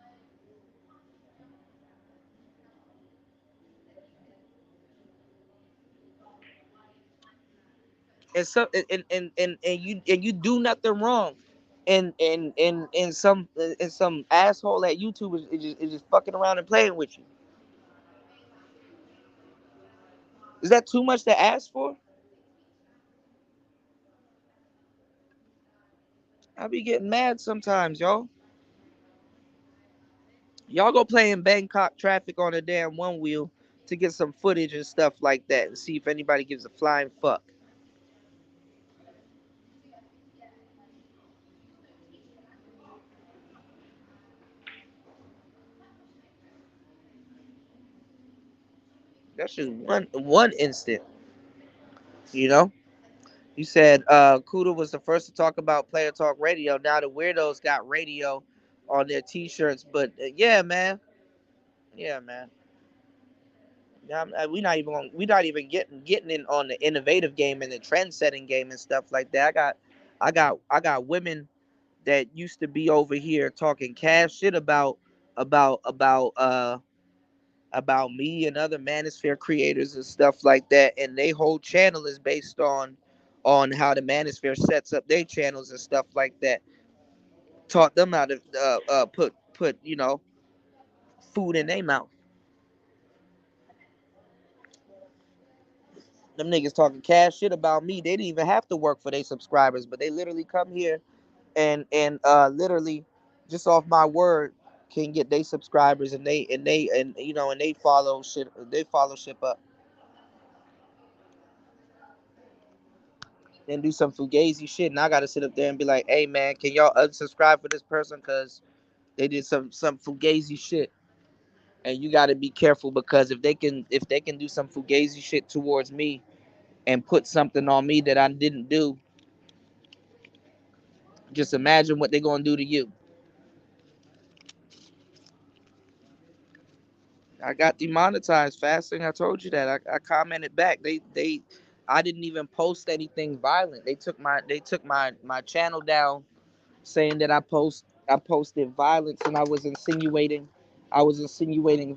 And so and you do nothing wrong, and some asshole at YouTube is just fucking around and playing with you. Is that too much to ask for? I be getting mad sometimes, y'all. Y'all go play in Bangkok traffic on a damn one wheel to get some footage and stuff like that, and see if anybody gives a flying fuck. That's just one instant, you know. You said Kuda was the first to talk about Player Talk Radio. Now the weirdos got radio on their T-shirts, but yeah, man, yeah, man. Yeah, we not even getting in on the innovative game and the trend setting game and stuff like that. I got women that used to be over here talking cash shit about about uh about me and other manosphere creators and stuff like that, and they whole channel is based on how the manosphere sets up their channels and stuff like that. Taught them how to put food in their mouth. Them niggas talking cash shit about me. They didn't even have to work for their subscribers, but they literally come here and literally just off my word can get their subscribers, and they follow shit. They follow shit up and do some fugazi shit, and I gotta sit up there and be like, "Hey man, can y'all unsubscribe for this person because they did some fugazi shit?" And you gotta be careful because if they can do some fugazi shit towards me and put something on me that I didn't do, Just imagine what they're gonna do to you. I got demonetized fasting. I told you that. I commented back. I didn't even post anything violent. They took my channel down, saying that I posted violence and I was insinuating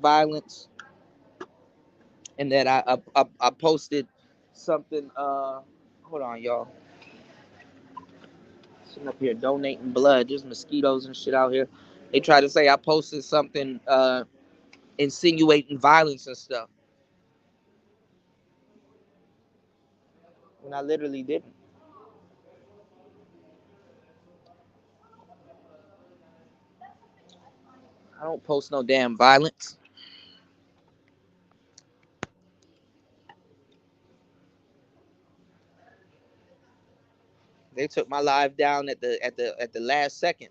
violence, and that I posted something. Hold on, y'all. Sitting up here donating blood. There's mosquitoes and shit out here. They try to say I posted something insinuating violence and stuff, when I literally didn't. I don't post no damn violence. They took my live down at the last second.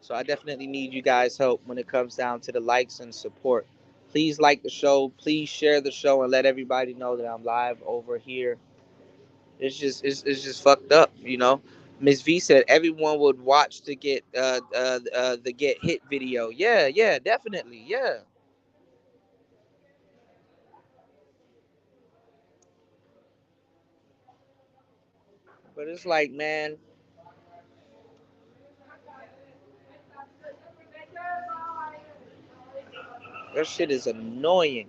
So I definitely need you guys' help when it comes down to the likes and support. Please like the show. Please share the show and let everybody know that I'm live over here. It's just fucked up, you know. Miss V said everyone would watch to get the get hit video. Yeah, yeah, definitely, yeah. But it's like, man, that shit is annoying.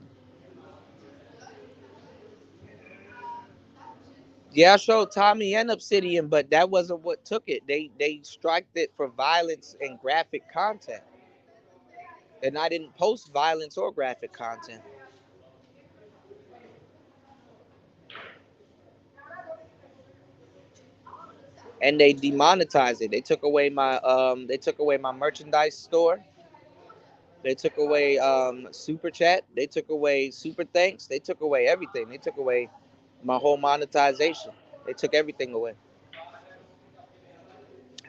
Yeah, I showed Tommy and Obsidian, but that wasn't what took it. They striked it for violence and graphic content, and I didn't post violence or graphic content, and they demonetized it. They took away my merchandise store. They took away super chat. They took away super thanks. They took away everything. They took away my whole monetization. They took everything away.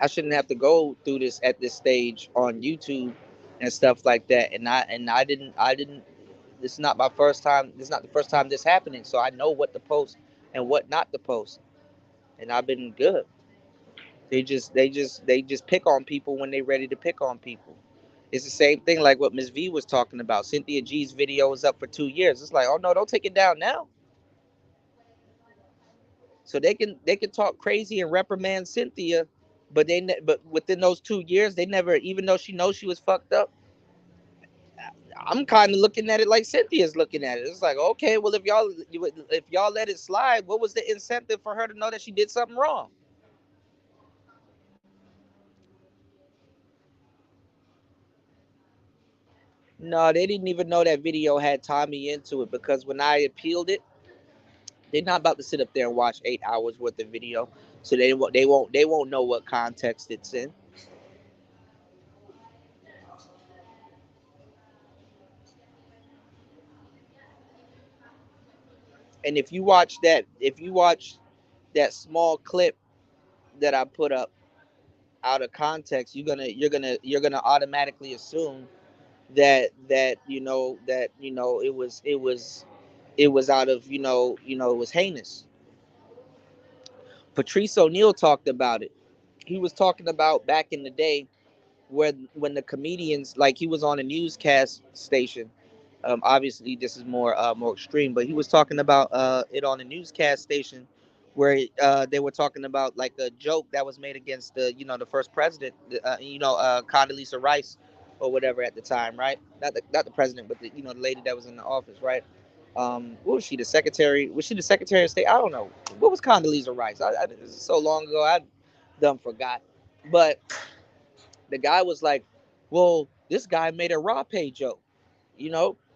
I shouldn't have to go through this at this stage on YouTube and stuff like that. And I didn't. This is not my first time. This is not the first time this happening. So I know what to post and what not to post, and I've been good. They just pick on people when they're ready to pick on people. It's the same thing like what Miss V was talking about. Cynthia G's video was up for 2 years. It's like, oh no, don't take it down now. So they can talk crazy and reprimand Cynthia, but within those 2 years, they never, even though she knows she was fucked up. I'm kind of looking at it like Cynthia's looking at it. It's like, okay, well, if y'all let it slide, what was the incentive for her to know that she did something wrong? No, they didn't even know that video had Tommy into it, because when I appealed it, they're not about to sit up there and watch 8 hours worth of video, so they won't know what context it's in. And if you watch that small clip that I put up out of context, you're gonna automatically assume that it was out of, it was heinous. Patrice O'Neal talked about it. He was talking about back in the day, when the comedians, like, he was on a newscast station. Obviously, this is more extreme, but he was talking about it on a newscast station, where they were talking about, like, a joke that was made against the first president, Condoleezza Rice, or whatever at the time, right? Not the president, but the lady that was in the office, right? What was she, the secretary? Was she the secretary of state? I don't know. What was Condoleezza Rice? It was so long ago, I done forgot. But the guy was like, well, this guy made a raw pay joke.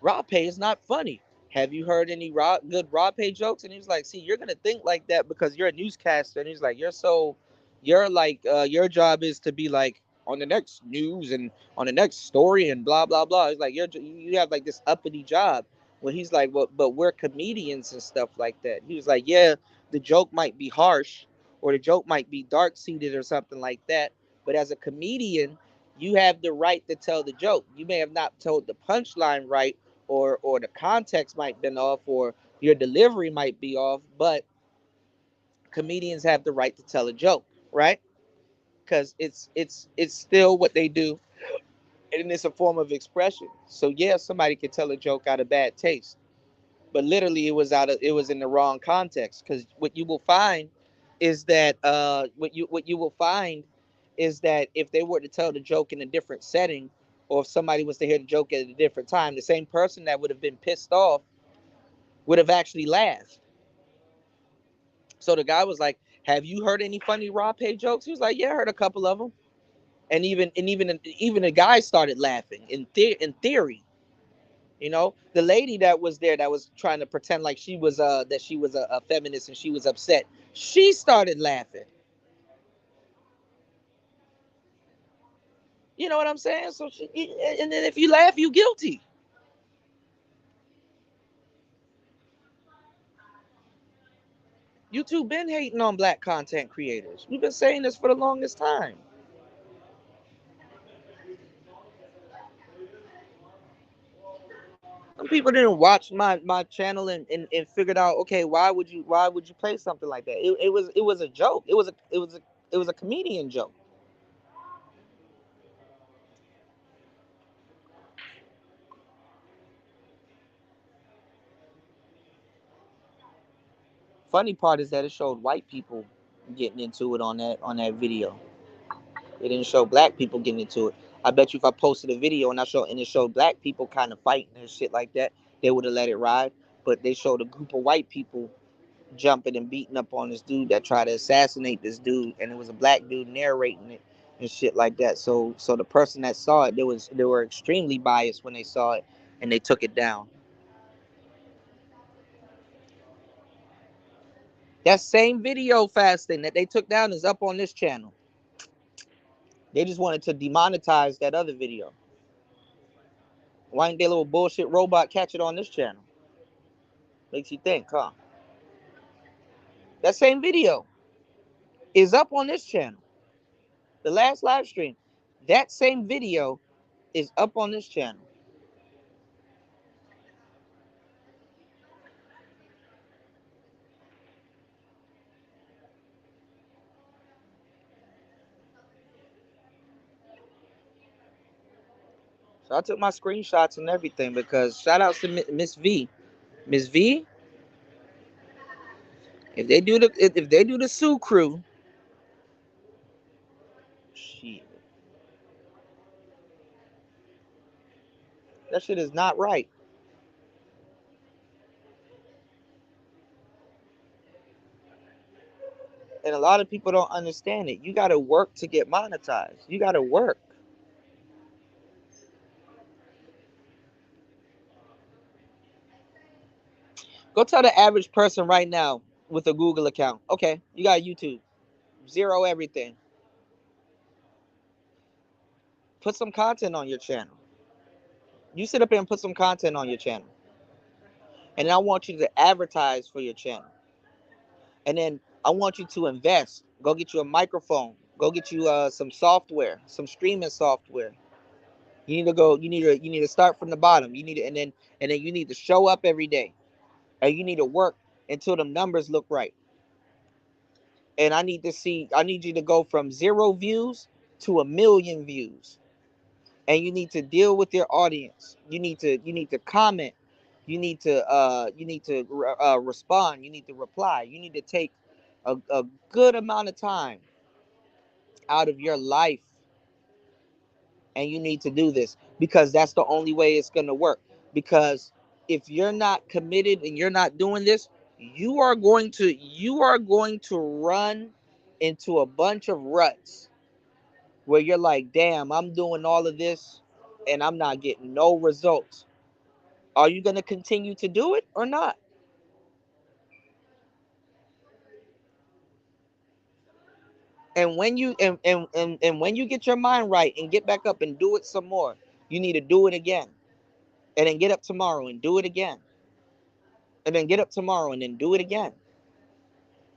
Raw pay is not funny. Have you heard any good raw pay jokes? And he was like, see, you're gonna think like that because you're a newscaster. And he's like, you're like, your job is to be like on the next news and on the next story and blah blah blah. He's like, you have like this uppity job. Well, he's like, well, but we're comedians and stuff like that. He was like, yeah, the joke might be harsh, or the joke might be dark seated or something like that. But as a comedian, you have the right to tell the joke. You may have not told the punchline right, or the context might have been off, or your delivery might be off, but comedians have the right to tell a joke, right? Because it's still what they do, and it's a form of expression. So yeah, somebody could tell a joke out of bad taste, but literally it was in the wrong context. Because what you will find is that what you will find is that if they were to tell the joke in a different setting, or if somebody was to hear the joke at a different time, the same person that would have been pissed off would have actually laughed. So the guy was like, "Have you heard any funny raw pay jokes?" He was like, "Yeah, I heard a couple of them." And even the guy started laughing in theory. You know, the lady that was there that was trying to pretend like she was a feminist and she was upset. She started laughing. You know what I'm saying? So and then if you laugh, you guilty. YouTube been hating on black content creators. We've been saying this for the longest time. Some people didn't watch my channel and figured out, okay, why would you play something like that? It was a joke. It was a comedian joke. Funny part is that it showed white people getting into it on that video. It didn't show black people getting into it. I bet you if I posted a video and it showed black people kind of fighting and shit like that, they would have let it ride. But they showed a group of white people jumping and beating up on this dude that tried to assassinate this dude, and it was a black dude narrating it and shit like that. So the person that saw it, they were extremely biased when they saw it, and they took it down. That same video fasting that they took down is up on this channel. They just wanted to demonetize that other video. Why didn't their little bullshit robot catch it on this channel? Makes you think, huh? That same video is up on this channel. The last live stream, that same video is up on this channel. So I took my screenshots and everything because shout outs to Miss V. Miss V, if they do the Sue crew, shit, that shit is not right. And a lot of people don't understand it. You gotta work to get monetized. You gotta work. Go tell the average person right now with a Google account, okay, you got YouTube, zero everything. Put some content on your channel. You sit up here and put some content on your channel. And I want you to advertise for your channel. And then I want you to invest. Go get you a microphone. Go get you some software, some streaming software. You need to go. You need to start from the bottom. You need to, and then you need to show up every day, and you need to work until the numbers look right. And I need to see. I need you to go from 0 views to 1 million views. And you need to deal with your audience. You need to comment. You need to respond. You need to reply. You need to take a good amount of time out of your life, and you need to do this because that's the only way it's going to work. Because if you're not committed and you're not doing this, you are going to run into a bunch of ruts where you're like, damn, I'm doing all of this and I'm not getting no results. Are you going to continue to do it or not? And when you get your mind right and get back up and do it some more, you need to do it again. And then get up tomorrow and do it again. And then get up tomorrow and then do it again.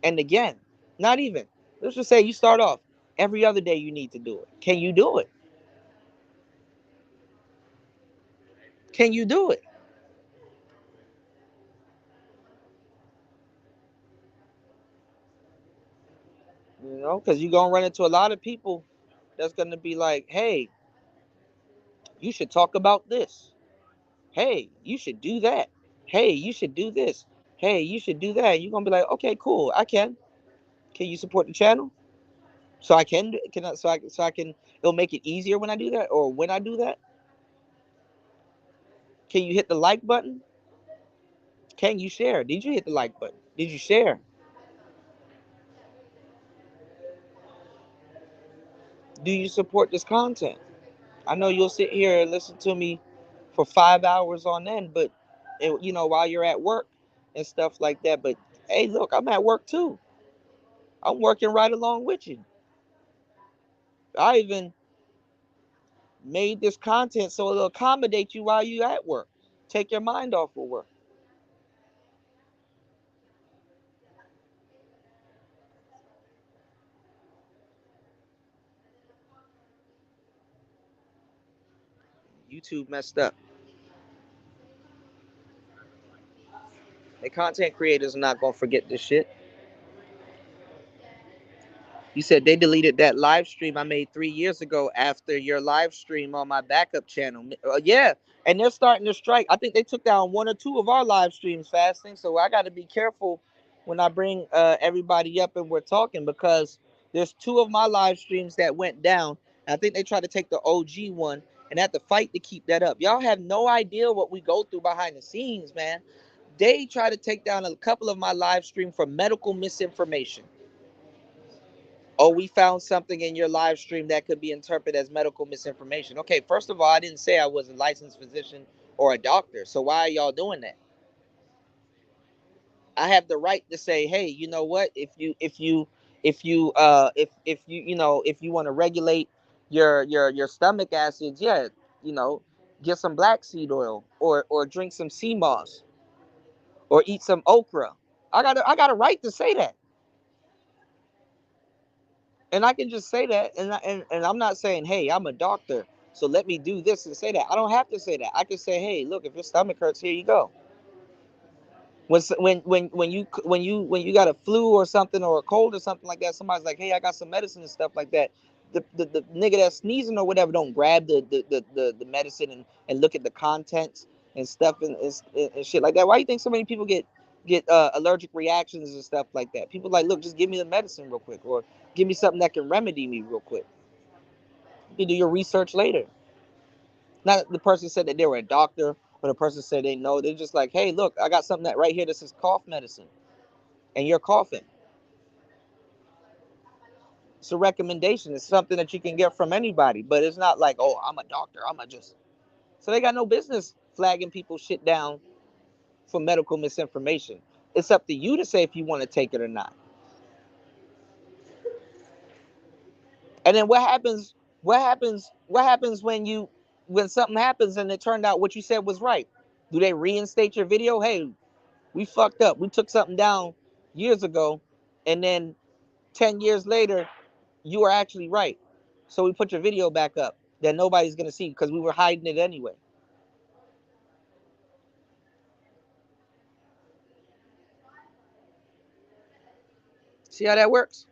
And again. Not even. Let's just say you start off every other day you need to do it. Can you do it? Can you do it? You know, because you're gonna run into a lot of people that's gonna be like, hey, you should talk about this. Hey, you should do that. Hey, you should do this. Hey, you should do that. You're gonna be like, okay, cool, I can. Can you support the channel? So I can I, so I can it'll make it easier when I do that, or when I do that. Can you hit the like button? Can you share? Did you hit the like button? Did you share? Do you support this content? I know you'll sit here and listen to me for 5 hours on end, but you know, while you're at work and stuff like that. But hey, look, I'm at work too. I'm working right along with you. I even made this content so it'll accommodate you while you at work. Take your mind off of work. YouTube messed up. The content creators are not gonna forget this shit. You said they deleted that live stream I made 3 years ago after your live stream on my backup channel. Yeah, and they're starting to strike. I think they took down one or two of our live streams fasting. So I got to be careful when I bring everybody up and we're talking, because there's two of my live streams that went down. I think they tried to take the OG one and had to fight to keep that up. Y'all have no idea what we go through behind the scenes, man. They try to take down a couple of my live stream for medical misinformation. Oh, we found something in your live stream that could be interpreted as medical misinformation. Okay, first of all, I didn't say I was a licensed physician or a doctor. So why are y'all doing that? I have the right to say, hey, you know what? If you you know, if you want to regulate your stomach acids, yeah, you know, get some black seed oil, or drink some sea moss, or eat some okra. I got a right to say that. And I can just say that, and I'm not saying, hey, I'm a doctor, so let me do this and say that. I don't have to say that. I can say, hey, look, if your stomach hurts, here you go. When you got a flu or something, or a cold or something like that, somebody's like, hey, I got some medicine and stuff like that. The nigga that's sneezing or whatever don't grab the medicine and look at the contents and stuff, and shit like that. Why do you think so many people get allergic reactions and stuff like that? People like, look, just give me the medicine real quick, or give me something that can remedy me real quick. You can do your research later. Not the person said that they were a doctor, or the person said they know. They're just like, hey, look, I got something that right here. This is cough medicine, and you're coughing. It's a recommendation. It's something that you can get from anybody, but it's not like, oh, I'm a doctor. I'm a just. So they got no business flagging people shit down for medical misinformation. It's up to you to say if you want to take it or not. And then what happens? What happens when something happens and it turned out what you said was right? Do they reinstate your video? Hey, we fucked up. We took something down years ago, and then 10 years later, you were actually right. So we put your video back up that nobody's gonna see because we were hiding it anyway. See how that works?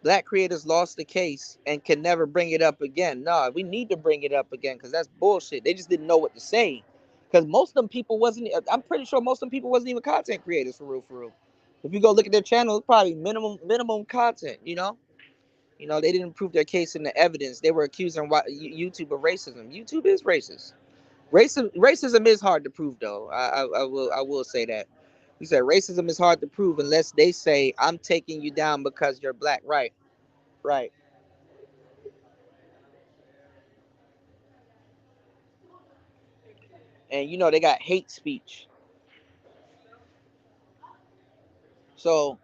Black creators lost the case and can never bring it up again. No, we need to bring it up again because that's bullshit. They just didn't know what to say. Because most of them people wasn't. I'm pretty sure most of them people wasn't even content creators for real, for real. If you go look at their channel, it's probably minimum content. They didn't prove their case in the evidence. They were accusing YouTube of racism. YouTube is racist. Racism is hard to prove, though. I will say that. You said racism is hard to prove unless they say I'm taking you down because you're black. Right, right. And they got hate speech. So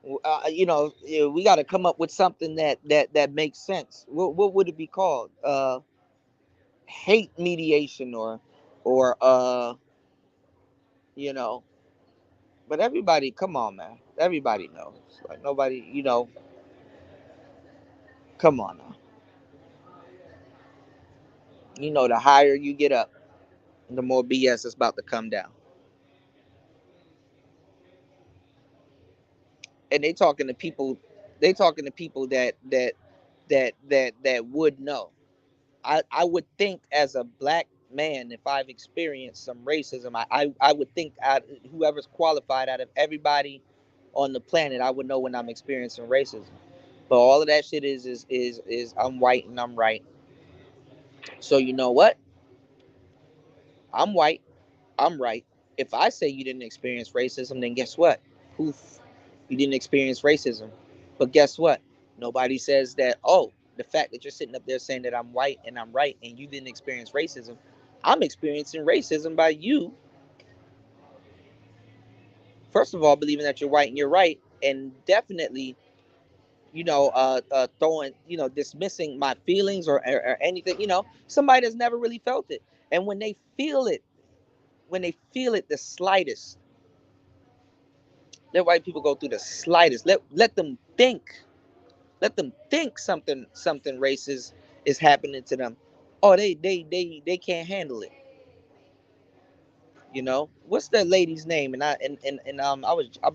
we got to come up with something that makes sense. What would it be called? Hate mediation, or you know. But everybody, come on, man. Everybody knows. Like nobody, come on now. The higher you get up, the more BS is about to come down. and they talking to people. They talking to people that would know. I would think as a black man, if I've experienced some racism, I would think whoever's qualified out of everybody on the planet, I would know when I'm experiencing racism. But all of that shit is I'm white and I'm right. So you know what? I'm white. I'm right. If I say you didn't experience racism, then guess what? Poof, you didn't experience racism. But guess what? Nobody says that, oh, the fact that you're sitting up there saying that I'm white and I'm right and you didn't experience racism, I'm experiencing racism by you, first of all, believing that you're white and you're right, and definitely, throwing, dismissing my feelings or anything, somebody that's never really felt it. And when they feel it the slightest, let white people go through the slightest. Let them think. Let them think something racist is happening to them. Oh, they can't handle it. What's that lady's name? I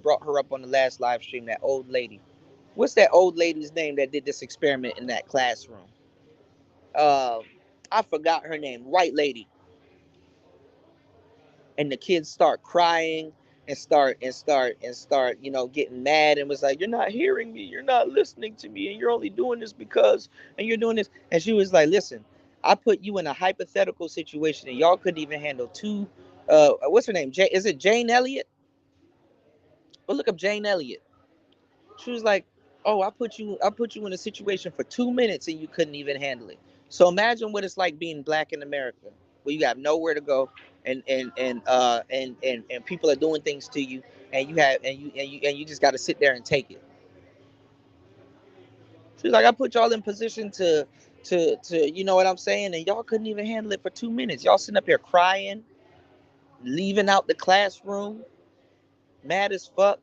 brought her up on the last live stream. That old lady. What's that old lady's name that did this experiment in that classroom? Uh, I forgot her name. White lady. And the kids start crying and start getting mad, and was like, you're not hearing me, you're not listening to me, and you're only doing this because, and you're doing this. And she was like, listen, I put you in a hypothetical situation and y'all couldn't even handle two. What's her name? Is it Jane Elliott? Well, look up Jane Elliott. She was like, oh, I put you in a situation for 2 minutes and you couldn't even handle it. So imagine what it's like being black in America, where you have nowhere to go, and people are doing things to you, and you just got to sit there and take it. She's like, I put y'all in position to you know what I'm saying, and y'all couldn't even handle it for 2 minutes. Y'all sitting up here crying, leaving out the classroom, mad as fuck.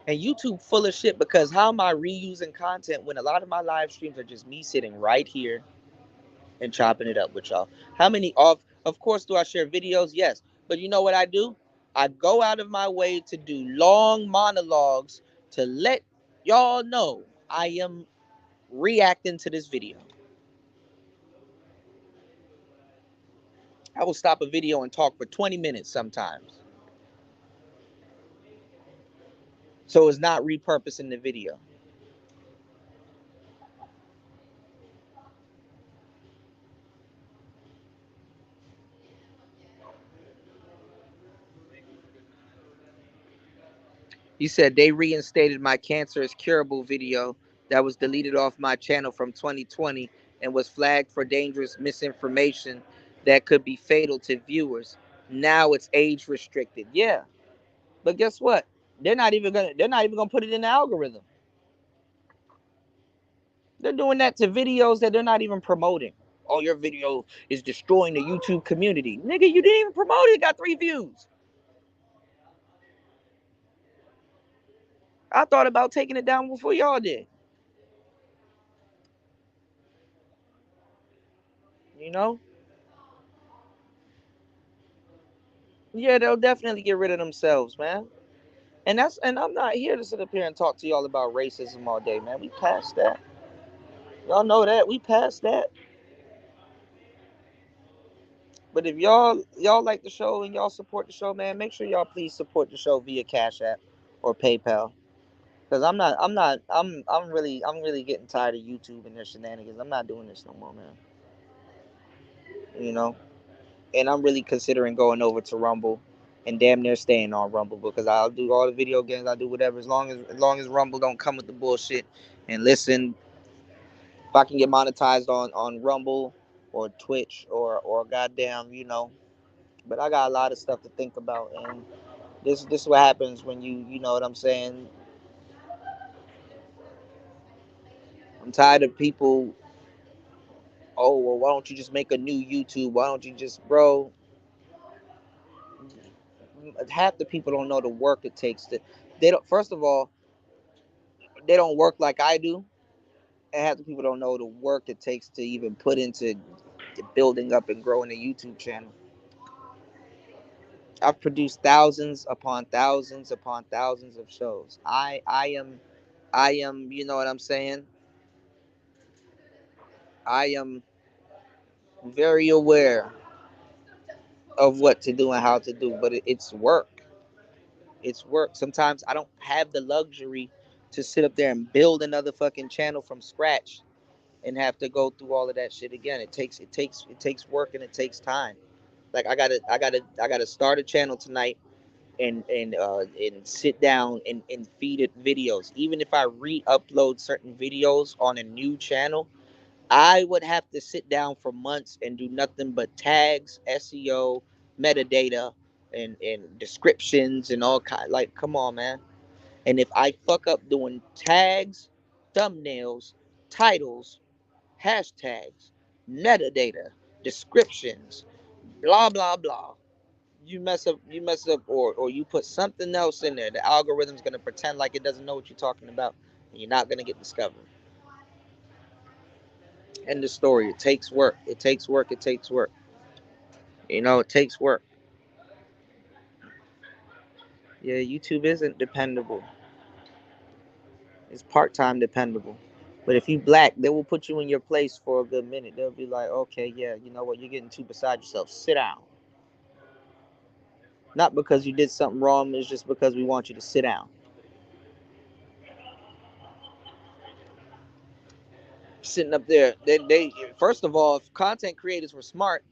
And YouTube full of shit, because how am I reusing content when a lot of my live streams are just me sitting right here and chopping it up with y'all? How many of course do I share videos? Yes. But you know what I do? I go out of my way to do long monologues to let y'all know I am reacting to this video. I will stop a video and talk for 20 minutes sometimes. So it's not repurposing the video. You said they reinstated my cancer is curable video that was deleted off my channel from 2020 and was flagged for dangerous misinformation that could be fatal to viewers. Now it's age restricted. Yeah. But guess what? They're not even gonna put it in the algorithm. They're doing that to videos that they're not even promoting. Oh, your video is destroying the YouTube community. Nigga, you didn't even promote it. It got 3 views. I thought about taking it down before y'all did. You know? Yeah, they'll definitely get rid of themselves, man. And I'm not here to sit up here and talk to y'all about racism all day, man. We passed that. Y'all know that. We passed that. But if y'all like the show and y'all support the show, man, make sure y'all please support the show via Cash App or PayPal. Cause I'm really getting tired of YouTube and their shenanigans. I'm not doing this no more, man. You know? And I'm really considering going over to Rumble and damn near staying on Rumble, because I'll do all the video games, I'll do whatever, as long as Rumble don't come with the bullshit. And listen, if I can get monetized on Rumble or Twitch or goddamn, But I got a lot of stuff to think about, and this is what happens when you know what I'm saying. I'm tired of people. Oh well, why don't you just make a new YouTube? Why don't you just, bro? Half the people don't know the work it takes to. They don't. First of all, they don't work like I do, and half the people don't know the work it takes to even put into building up and growing a YouTube channel. I've produced thousands upon thousands upon thousands of shows. I am, you know what I'm saying? I am very aware of what to do and how to do, but it's work. It's work. Sometimes I don't have the luxury to sit up there and build another fucking channel from scratch and have to go through all of that shit again. It takes work and it takes time. Like I gotta start a channel tonight and sit down and feed it videos. Even if I re-upload certain videos on a new channel, I would have to sit down for months and do nothing but tags, SEO, metadata, and descriptions and all kind. Like, come on, man. And if I fuck up doing tags, thumbnails, titles, hashtags, metadata, descriptions, blah blah blah, you mess up, or you put something else in there, the algorithm's gonna pretend like it doesn't know what you're talking about, and you're not gonna get discovered. End of story. It takes work. It takes work. It takes work. It takes work. Yeah, YouTube isn't dependable. It's part-time dependable. But if you black, they will put you in your place for a good minute. They'll be like, okay, yeah, you know what? You're getting too beside yourself. Sit down. Not because you did something wrong. It's just because we want you to sit down. Sitting up there, they first of all, if content creators were smart,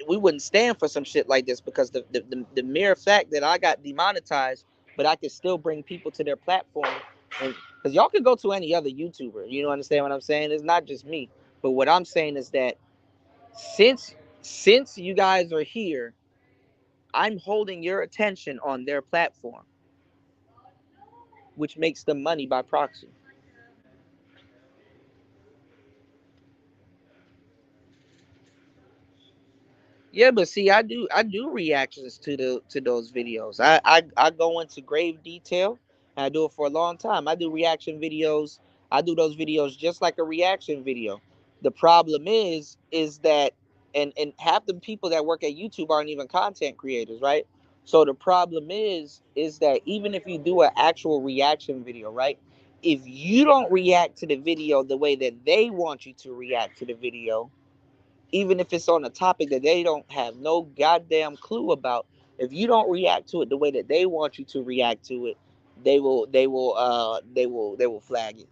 we wouldn't stand for some shit like this, because the mere fact that I got demonetized, but I could still bring people to their platform, and because y'all can go to any other YouTuber, you know, understand what I'm saying? It's not just me. But what I'm saying is that since since you guys are here, I'm holding your attention on their platform, which makes them money by proxy. Yeah, but see, I do reactions to those videos. I go into grave detail, and I do it for a long time. I do reaction videos. I do those videos just like a reaction video. The problem is that, and half the people that work at YouTube aren't even content creators, right? So the problem is that even if you do an actual reaction video, right? If you don't react to the video the way that they want you to react to the video, even if it's on a topic that they don't have no goddamn clue about, if you don't react to it the way that they want you to react to it, they will flag it.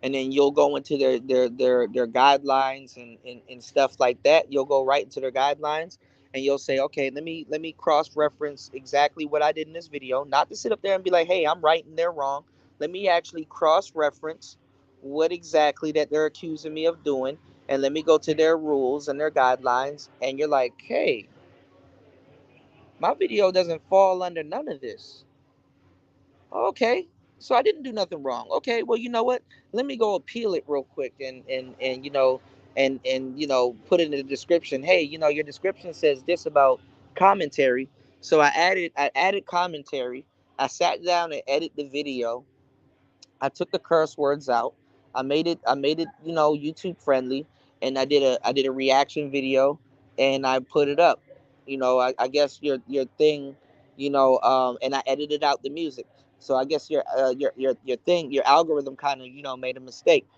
And then you'll go into their guidelines and stuff like that. You'll go right into their guidelines, and you'll say, okay, let me cross reference exactly what I did in this video, not to sit up there and be like, hey, I'm right and they're wrong. Let me actually cross reference what exactly that they're accusing me of doing, and let me go to their rules and their guidelines. And you're like, hey, my video doesn't fall under none of this. Okay, so I didn't do nothing wrong. Okay, well, you know what? Let me go appeal it real quick, and put it in the description. Hey, your description says this about commentary. So I added commentary. I sat down and edited the video. I took the curse words out. I made it YouTube friendly, and I did a reaction video, and I put it up. I guess your thing, and I edited out the music. So I guess your thing, your algorithm kind of made a mistake,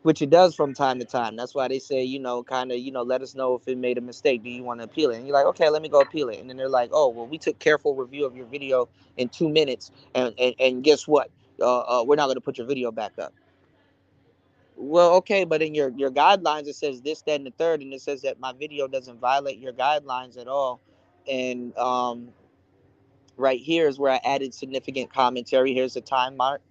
which it does from time to time. That's why they say, kind of, let us know if it made a mistake. Do you want to appeal it? And you're like, okay, let me go appeal it. And then they're like, oh, well, we took careful review of your video in 2 minutes, and guess what? We're not going to put your video back up. Well, okay, but in your guidelines it says this, that, and the third, and it says that my video doesn't violate your guidelines at all. And right here is where I added significant commentary. Here's the time mark.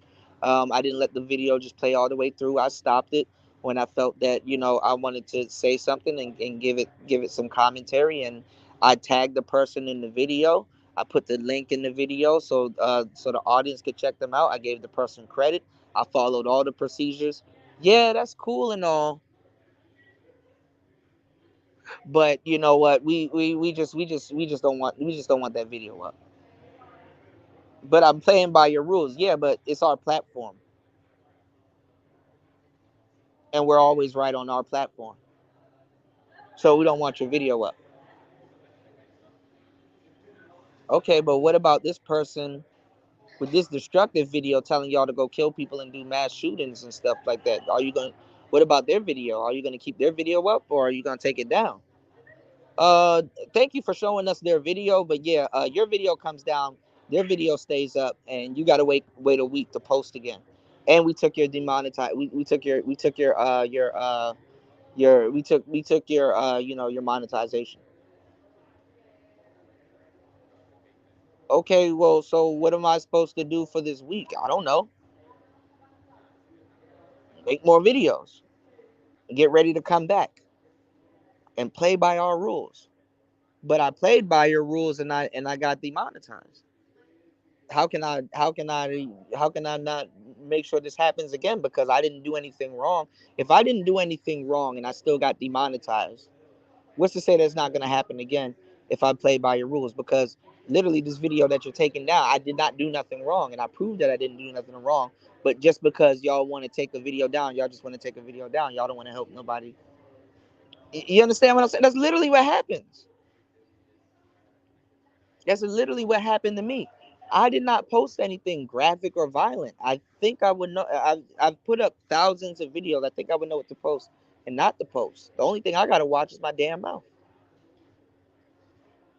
I didn't let the video just play all the way through. I stopped it when I felt that I wanted to say something, and give it some commentary. And I tagged the person in the video. I put the link in the video so the audience could check them out. I gave the person credit. I followed all the procedures. Yeah, that's cool and all, but you know what? We just don't want that video up. But I'm playing by your rules. Yeah, but it's our platform, and we're always right on our platform. So we don't want your video up. Okay, but what about this person with this destructive video telling y'all to go kill people and do mass shootings and stuff like that? Are you going to, what about their video? Are you going to keep their video up, or are you going to take it down? Uh, Thank you for showing us their video, but yeah, your video comes down, their video stays up, and you gotta wait a week to post again. And we took your demonetize, we took your we took your your monetization. Okay, well, so what am I supposed to do for this week? I don't know. Make more videos, get ready to come back and play by our rules. But I played by your rules, and I got demonetized. How can I not make sure this happens again, because I didn't do anything wrong? If I didn't do anything wrong and I still got demonetized, what's to say that's not going to happen again if I play by your rules? Because literally this video that you're taking down, I did not do nothing wrong, and I proved that I didn't do nothing wrong. But just because y'all want to take a video down, y'all just want to take a video down. Y'all don't want to help nobody. You understand what I'm saying? That's literally what happens. That's literally what happened to me. I did not post anything graphic or violent. I think I would know. I've put up thousands of videos. I think I would know what to post and not to post. The only thing I gotta watch is my damn mouth,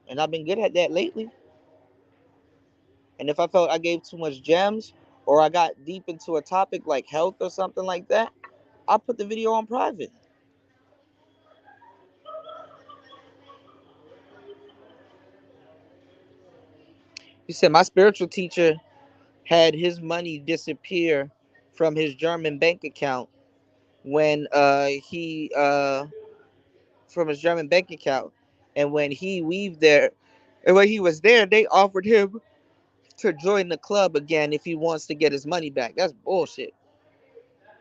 and I've been good at that lately. And if I felt I gave too much gems, or I got deep into a topic like health or something like that, I put the video on private. He said my spiritual teacher had his money disappear from his German bank account when he from his German bank account, and when he weaved there, and when he was there, they offered him to join the club again if he wants to get his money back. That's bullshit.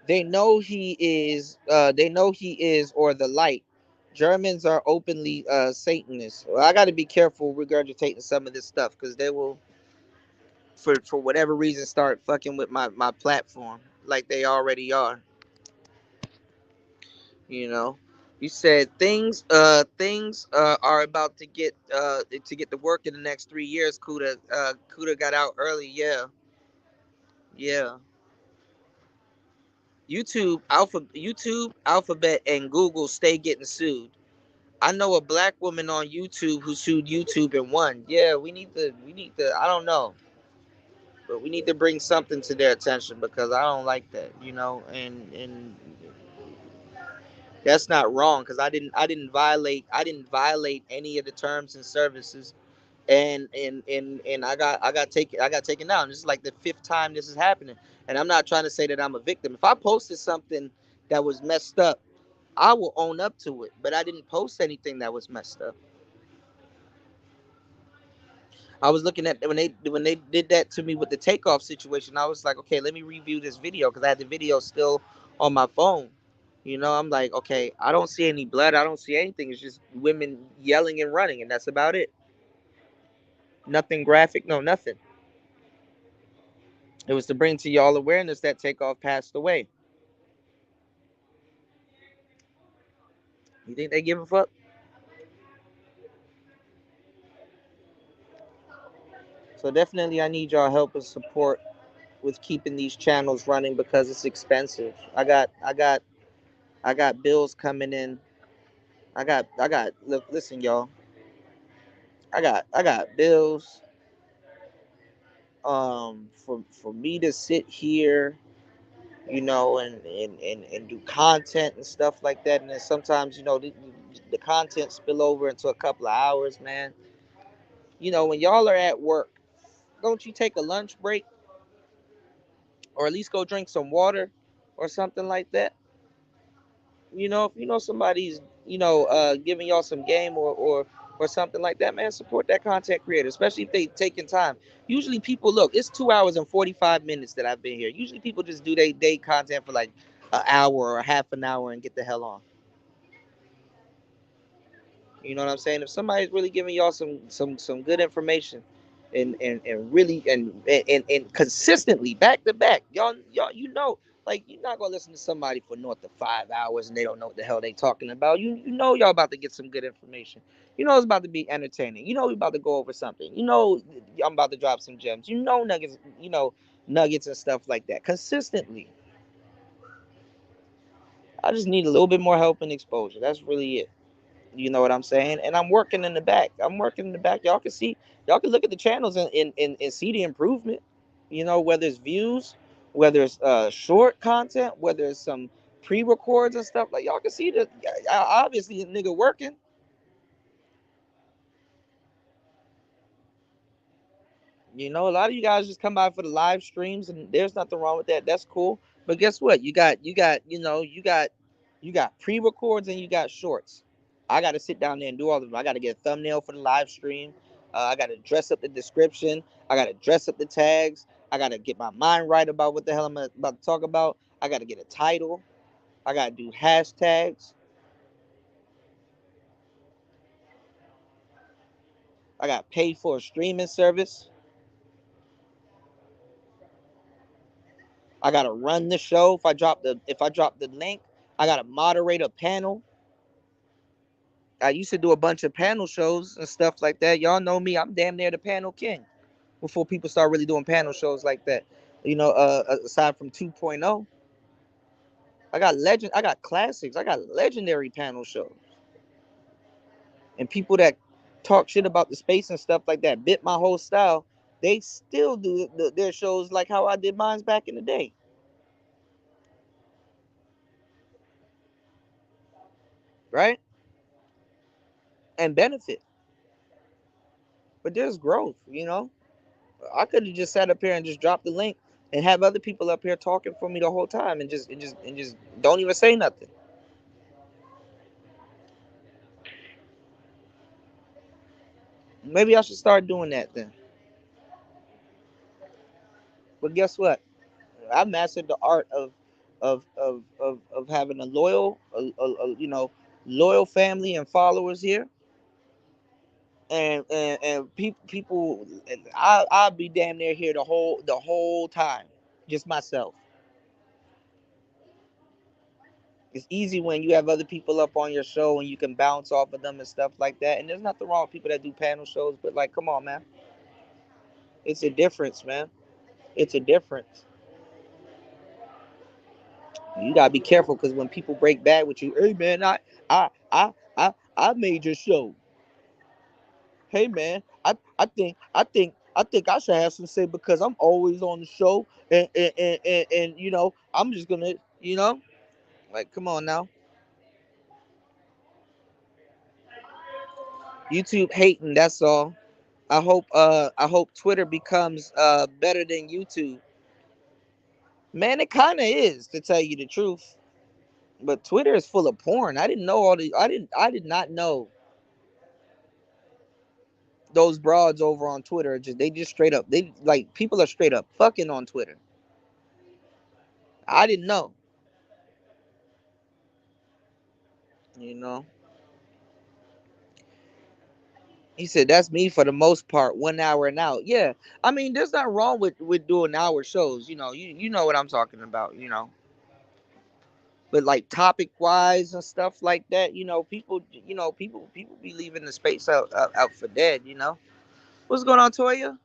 They know he is. They know he is, or the light. Germans are openly Satanists. Well, I got to be careful regurgitating some of this stuff, because they will, for whatever reason, start fucking with my platform like they already are. You know, you said things are about to get to work in the next 3 years. Kuda got out early. Yeah, yeah. YouTube, Alphabet, and Google stay getting sued. I know a black woman on YouTube who sued YouTube and won. Yeah, we need to I don't know, but we need to bring something to their attention, because I don't like that, and that's not wrong, because I didn't violate any of the terms and services, and I got taken down. This is like the fifth time this is happening, and I'm not trying to say that I'm a victim. If I posted something that was messed up, I will own up to it, but I didn't post anything that was messed up. I was looking at when they did that to me with the takeoff situation. I was like, okay, let me review this video, because I had the video still on my phone. I'm like, okay, I don't see any blood. I don't see anything. It's just women yelling and running, and that's about it. Nothing graphic, no nothing. It was to bring to y'all awareness that Takeoff passed away. You think they give a fuck? So definitely, I need y'all help and support with keeping these channels running, because it's expensive. I got bills coming in. Look, listen, y'all. I got bills. For me to sit here, and do content and stuff like that, and then sometimes, the content spill over into a couple of hours, man. When y'all are at work, don't you take a lunch break, or at least go drink some water or something like that? If somebody's, giving y'all some game, or something like that, man, support that content creator, especially if they taking time. Usually people, look, it's 2 hours and 45 minutes that I've been here. Usually people just do their day content for like an hour or half an hour and get the hell on. You know what I'm saying? If somebody's really giving y'all some good information, and really, and consistently, back to back, y'all, Like, you're not gonna listen to somebody for north of 5 hours and they don't know what the hell they talking about. You know y'all about to get some good information. You know it's about to be entertaining. You know we about to go over something. You know I'm about to drop some gems. You know nuggets. You know nuggets and stuff like that consistently. I just need a little bit more help and exposure. That's really it. You know what I'm saying? And I'm working in the back. I'm working in the back. Y'all can see, y'all can look at the channels and see the improvement. You know, whether it's views, whether it's short content, whether it's some pre-records and stuff. Like y'all can see that obviously a nigga working. You know, a lot of you guys just come by for the live streams, and there's nothing wrong with that. That's cool. But guess what? You got pre-records and you got shorts. I got to sit down there and do all of them. I got to get a thumbnail for the live stream. I got to dress up the description. I got to dress up the tags. I got to get my mind right about what the hell I'm about to talk about. I got to get a title. I got to do hashtags. I got to pay for a streaming service. I gotta run the show. If I drop the link, I gotta moderate a panel. I used to do a bunch of panel shows and stuff like that. Y'all know me. I'm damn near the panel king. Before people start really doing panel shows like that, aside from 2.0, I got classics, I got legendary panel shows, and people that talk shit about the space and stuff like that, bit my whole style. They still do their shows like how I did mine back in the day, right? And benefit. But there's growth, you know. I could have just sat up here and just dropped the link and have other people up here talking for me the whole time and just don't even say nothing. Maybe I should start doing that then. But guess what? I mastered the art of having a loyal family and followers here, and people. I'll be damn near here the whole time, just myself. It's easy when you have other people up on your show and you can bounce off of them and stuff like that. And there's nothing wrong with people that do panel shows, but like, come on, man, it's a difference, man. It's a difference. You gotta be careful because when people break bad with you, hey man, I made your show. Hey man, I think I should have some say because I'm always on the show and I'm just gonna like come on now. YouTube hating, that's all. I hope Twitter becomes better than YouTube. Man, it kind of is, to tell you the truth. But Twitter is full of porn. I didn't know all the I did not know those broads over on Twitter they just straight up, they like people are straight up fucking on Twitter. I didn't know, you know. He said that's me for the most part, 1 hour and out. Yeah. I mean, there's nothing wrong with doing hour shows, you know what I'm talking about. But like topic wise and stuff like that, people be leaving the space out for dead. What's going on, Toya?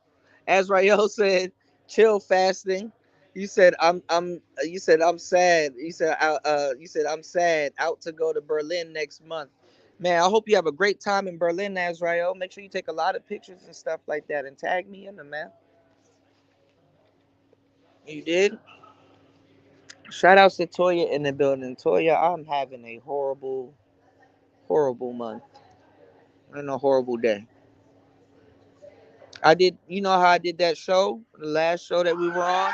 As Rael said, chill fasting. You said I'm sad. You said I'm sad. Out to go to Berlin next month. Man, I hope you have a great time in Berlin, Azrael. Make sure you take a lot of pictures and stuff like that and tag me in them, man. You did? Shout outs to Toya in the building. Toya, I'm having a horrible, horrible month and a horrible day. You know how I did that show, the last show that we were on?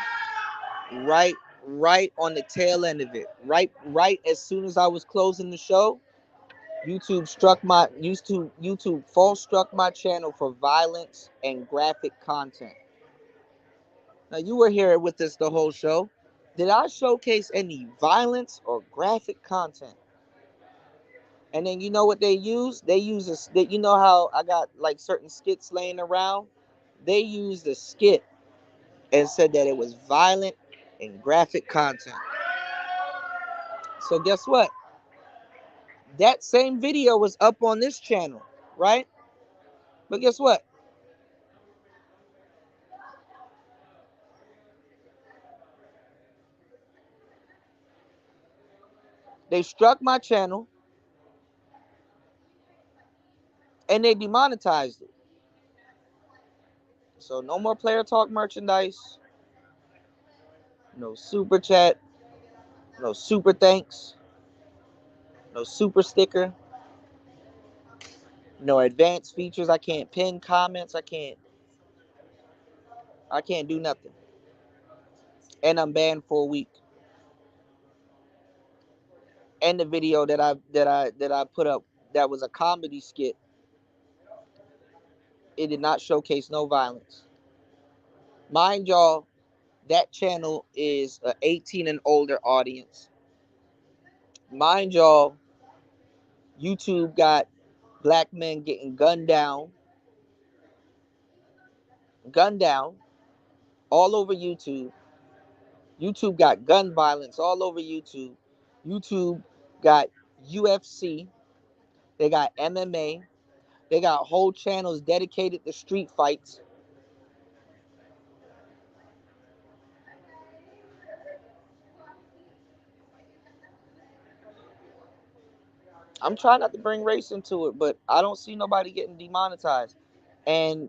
Right, right on the tail end of it. Right as soon as I was closing the show, YouTube false struck my channel for violence and graphic content. Now you were here with us the whole show. Did I showcase any violence or graphic content? And then you know what they use? They use you know how I got like certain skits laying around? They used a skit and said that it was violent and graphic content. So guess what? That same video was up on this channel, right? But guess what? They struck my channel and they demonetized it. So no more player talk merchandise, no super chat, no super thanks, no super sticker, no advanced features. I can't pin comments. I can't do nothing. And I'm banned for a week. And the video that I put up that was a comedy skit, it did not showcase no violence. Mind y'all, that channel is a 18 and older audience. Mind y'all, YouTube got black men getting gunned down all over YouTube. YouTube got gun violence all over YouTube. YouTube got UFC. They got MMA. They got whole channels dedicated to street fights. I'm trying not to bring race into it, but I don't see nobody getting demonetized. And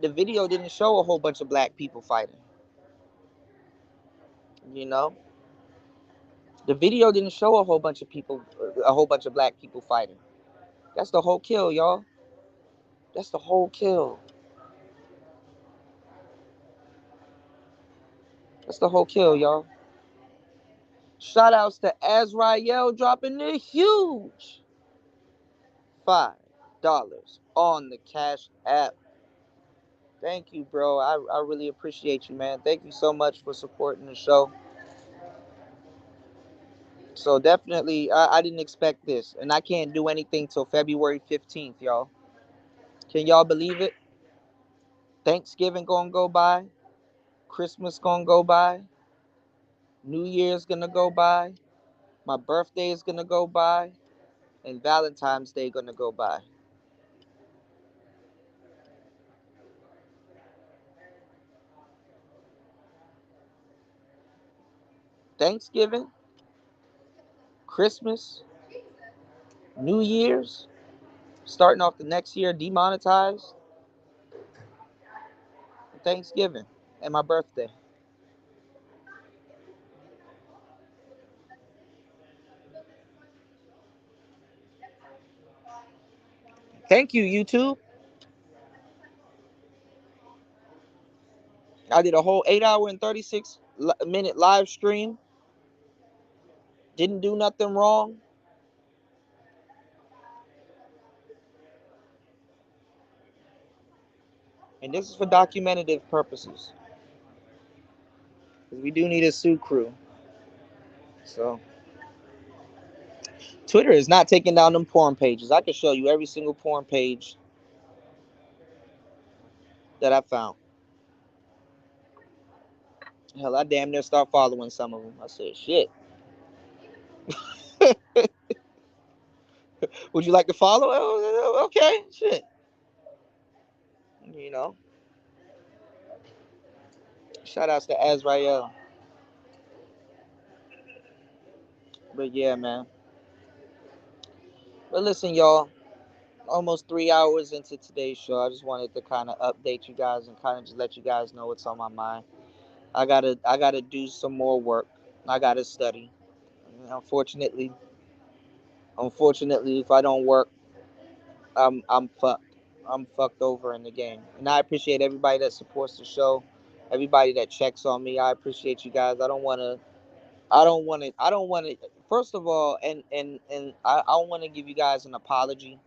the video didn't show a whole bunch of black people fighting. You know, the video didn't show a whole bunch of black people fighting. That's the whole kill, y'all. That's the whole kill. That's the whole kill, y'all. Shout outs to Azrael dropping the huge $5 on the Cash App. Thank you, bro. I really appreciate you, man. Thank you so much for supporting the show. So definitely, I didn't expect this. And I can't do anything till February 15th, y'all. Can y'all believe it? Thanksgiving gonna go by. Christmas gonna go by. New Year's gonna go by. My birthday is gonna go by. And Valentine's Day gonna go by. Thanksgiving, Christmas, New Year's, starting off the next year demonetized, Thanksgiving, and my birthday. Thank you, YouTube. I did a whole 8 hour and 36-minute live stream. Didn't do nothing wrong. And this is for documentative purposes. Because we do need a sue crew. So, Twitter is not taking down them porn pages. I can show you every single porn page that I found. Hell, I damn near start following some of them. I said, shit. Would you like to follow? Oh, okay, shit. You know. Shout outs to Azrael. But yeah, man. But listen, y'all. Almost 3 hours into today's show. I just wanted to kind of update you guys and kind of just let you guys know what's on my mind. I gotta do some more work. I gotta study. Unfortunately, if I don't work, I'm fucked. I'm fucked over in the game. And I appreciate everybody that supports the show, everybody that checks on me. I appreciate you guys. I don't want to. First of all, I want to give you guys an apology.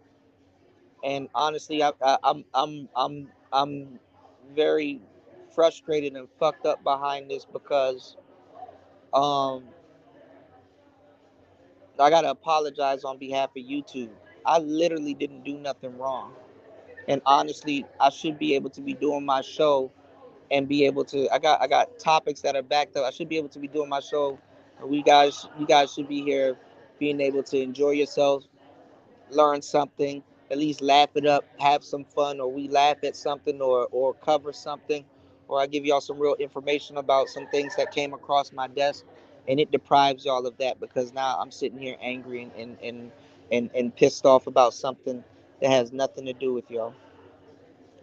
And honestly, I'm very frustrated and fucked up behind this because um I gotta apologize on behalf of YouTube. I literally didn't do nothing wrong. And honestly, I should be able to be doing my show and be able to. I got topics that are backed up. I should be able to be doing my show. You guys should be here, being able to enjoy yourselves, learn something, at least laugh it up, have some fun, or we laugh at something, or cover something, or I give y'all some real information about some things that came across my desk, and it deprives y'all of that because now I'm sitting here angry and pissed off about something that has nothing to do with y'all,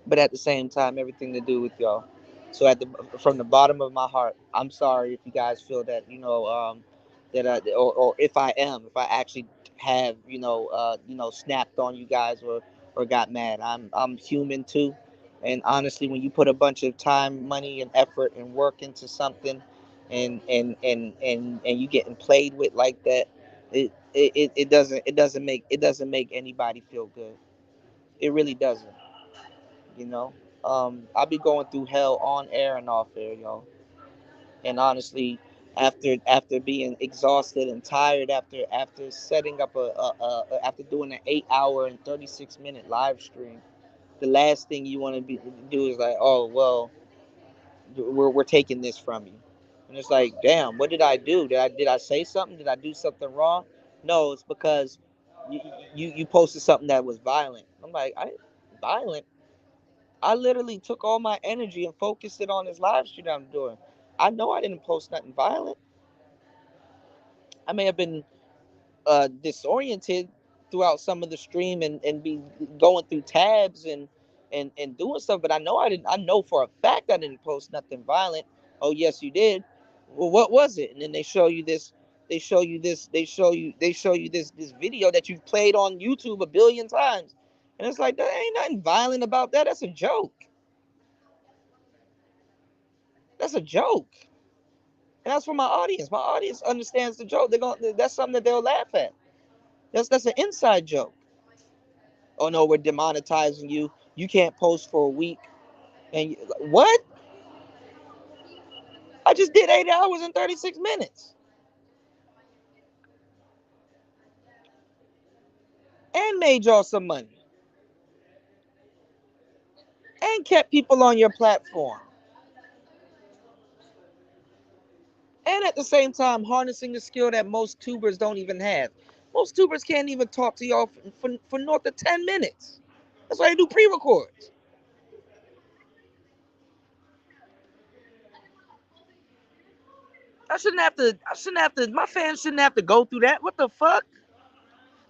but at the same time, everything to do with y'all. So from the bottom of my heart, I'm sorry if you guys feel that that or if I actually have snapped on you guys or got mad. I'm human too, and honestly, when you put a bunch of time, money, and effort and work into something, and you getting played with like that, it doesn't make anybody feel good. It really doesn't. You know, I'll be going through hell on air and off air, y'all. And honestly, after being exhausted and tired after setting up after doing an 8 hour and 36 minute live stream, the last thing you want to be do is like, oh well, we're taking this from you, and it's like, damn, what did I do? Did I say something? Did I do something wrong? No, it's because you posted something that was violent. I'm like, violent. I literally took all my energy and focused it on this live stream I'm doing. I know I didn't post nothing violent. I may have been disoriented throughout some of the stream and be going through tabs and doing stuff, but I know I didn't. I know for a fact I didn't post nothing violent. Oh yes, you did. Well, what was it? And then they show you this. They show you this. They show you this video that you've played on YouTube a billion times, and it's like there ain't nothing violent about that. That's a joke. That's a joke. And that's for my audience. My audience understands the joke. They're going. That's something that they'll laugh at. That's an inside joke. Oh no, we're demonetizing you. You can't post for a week. And what? I just did 8 hours and 36 minutes and made y'all some money and kept people on your platform. And at the same time, harnessing the skill that most tubers don't even have. Most tubers can't even talk to y'all for north of 10 minutes. That's why they do pre-records. My fans shouldn't have to go through that. What the fuck?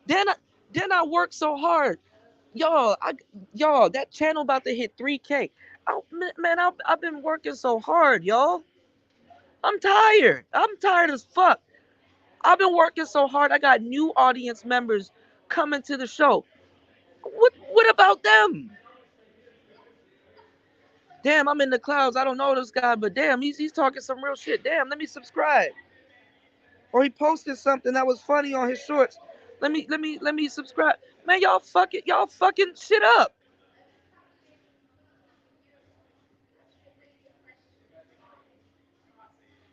Then I, then I work so hard. Y'all, that channel about to hit 3K. Oh, man, I've been working so hard, y'all. I'm tired. I'm tired as fuck. I've been working so hard. I got new audience members coming to the show. What about them? Damn, I'm in the clouds. I don't know this guy, but damn, he's talking some real shit. Damn, let me subscribe. Or he posted something that was funny on his shorts. Let me subscribe. Man, y'all fucking shit up.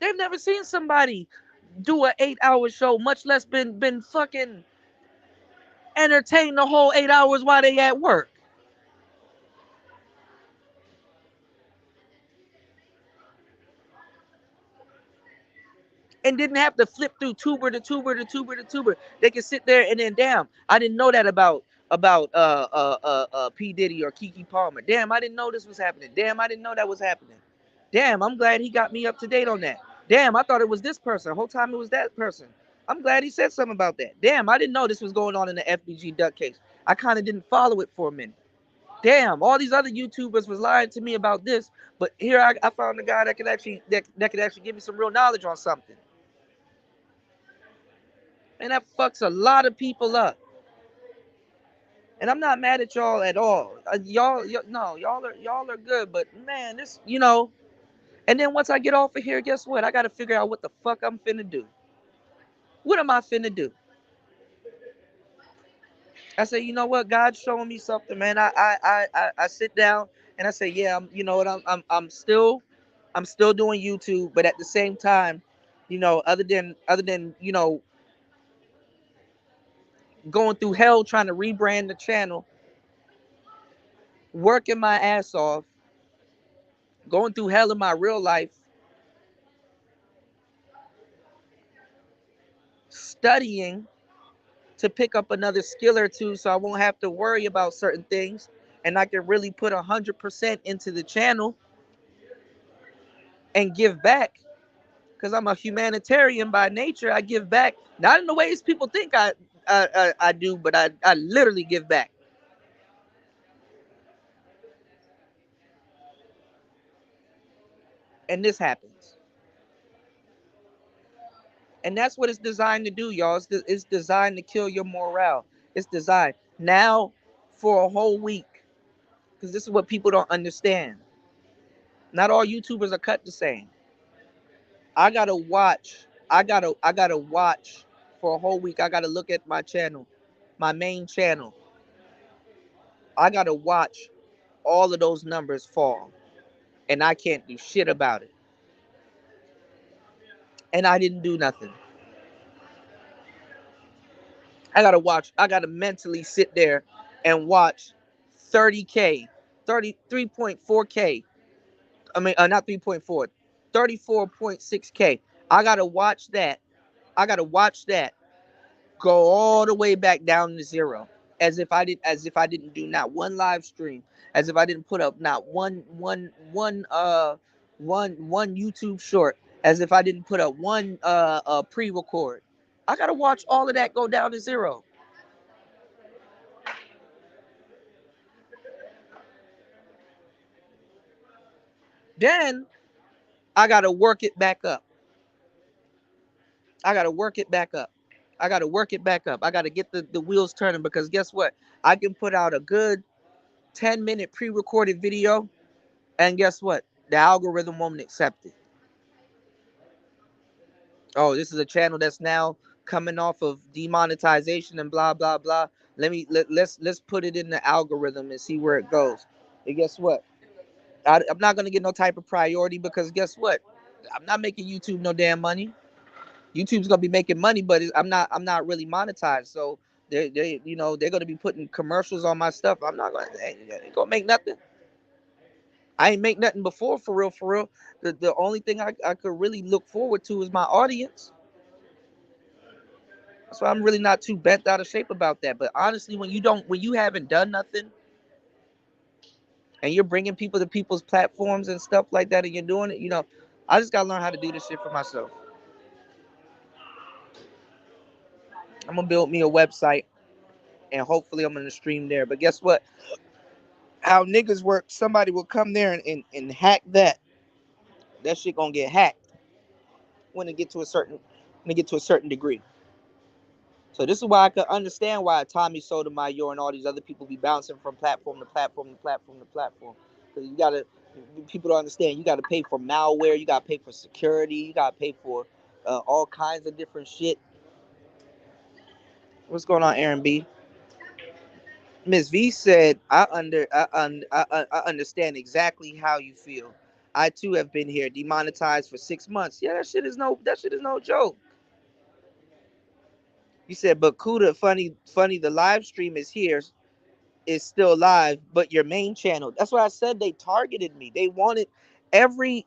They've never seen somebody do an 8 hour show, much less been fucking entertained the whole 8 hours while they at work. And didn't have to flip through tuber to tuber to tuber to tuber. They can sit there and then damn, I didn't know that about P. Diddy or Kiki Palmer. Damn, I didn't know this was happening. Damn, I didn't know that was happening. Damn, I'm glad he got me up to date on that. Damn, I thought it was this person. The whole time it was that person. I'm glad he said something about that. Damn, I didn't know this was going on in the FBG Duck case. I kind of didn't follow it for a minute. Damn, all these other YouTubers was lying to me about this, but here I found a guy that could actually give me some real knowledge on something. And that fucks a lot of people up. And I'm not mad at y'all at all. No, y'all are good, but man, this. And then once I get off of here, guess what? I got to figure out what the fuck I'm finna do. What am I finna do? I say, you know what? God's showing me something, man. I sit down and I say, yeah, you know what? I'm still doing YouTube, but at the same time, other than going through hell trying to rebrand the channel, working my ass off, going through hell in my real life, studying to pick up another skill or two so I won't have to worry about certain things and I can really put 100% into the channel and give back because I'm a humanitarian by nature. I give back, not in the ways people think I do, but I literally give back. And this happens. And that's what it's designed to do, y'all. It's designed to kill your morale. It's designed now for a whole week because this is what people don't understand. Not all YouTubers are cut the same. I gotta watch. I gotta watch for a whole week. I gotta look at my channel, my main channel. I gotta watch all of those numbers fall, and I can't do shit about it. And I didn't do nothing. I gotta watch. I gotta mentally sit there and watch 30K, 33.4K. I mean, not 3.4, 34.6K. I gotta watch that. I gotta watch that go all the way back down to zero, as if I didn't do not one live stream, as if I didn't put up not one YouTube short, as if I didn't put up one pre-record. I gotta watch all of that go down to zero. Then I gotta work it back up. I gotta work it back up. I gotta work it back up. I gotta get the wheels turning because guess what? I can put out a good 10-minute pre-recorded video, and guess what? The algorithm won't accept it. Oh, this is a channel that's now coming off of demonetization and blah blah blah. Let's put it in the algorithm and see where it goes. And guess what? I'm not gonna get no type of priority because guess what? I'm not making YouTube no damn money. YouTube's gonna be making money, but I'm not really monetized. So they're gonna be putting commercials on my stuff. I'm not gonna ain't gonna make nothing. I ain't make nothing before for real, for real. The only thing I could really look forward to is my audience. So I'm really not too bent out of shape about that. But honestly, when you haven't done nothing and you're bringing people to people's platforms and stuff like that, and you're doing it, I just gotta learn how to do this shit for myself. I'm gonna build me a website and hopefully I'm gonna stream there. But guess what? How niggas work, somebody will come there and hack that. That shit gonna get hacked when it get to a certain degree. So this is why I could understand why Tommy Sotomayor and all these other people be bouncing from platform to platform to platform to platform. Because people don't understand. You got to pay for malware. You got to pay for security. You got to pay for all kinds of different shit. What's going on, Aaron B? Miss V said, I understand exactly how you feel. I too have been here, demonetized for 6 months. Yeah, that shit is no joke. You said, but Kuda, funny. The live stream is still live, but your main channel. That's why I said they targeted me. They wanted every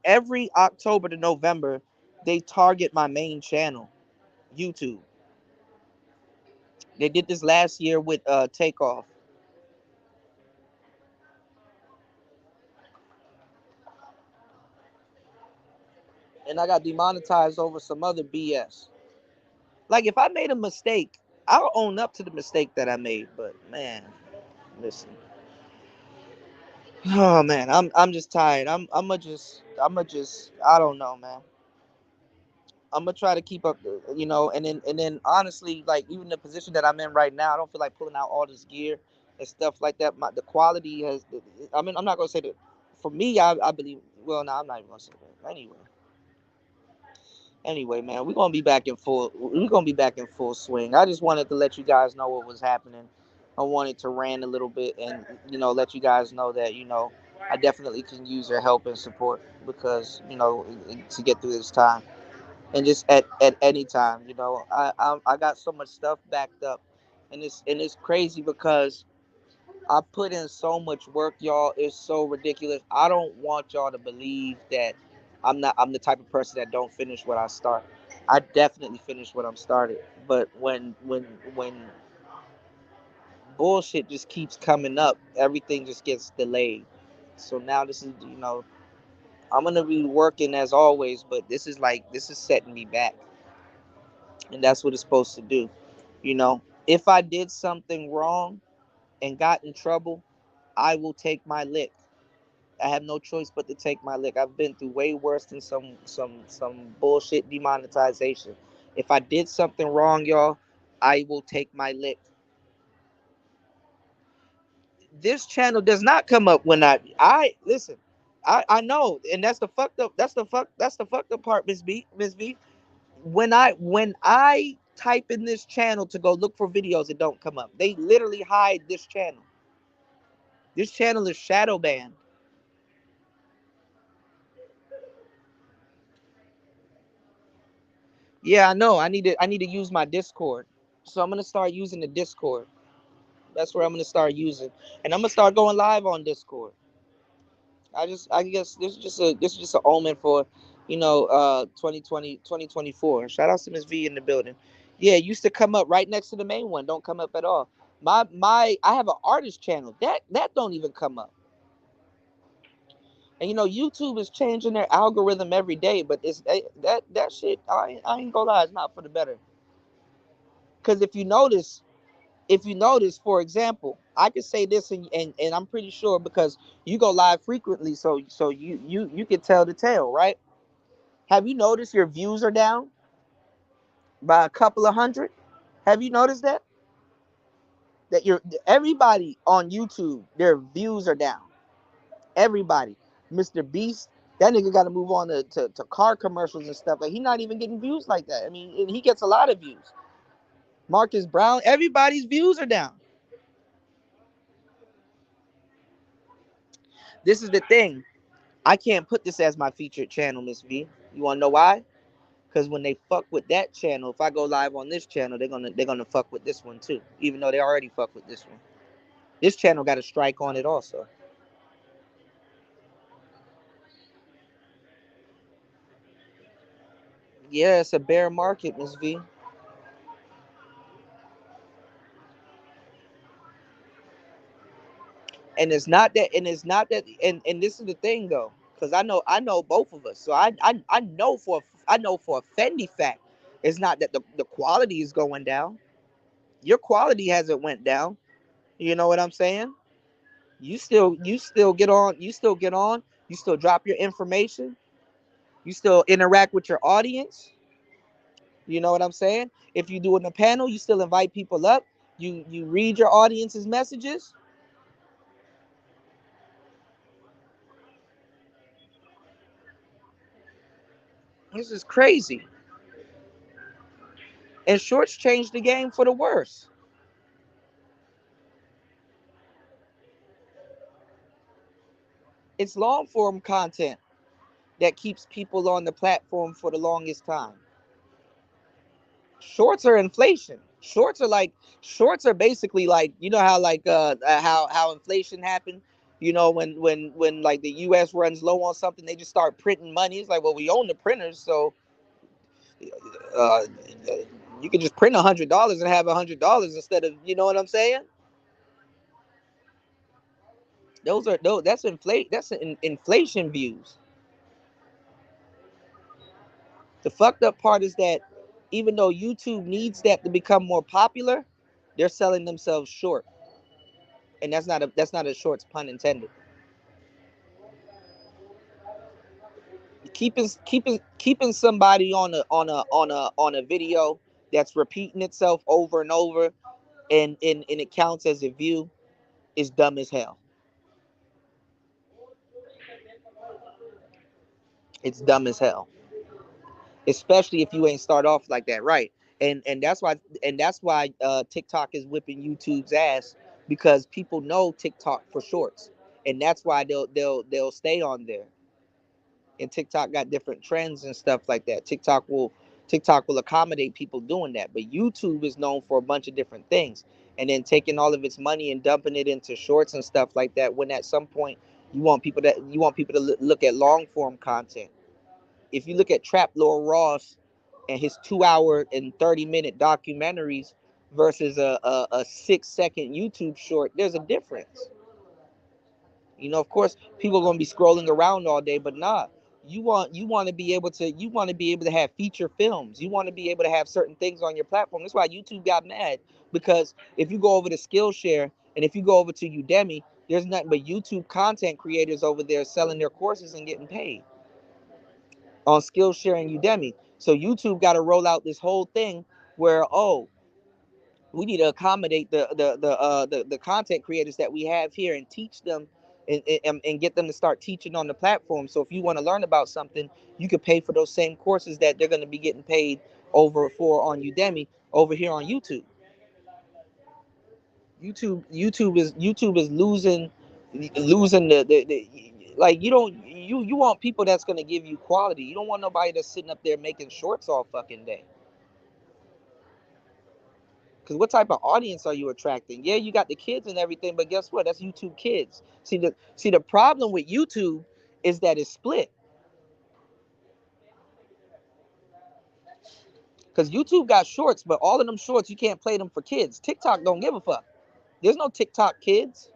October to November, they target my main channel, YouTube. They did this last year with Takeoff. And I got demonetized over some other BS. Like if I made a mistake, I'll own up to the mistake that I made. But man, listen. Oh man, I'm just tired. I'm just I don't know, man. I'm gonna try to keep up, and then honestly, like even the position that I'm in right now, I don't feel like pulling out all this gear and stuff like that. The quality has, I mean, I'm not gonna say that. For me, I believe. Well, no, I'm not even gonna say that. Anyway, man, we're gonna be back in full. We're gonna be back in full swing. I just wanted to let you guys know what was happening. I wanted to rant a little bit and let you guys know that I definitely can use your help and support because to get through this time and just at any time. I got so much stuff backed up, and it's crazy because I put in so much work, y'all. It's so ridiculous. I don't want y'all to believe that I'm the type of person that don't finish what I start. I definitely finish what I'm started. But when bullshit just keeps coming up, everything just gets delayed. So now this is, I'm gonna be working as always, but this is setting me back. And that's what it's supposed to do. If I did something wrong and got in trouble, I will take my lick. I have no choice but to take my lick. I've been through way worse than some bullshit demonetization. If I did something wrong, y'all, I will take my lick. This channel does not come up when I listen. I know, and that's the fucked up part, Miss V. When I type in this channel to go look for videos, it don't come up. They literally hide this channel. This channel is shadow banned. Yeah, I know. I need to use my Discord. So I'm gonna start using the Discord. That's where I'm gonna start using. And I'm gonna start going live on Discord. I guess this is just an omen for 2020 2024. Shout out to Miss V in the building. Yeah, it used to come up right next to the main one. Don't come up at all. My I have an artist channel. That don't even come up. And YouTube is changing their algorithm every day, but that shit, I ain't gonna lie, it's not for the better. Cause if you notice, for example, I could say this, and I'm pretty sure because you go live frequently, so you can tell the tale, right? Have you noticed your views are down by a couple of hundred? Have you noticed that your everybody on YouTube, their views are down? Everybody, Mr. Beast, that nigga got to move on to car commercials and stuff. Like, he not even getting views like that. I mean, and he gets a lot of views. Marcus Brown, everybody's views are down. This is the thing. I can't put this as my featured channel, Miss V. You wanna know why? Because when they fuck with that channel, if I go live on this channel, they're gonna fuck with this one too. Even though they already fuck with this one. This channel got a strike on it also. Yeah, it's a bear market, Miss V. And this is the thing though, because I know both of us. So I know for a Fendi fact, it's not that the quality is going down. Your quality hasn't went down. You know what I'm saying? You still get on, you still drop your information, you still interact with your audience. You know what I'm saying? If you do in a panel, you still invite people up. You read your audience's messages. This is crazy. And shorts changed the game for the worse. It's long form content that keeps people on the platform for the longest time. Shorts are inflation. Shorts are basically like, how like how inflation happened. When like the U.S. runs low on something, they just start printing money. It's like, well, we own the printers, so uh, you can just print $100 and have $100 instead of, you know what I'm saying? That's inflate. That's inflation views. The fucked up part is that even though YouTube needs that to become more popular, they're selling themselves short, and that's not a shorts pun intended. Keeping somebody on a video that's repeating itself over and over, and it counts as a view, is dumb as hell. It's dumb as hell, especially if you ain't start off like that, right? And that's why TikTok is whipping YouTube's ass, because people know TikTok for shorts, and that's why they'll stay on there. And TikTok got different trends and stuff like that. TikTok will accommodate people doing that, but YouTube is known for a bunch of different things, and then taking all of its money and dumping it into shorts and stuff like that, when at some point you want people to look at long form content. If you look at Trap Lord Ross and his 2 hour and 30 minute documentaries versus a 6 second YouTube short, there's a difference. Of course, people are gonna be scrolling around all day, but nah. You want to be able to have feature films. You want to be able to have certain things on your platform. That's why YouTube got mad, because if you go over to Skillshare and if you go over to Udemy, there's nothing but YouTube content creators over there selling their courses and getting paid on Skillshare and Udemy. So YouTube got to roll out this whole thing where, we need to accommodate the content creators that we have here and teach them, and get them to start teaching on the platform. So if you want to learn about something, you could pay for those same courses that they're going to be getting paid over for on Udemy over here on YouTube. YouTube is losing the like, you want people that's going to give you quality. You don't want nobody that's sitting up there making shorts all fucking day. Because what type of audience are you attracting? Yeah, you got the kids and everything, but guess what? That's YouTube Kids. See the problem with YouTube is that it's split. Because YouTube got shorts, but all of them shorts you can't play them for kids. TikTok don't give a fuck. There's no TikTok kids.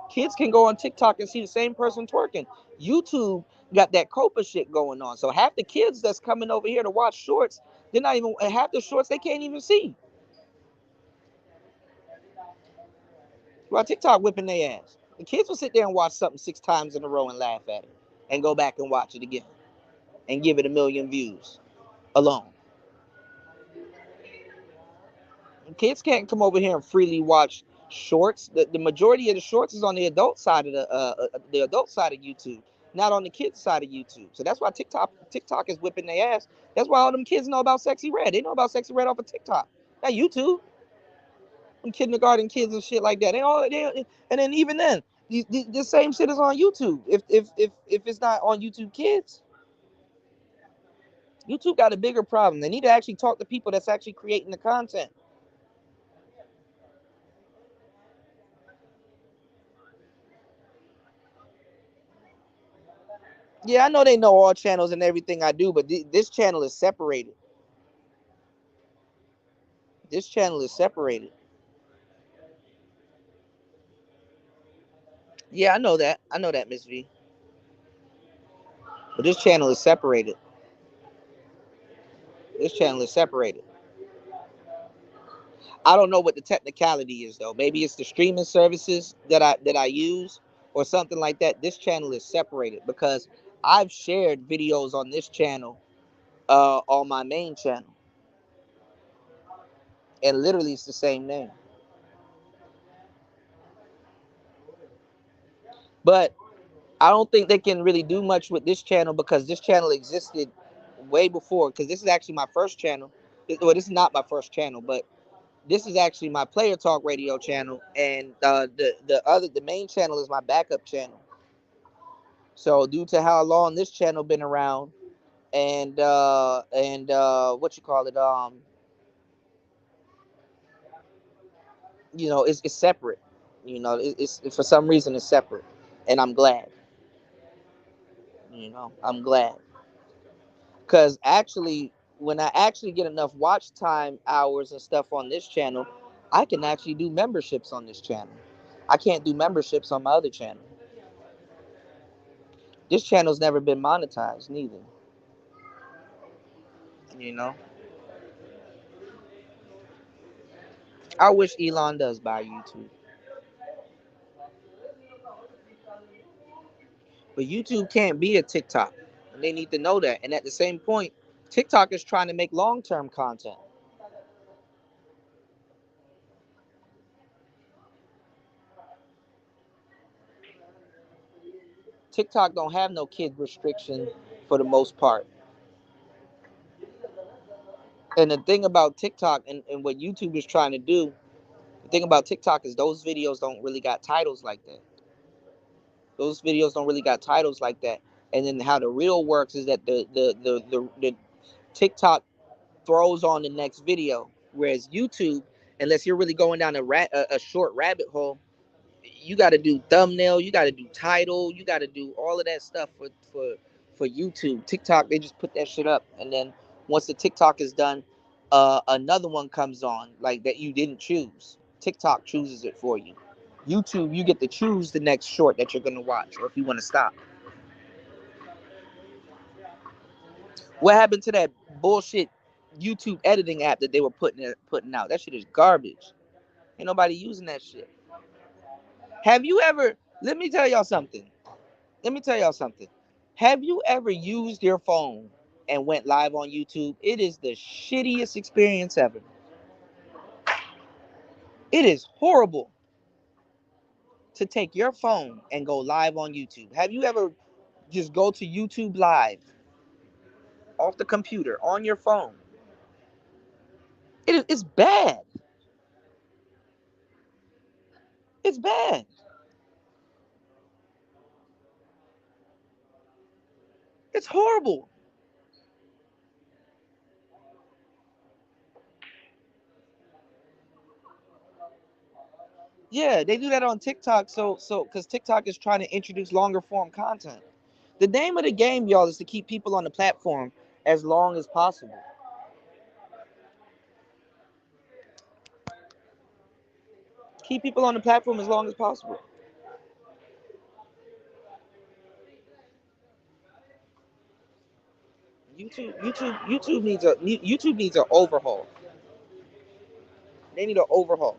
Kids can go on TikTok and see the same person twerking. YouTube got that Copa shit going on. So half the kids that's coming over here to watch shorts, they're not even half the shorts they can't even see. While TikTok whipping their ass. The kids will sit there and watch something 6 times in a row and laugh at it, and go back and watch it again and give it a million views alone. Kids can't come over here and freely watch shorts. The majority of the shorts is on the adult side of the adult side of YouTube, not on the kids side of YouTube. So that's why TikTok is whipping their ass. That's why all them kids know about Sexy Red. They know about Sexy Red off of TikTok, not YouTube. Them kindergarten kids and shit like that. And then even then, the same shit is on YouTube. If it's not on YouTube Kids, YouTube got a bigger problem. They need to actually talk to people that's actually creating the content. Yeah, I know they know all channels and everything I do, but this channel is separated. This channel is separated. Yeah, I know that. I know that, Miss V. But this channel is separated. This channel is separated. I don't know what the technicality is though. Maybe it's the streaming services that I use or something like that. This channel is separated because I've shared videos on this channel on my main channel, and literally it's the same name. But I don't think they can really do much with this channel because this channel existed way before. Because this is actually my first channel. Well, this is not my first channel, but this is actually my Player Talk Radio channel, and the main channel is my backup channel. So due to how long this channel been around, and what you call it, it's separate. It's for some reason it's separate, and I'm glad. I'm glad. Because actually, when I actually get enough watch time hours and stuff on this channel, I can actually do memberships on this channel. I can't do memberships on my other channel. This channel's never been monetized, neither. You know, I wish Elon does buy YouTube, but YouTube can't be a TikTok, and they need to know that. And at the same point, TikTok is trying to make long-term content. TikTok don't have no kid restriction for the most part. And the thing about TikTok and what YouTube is trying to do, the thing about TikTok is those videos don't really got titles like that. Those videos don't really got titles like that. And then how the reel works is that the TikTok throws on the next video, whereas YouTube unless you're really going down a short rabbit hole. You got to do thumbnail, you got to do title, you got to do all of that stuff for YouTube. TikTok, they just put that shit up, and then once the TikTok is done, another one comes on like that you didn't choose. TikTok chooses it for you. YouTube, you get to choose the next short that you're gonna watch, or if you want to stop. What happened to that bullshit YouTube editing app that they were putting out? That shit is garbage. Ain't nobody using that shit. Have you ever? Let me tell y'all something. Let me tell y'all something. Have you ever used your phone and went live on YouTube? It is the shittiest experience ever. It is horrible to take your phone and go live on YouTube. Have you ever just go to YouTube live off the computer on your phone? It's bad. It's bad. It's horrible. Yeah, they do that on TikTok. So because TikTok is trying to introduce longer form content. The name of the game, y'all, is to keep people on the platform as long as possible. Keep people on the platform as long as possible. YouTube needs an overhaul. They need an overhaul.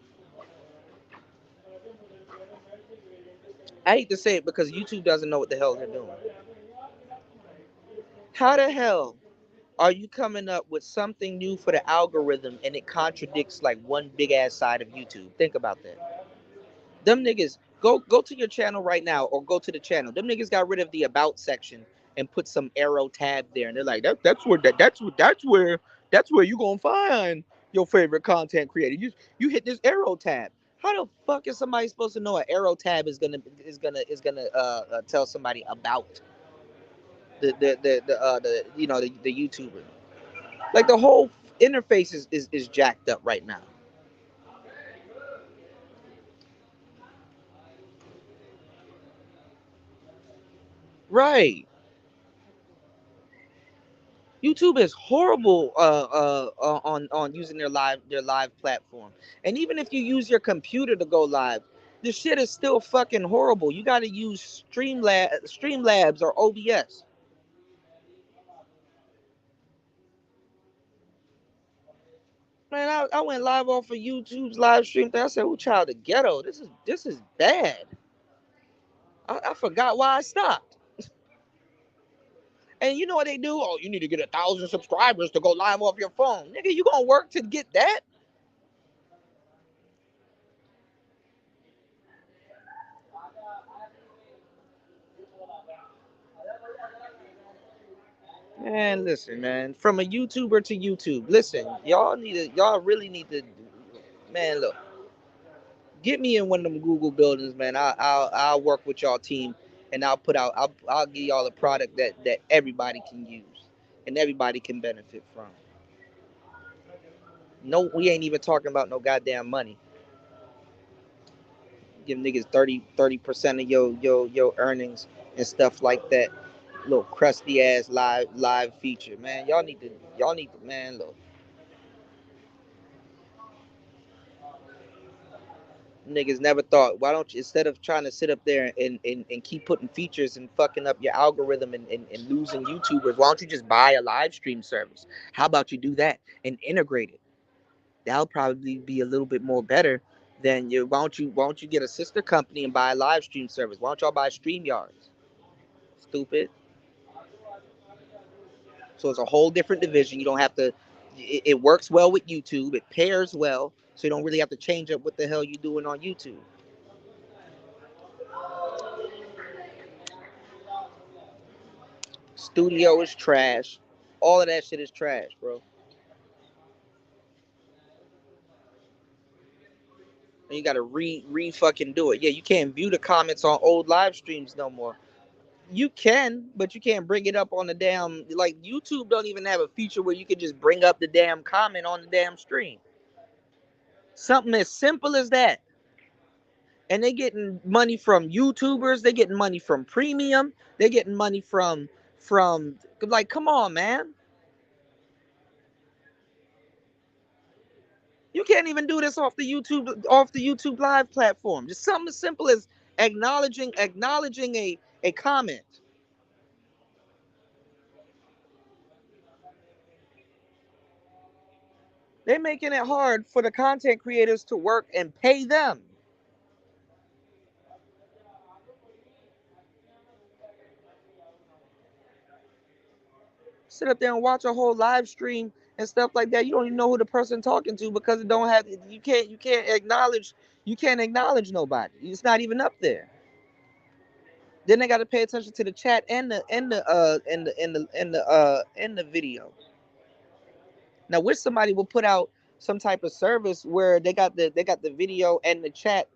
I hate to say it because YouTube doesn't know what the hell they're doing. How the hell are you coming up with something new for the algorithm and it contradicts like one big ass side of YouTube? Think about that. Them niggas go to your channel right now, or go to the channel. Them niggas got rid of the about section and put some arrow tab there, and they're like, that's where you gonna find your favorite content creator. You hit this arrow tab. How the fuck is somebody supposed to know an arrow tab is gonna tell somebody about the YouTuber? Like the whole interface is jacked up right now. Right. YouTube is horrible on using their live platform. And even if you use your computer to go live, the shit is still fucking horrible. You got to use Streamlabs or OBS. Man, I went live off of YouTube's live stream thing. I said, "Oh, child, the ghetto. This is bad." I forgot why I stopped. And you know what they do? Oh, you need to get 1,000 subscribers to go live off your phone. Nigga, you gonna work to get that? Man, listen, man. From a YouTuber to YouTube. Listen, y'all really need to, man, look. Get me in one of them Google buildings, man. I'll work with y'all team, and I'll give y'all a product that everybody can use and everybody can benefit from. No, we ain't even talking about no goddamn money. Give niggas 30% of your earnings and stuff like that. Little crusty ass live feature, man. Y'all need to, man. Look, niggas never thought, why don't you, instead of trying to sit up there and keep putting features and fucking up your algorithm and losing YouTubers, why don't you just buy a live stream service? How about you do that and integrate it? That'll probably be a little bit more better than you. Why don't you get a sister company and buy a live stream service? Why don't y'all buy Streamyards? Stupid. So it's a whole different division. You don't have to. It works well with YouTube. It pairs well, so you don't really have to change up what the hell you doing on YouTube. Studio is trash. All of that shit is trash, bro. And you gotta re fucking do it. Yeah, you can't view the comments on old live streams no more. You can, but you can't bring it up on the damn, like, YouTube don't even have a feature where you can just bring up the damn comment on the damn stream. Something as simple as that. And they getting money from YouTubers, they getting money from premium, they getting money from like, come on, man. You can't even do this off the YouTube live platform. Just something as simple as acknowledging a comment. They're making it hard for the content creators to work and pay them. Sit up there and watch a whole live stream and stuff like that. You don't even know who the person talking to because it don't have you can't acknowledge nobody. It's not even up there. Then they got to pay attention to the chat and the video. Now, wish somebody will put out some type of service where they got the video and the chat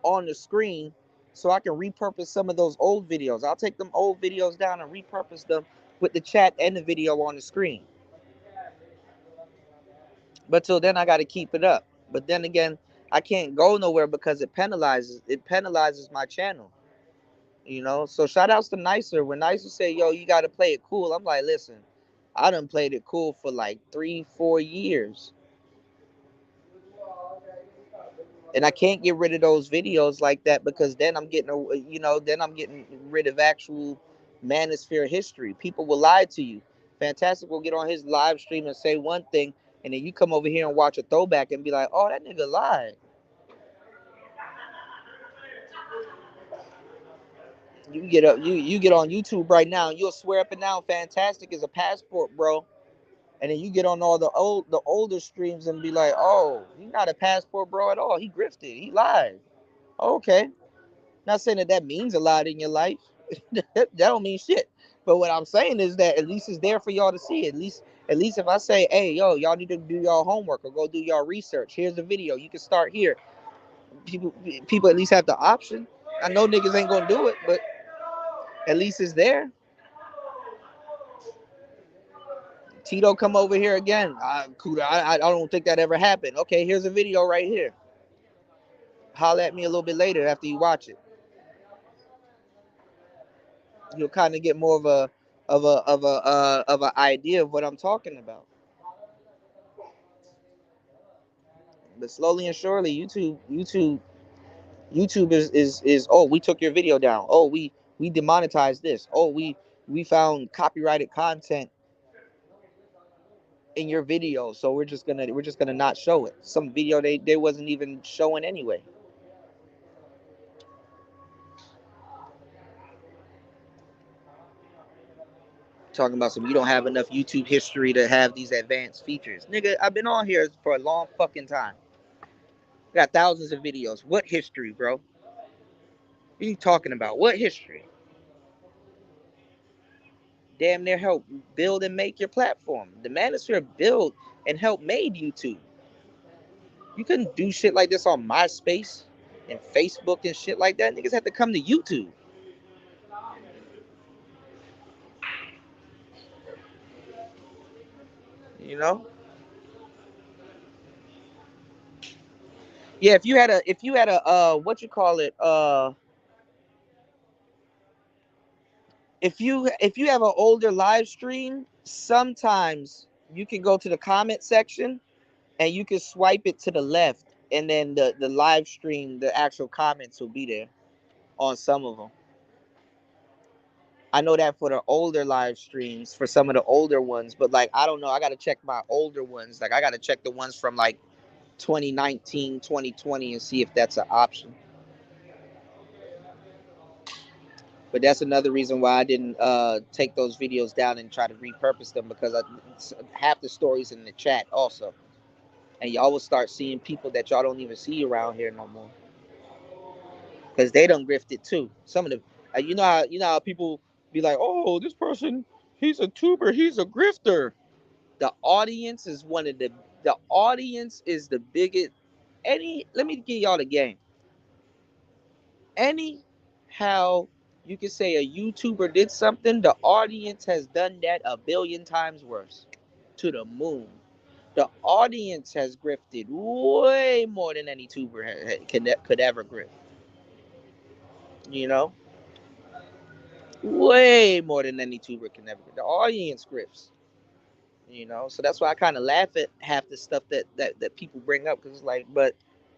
on the screen, so I can repurpose some of those old videos. I'll take them old videos down and repurpose them with the chat and the video on the screen. But till then, I got to keep it up. But then again, I can't go nowhere because it penalizes my channel. So shout outs to Nicer. When Nicer say, yo, you got to play it cool, I'm like, listen, I done played it cool for like 3-4 years. And I can't get rid of those videos like that because then I'm getting rid of actual manosphere history. People will lie to you. Fantastic will get on his live stream and say one thing, and then you come over here and watch a throwback and be like, oh, that nigga lied. You get on YouTube right now and you'll swear up and down Fantastic is a passport, bro. And then you get on all the older streams and be like, oh, he's not a passport bro at all. He grifted. He lied. Okay. Not saying that means a lot in your life. that don't mean shit. But what I'm saying is that at least it's there for y'all to see. At least if I say, hey, yo, y'all need to do y'all homework or go do y'all research. Here's the video. You can start here. People at least have the option. I know niggas ain't gonna do it, but at least it's there. Tito come over here again. I don't think that ever happened. Okay, here's a video right here. Holler at me a little bit later after you watch it. You'll kind of get more of a idea of what I'm talking about. But slowly and surely, YouTube is oh, we took your video down. Oh, we demonetized this. Oh, we found copyrighted content in your video, so we're just gonna not show it. Some video they wasn't even showing anyway. Talking about some you don't have enough YouTube history to have these advanced features. Nigga, I've been on here for a long fucking time. Got thousands of videos. What history, bro? What are you talking about? What history? Damn near help build and make your platform. The manosphere built and helped made YouTube. You couldn't do shit like this on MySpace and Facebook and shit like that. Niggas had to come to YouTube. You know? Yeah, if you had a what you call it, if you have an older live stream, sometimes you can go to the comment section and you can swipe it to the left, and then the live stream, the actual comments will be there on some of them. I know that for the older live streams, for some of the older ones, but like I don't know, I gotta check my older ones. Like I gotta check the ones from like 2019, 2020, and see if that's an option. But that's another reason why I didn't take those videos down and try to repurpose them, because half the stories in the chat also, and y'all will start seeing people that y'all don't even see around here no more, because they done grifted too. Some of the you know how people be like, oh, this person, he's a tuber, he's a grifter. The audience is the audience is the biggest. Let me give y'all the game. Any how you can say a YouTuber did something, the audience has done that a billion times worse, to the moon. The audience has grifted way more than any tuber could ever grift. You know, way more than any tuber can ever. The audience grifts. You know, so that's why I kind of laugh at half the stuff that people bring up because it's like, but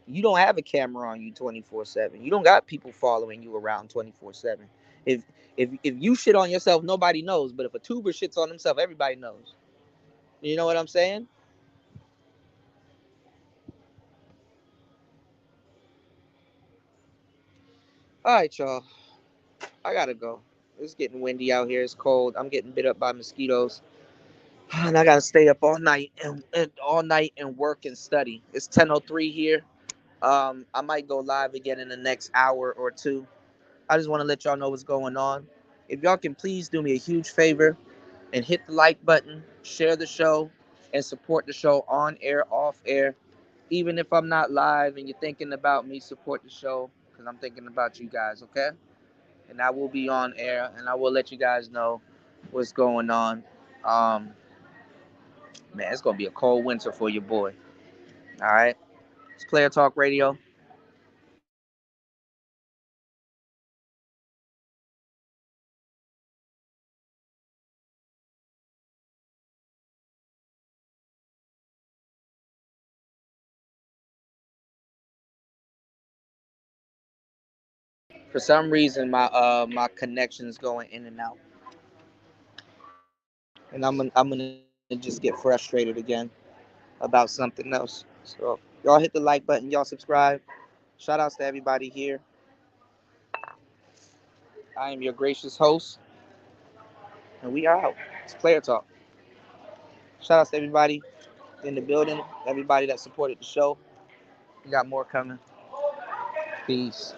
you don't have a camera on you 24/7. You don't got people following you around 24/7. If if you shit on yourself, nobody knows. But if a tuber shits on himself, everybody knows. You know what I'm saying? All right, y'all. I gotta go. It's getting windy out here. It's cold. I'm getting bit up by mosquitoes, and I gotta stay up all night and all night and work and study. It's 10:03 here. I might go live again in the next hour or two. I just want to let y'all know what's going on. If y'all can please do me a huge favor and hit the like button, share the show, and support the show on air, off air. Even if I'm not live and you're thinking about me, support the show because I'm thinking about you guys, okay? And I will be on air and I will let you guys know what's going on. Um, Man, it's gonna be a cold winter for your boy. All right, it's Player Talk Radio. For some reason, my connection's going in and out, and I'm gonna just get frustrated again about something else. So y'all hit the like button, y'all subscribe. Shout outs to everybody here. I am your gracious host, and we are out. It's Player Talk. Shout outs to everybody in the building, everybody that supported the show. We got more coming. Peace.